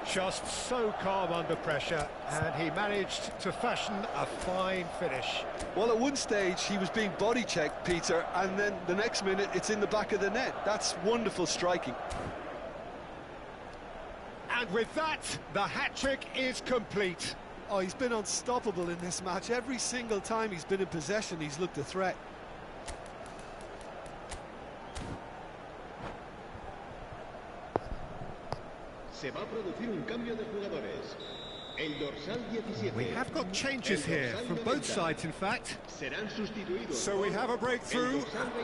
Just so calm under pressure, and he managed to fashion a fine finish. Well, at one stage he was being body checked, Peter, and then the next minute it's in the back of the net. That's wonderful striking. And with that, the hat-trick is complete. Oh, he's been unstoppable in this match. Every single time he's been in possession, he's looked a threat. Se va a producir un cambio de jugadores. El dorsal 17. We have got changes here from both sides, in fact. Serán sustituidos. So we have a breakthrough.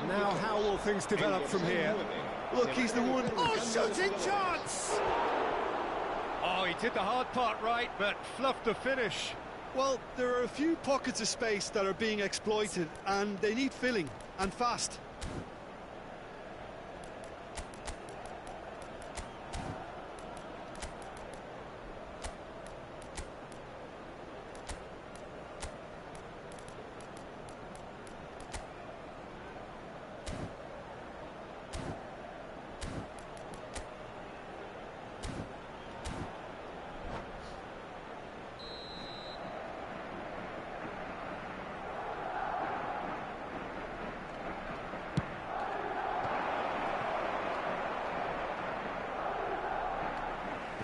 Now how will things develop from here? Look, he's the one. Oh, shooting chance! Oh, he did the hard part right, but fluffed the finish. Well, there are a few pockets of space that are being exploited, and they need filling, and fast.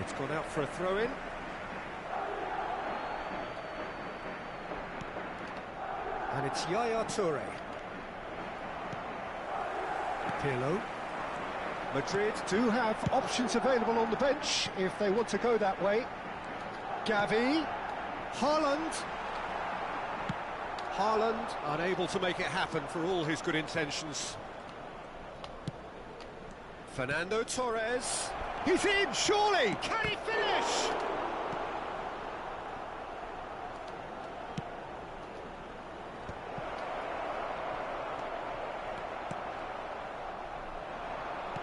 It's gone out for a throw-in. And it's Yaya Toure. Pirlo. Madrid do have options available on the bench if they want to go that way. Gavi. Haaland. Haaland unable to make it happen for all his good intentions. Fernando Torres. He's in, surely! Can he finish?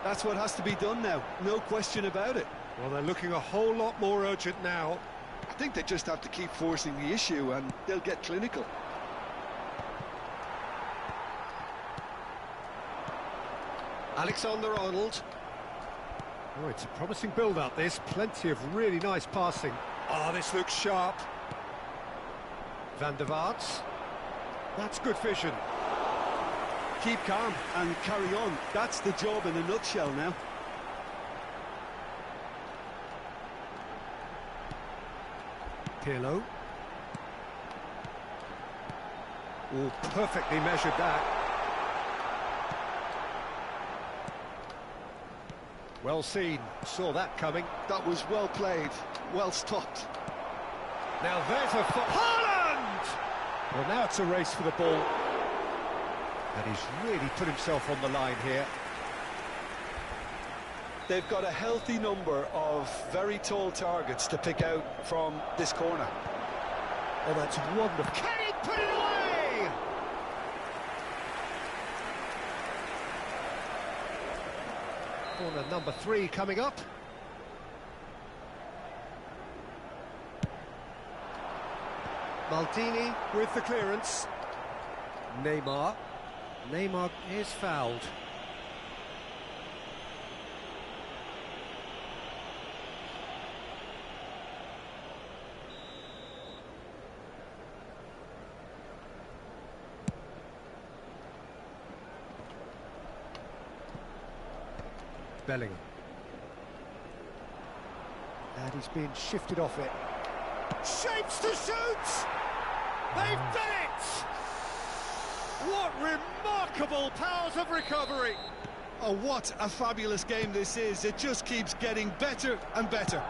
That's what has to be done now, no question about it. Well, they're looking a whole lot more urgent now. I think they just have to keep forcing the issue and they'll get clinical. Alexander-Arnold. Oh, it's a promising build-up, this. Plenty of really nice passing. Oh, this looks sharp. Van der Vaart. That's good vision. Keep calm and carry on. That's the job in a nutshell now. Pirlo. Oh, perfectly measured that. Well seen, saw that coming. That was well played, well stopped. Now there's a Haaland! Well, now it's a race for the ball. And he's really put himself on the line here. They've got a healthy number of very tall targets to pick out from this corner. Oh, that's wonderful. Can he put it away? Corner number 3 coming up. Maldini with the clearance. Neymar. Neymar is fouled. Bellingham. And he's being shifted off it. Shapes to shoot! They've done it! What remarkable powers of recovery! Oh, what a fabulous game this is. It just keeps getting better and better.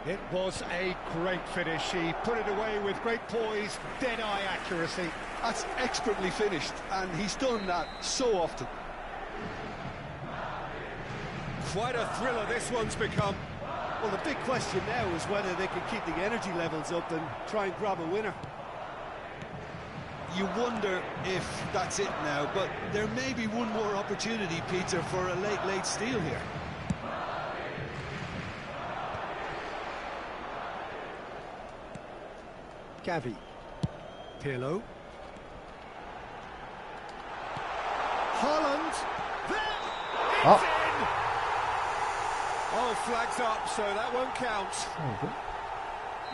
It was a great finish. He put it away with great poise, dead-eye accuracy. That's expertly finished, and he's done that so often. Quite a thriller this one's become. Well, the big question now is whether they can keep the energy levels up and try and grab a winner. You wonder if that's it now, but there may be one more opportunity, Peter, for a late steal here. Gavi. Pirlo. Haaland. There! It's in! Oh, flags up, so that won't count.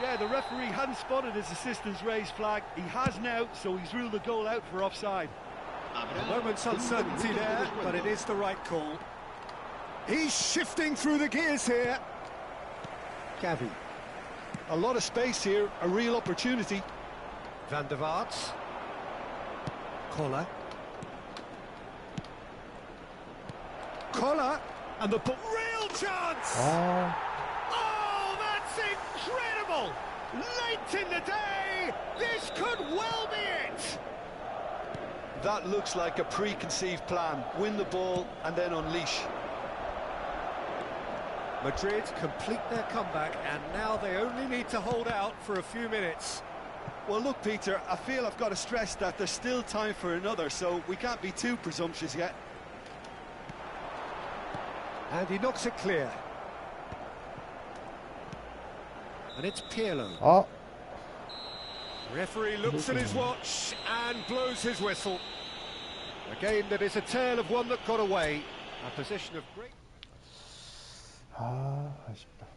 Yeah, the referee hadn't spotted his assistant's raised flag. He has now, so he's ruled the goal out for offside. A moment's uncertainty there, but it is the right call. He's shifting through the gears here. Gavi. A lot of space here, a real opportunity. Van der Vaart. Collar. Collar. And the ball. Real chance! Oh, that's incredible! Late in the day, this could well be it! That looks like a preconceived plan. Win the ball and then unleash. Madrid complete their comeback, and now they only need to hold out for a few minutes. Well, look, Peter, I feel I've got to stress that there's still time for another, so we can't be too presumptuous yet. And he knocks it clear. And it's Pirlo. Oh. Referee looks at his watch and blows his whistle. A game that is a tale of one that got away. A position of great... 아, 아쉽다.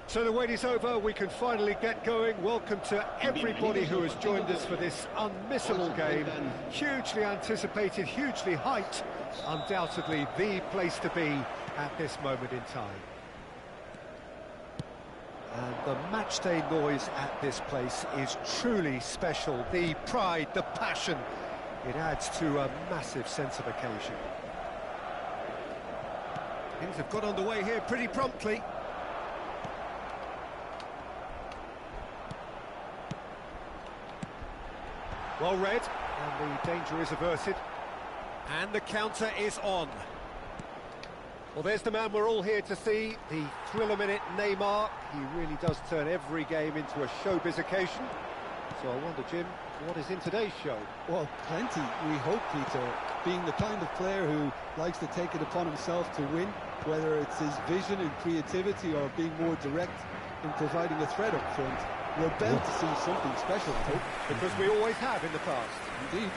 So the wait is over, we can finally get going. Welcome to everybody who has joined us for this unmissable game. Hugely anticipated, hugely hyped. Undoubtedly the place to be at this moment in time. And the matchday noise at this place is truly special. The pride, the passion, it adds to a massive sense of occasion. Things have got underway here pretty promptly. Well read, and the danger is averted. And the counter is on. Well, there's the man we're all here to see, the thriller-minute Neymar. He really does turn every game into a showbiz occasion. So I wonder, Jim, what is in today's show? Well, plenty, we hope, Peter. Being the kind of player who likes to take it upon himself to win, whether it's his vision and creativity or being more direct in providing a threat up front, we're bound to see something special, I hope. Because we always have in the past. Indeed.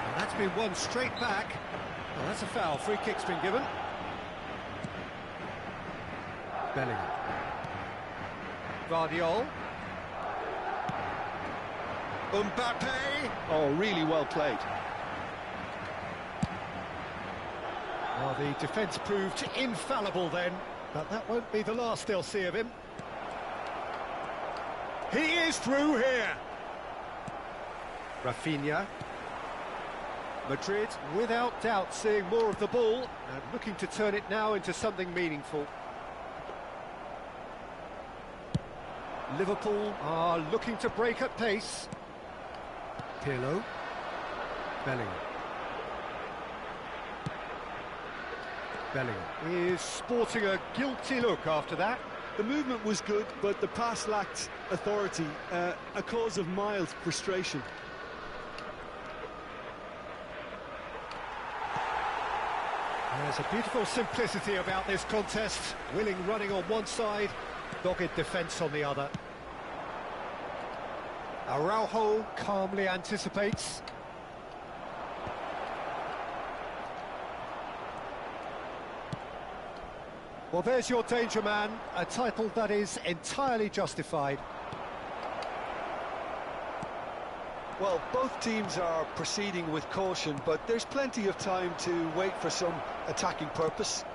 And that's been won straight back. Well, that's a foul. Free kick's been given. Bellingham. Guardiola. Mbappe. Oh, really well played. Well, the defence proved infallible then, but that won't be the last they'll see of him. He is through here. Rafinha. Madrid, without doubt, seeing more of the ball and looking to turn it now into something meaningful. Liverpool are looking to break at pace. Pirlo. Bellingham. Bellingham is sporting a guilty look after that. The movement was good, but the pass lacked authority, a cause of mild frustration. There's a beautiful simplicity about this contest. Willing running on one side, dogged defence on the other. Araujo calmly anticipates. Well, there's your danger man, a title that is entirely justified. Well, both teams are proceeding with caution, but there's plenty of time to wait for some attacking purpose.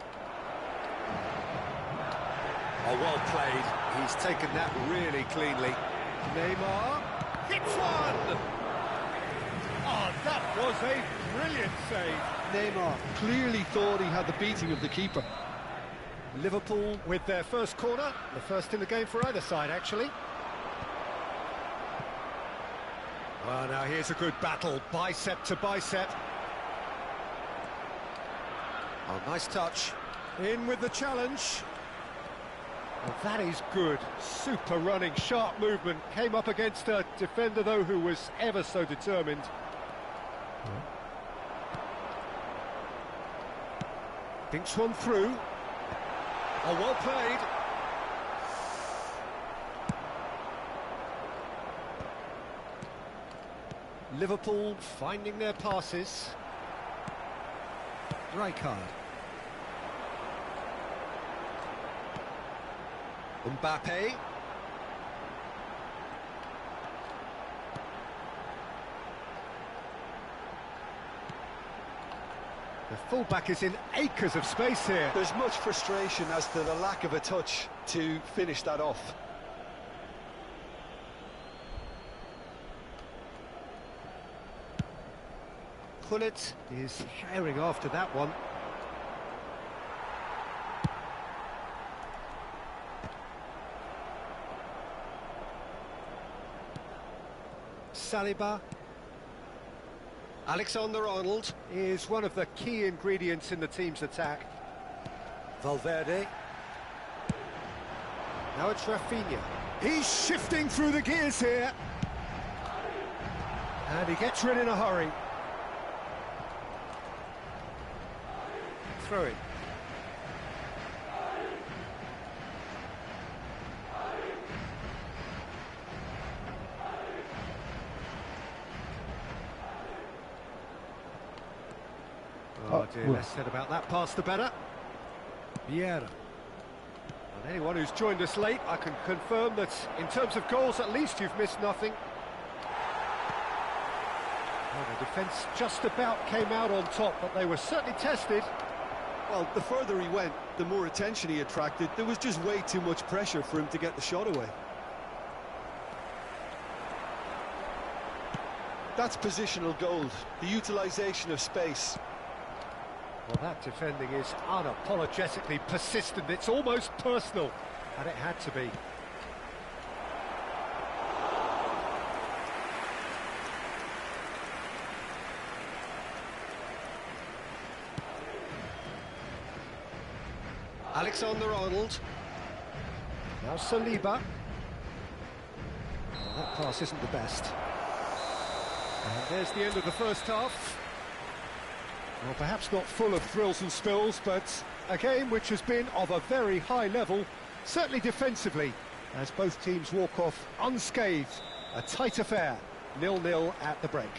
Oh, well played. He's taken that really cleanly. Neymar hits one! Oh, that was a brilliant save. Neymar clearly thought he had the beating of the keeper. Liverpool with their first corner, the first in the game for either side, actually. Well, now here's a good battle, bicep to bicep. Oh, nice touch. In with the challenge. Well, that is good. Super running, sharp movement. Came up against a defender, though, who was ever so determined. Thinks one through. Oh, well played. Liverpool finding their passes. Rijkaard. Mbappe. The fullback is in acres of space here. There's much frustration as to the lack of a touch to finish that off. Pullet is herring after that one. Saliba. Alexander-Arnold is one of the key ingredients in the team's attack. Valverde. Now it's Rafinha. He's shifting through the gears here. And he gets rid in a hurry. Throw it. Oh dear, less said about that pass the better. Vieira. Anyone who's joined us late, I can confirm that in terms of goals, at least you've missed nothing. Well, the defence just about came out on top, but they were certainly tested. Well, the further he went, the more attention he attracted. There was just way too much pressure for him to get the shot away. That's positional gold, the utilisation of space. Well, that defending is unapologetically persistent. It's almost personal, and it had to be. Alexander-Arnold. Now Saliba. Well, that pass isn't the best. And there's the end of the first half. Well, perhaps not full of thrills and spills, but a game which has been of a very high level, certainly defensively, as both teams walk off unscathed. A tight affair, 0-0 at the break.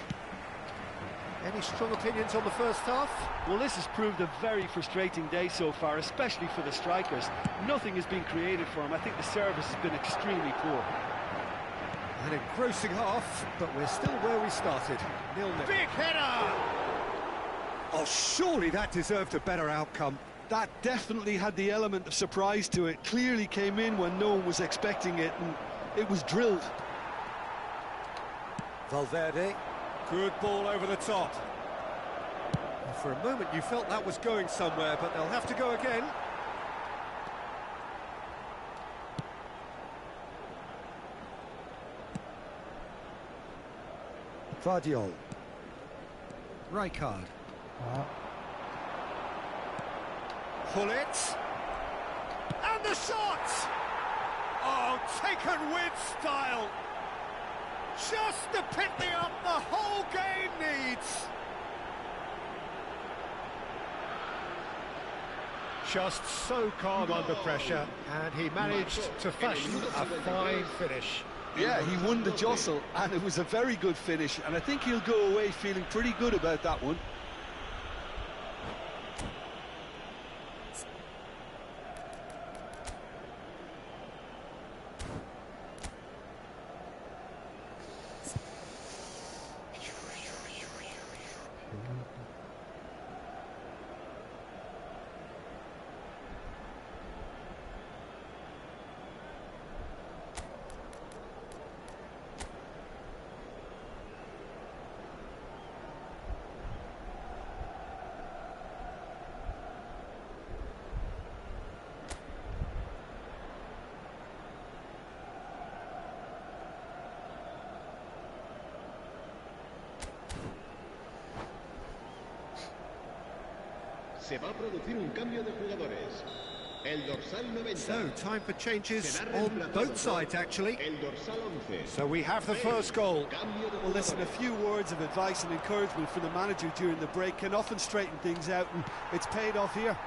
Any strong opinions on the first half? Well, this has proved a very frustrating day so far, especially for the strikers. Nothing has been created for them. I think the service has been extremely poor. An engrossing half, but we're still where we started. 0-0. Big header! Oh, surely that deserved a better outcome. That definitely had the element of surprise to it. Clearly came in when no one was expecting it, and it was drilled. Valverde, good ball over the top. For a moment you felt that was going somewhere, but they'll have to go again. Vardiol. Rijkaard. Hullet. And the shot! Oh, taken with style. Just to pick me up the whole game needs. Just so calm under pressure, and he managed to fashion a fine finish. Yeah, he won the jostle, and it was a very good finish, and I think he'll go away feeling pretty good about that one. Se va a producir un cambio de jugadores. El dorsal 90. So, time for changes on both sides, actually. El dorsal 11. So we have the first goal. Well, listen, a few words of advice and encouragement from the manager during the break can often straighten things out, and it's paid off here.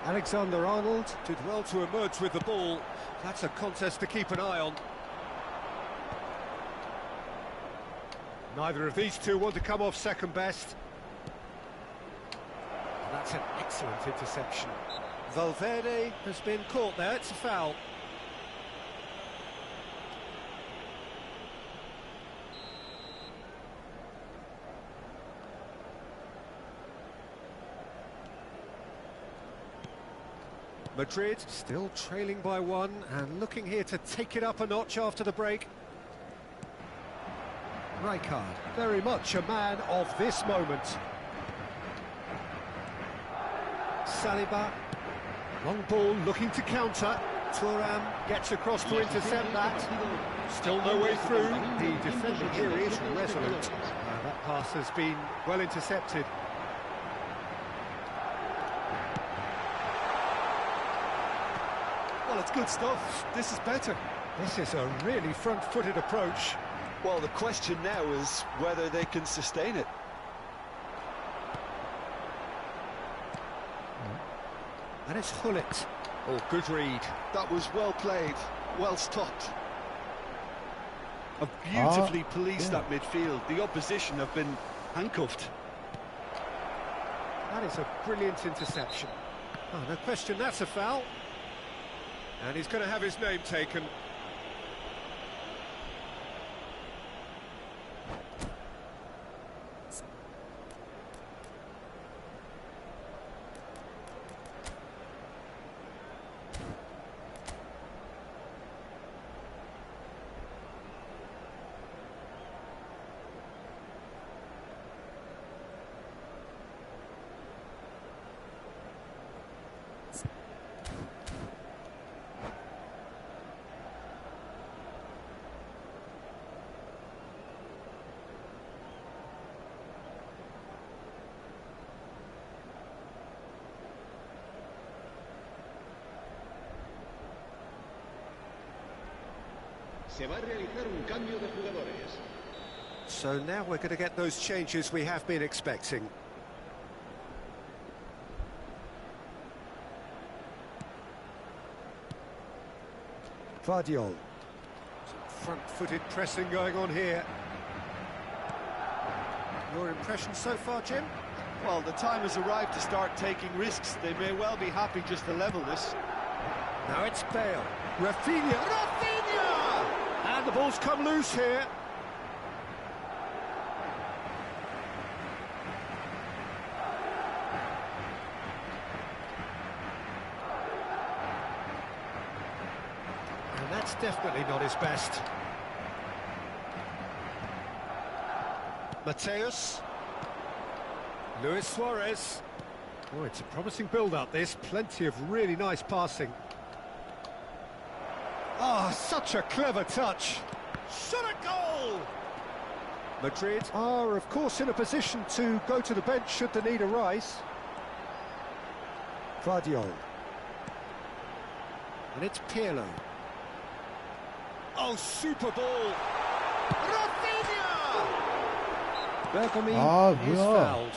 Alexander-Arnold did well to emerge with the ball. That's a contest to keep an eye on. Neither of these two want to come off second best. That's an excellent interception. Valverde has been caught there, it's a foul. Madrid still trailing by one and looking here to take it up a notch after the break. Rijkaard, very much a man of this moment. Saliba, long ball looking to counter. Thuram gets across to intercept that. Still no way through. The defender here is resolute. That pass has been well intercepted. Well, it's good stuff. This is better. This is a really front-footed approach. Well, the question now is whether they can sustain it. And it's Hullet. Oh, good read. That was well played, well stopped. Have beautifully policed that midfield. The opposition have been handcuffed. That is a brilliant interception. Oh, no question, that's a foul. And he's going to have his name taken. Se va a realizar un cambio de jugadores. So now we're going to get those changes we have been expecting. Vardiol. Some front-footed pressing going on here. Your impression so far, Jim? Well, the time has arrived to start taking risks. They may well be happy just to level this. Now it's Bale. Rafinha! And the ball's come loose here. And that's definitely not his best. Mateus. Luis Suarez. Oh, it's a promising build-up, this. Plenty of really nice passing. Ah, such a clever touch. Shot a goal! Madrid are, of course, in a position to go to the bench should the need arise. Vardiol. And it's Pirlo. Oh, super ball! Rafinha! Bergami is fouled.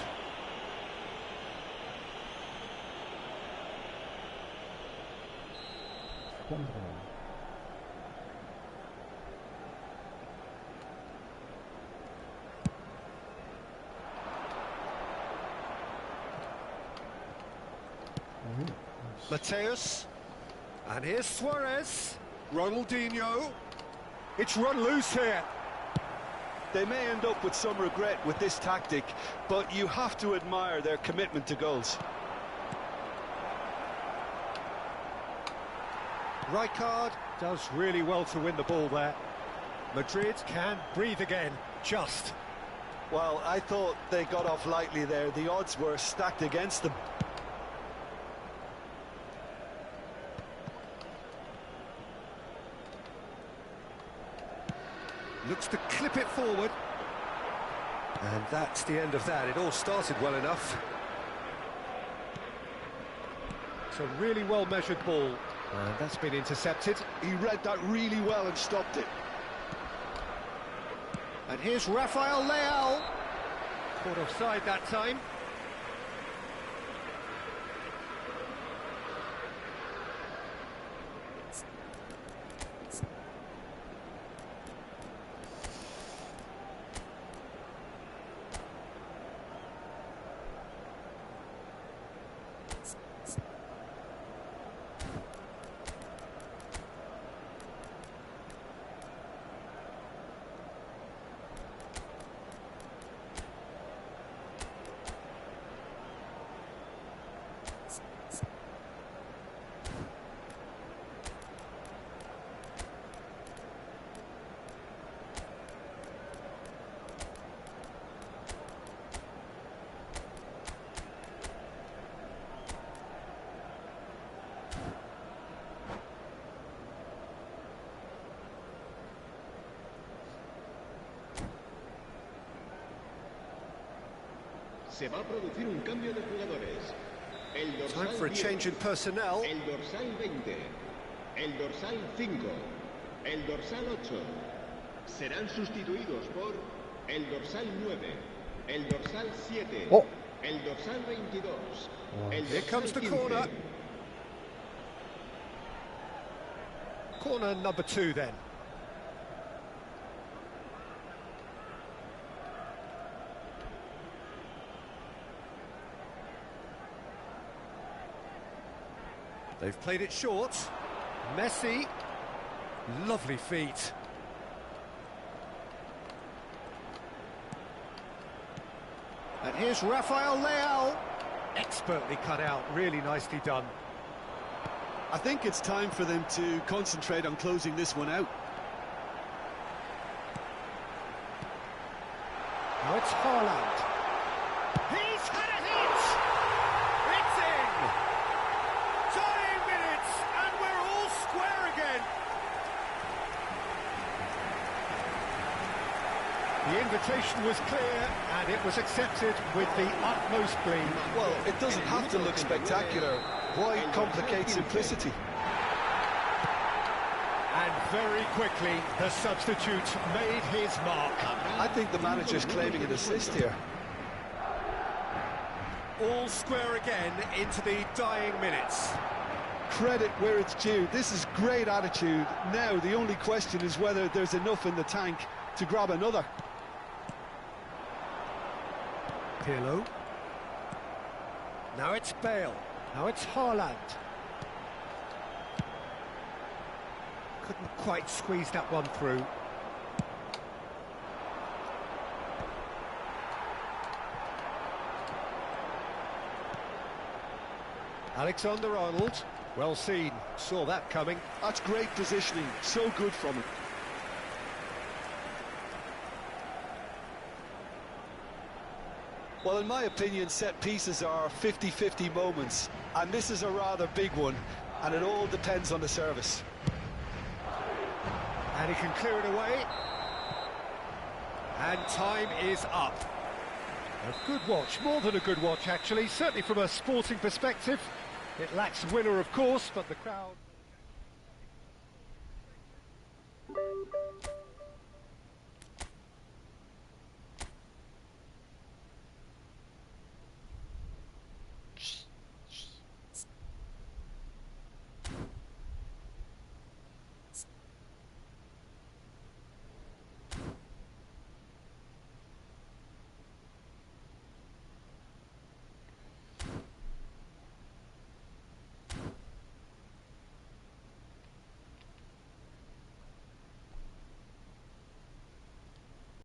Mateus, and here's Suarez, Ronaldinho, it's run loose here. They may end up with some regret with this tactic, but you have to admire their commitment to goals. Rijkaard does really well to win the ball there. Madrid can breathe again, just. Well, I thought they got off lightly there. The odds were stacked against them. Looks to clip it forward. And that's the end of that. It all started well enough. It's a really well-measured ball. And that's been intercepted. He read that really well and stopped it. And here's Rafael Leao. Caught offside that time. Se va a producir un cambio de jugadores. El dorsal Time for a 10, change in personnel. el dorsal 20, el dorsal 5, el dorsal 8. Serán sustituidos por el dorsal 9, el dorsal 7, el dorsal 22, el Here dorsal comes the 15. corner. Corner number 2 then. They've played it short. Messi. Lovely feet. And here's Rafael Leao. Expertly cut out, really nicely done. I think it's time for them to concentrate on closing this one out. Now it's Haaland. He's had a hit! It's in! Dying minutes, and we're all square again. The invitation was clear, and it was accepted with the utmost glee. Well, it doesn't have to look spectacular. Why complicate simplicity? And very quickly, the substitute made his mark. I think the manager's claiming an assist here. All square again into the dying minutes. Credit where it's due. This is great attitude. Now, the only question is whether there's enough in the tank to grab another. Pirlo. Now it's Bale. Now it's Haaland. Couldn't quite squeeze that one through. Alexander-Arnold. Well seen. Saw that coming. That's great positioning. So good from him. Well, in my opinion, set pieces are 50-50 moments, and this is a rather big one, and it all depends on the service. And he can clear it away. And time is up. A good watch, more than a good watch actually, certainly from a sporting perspective. It lacks winner, of course, but the crowd...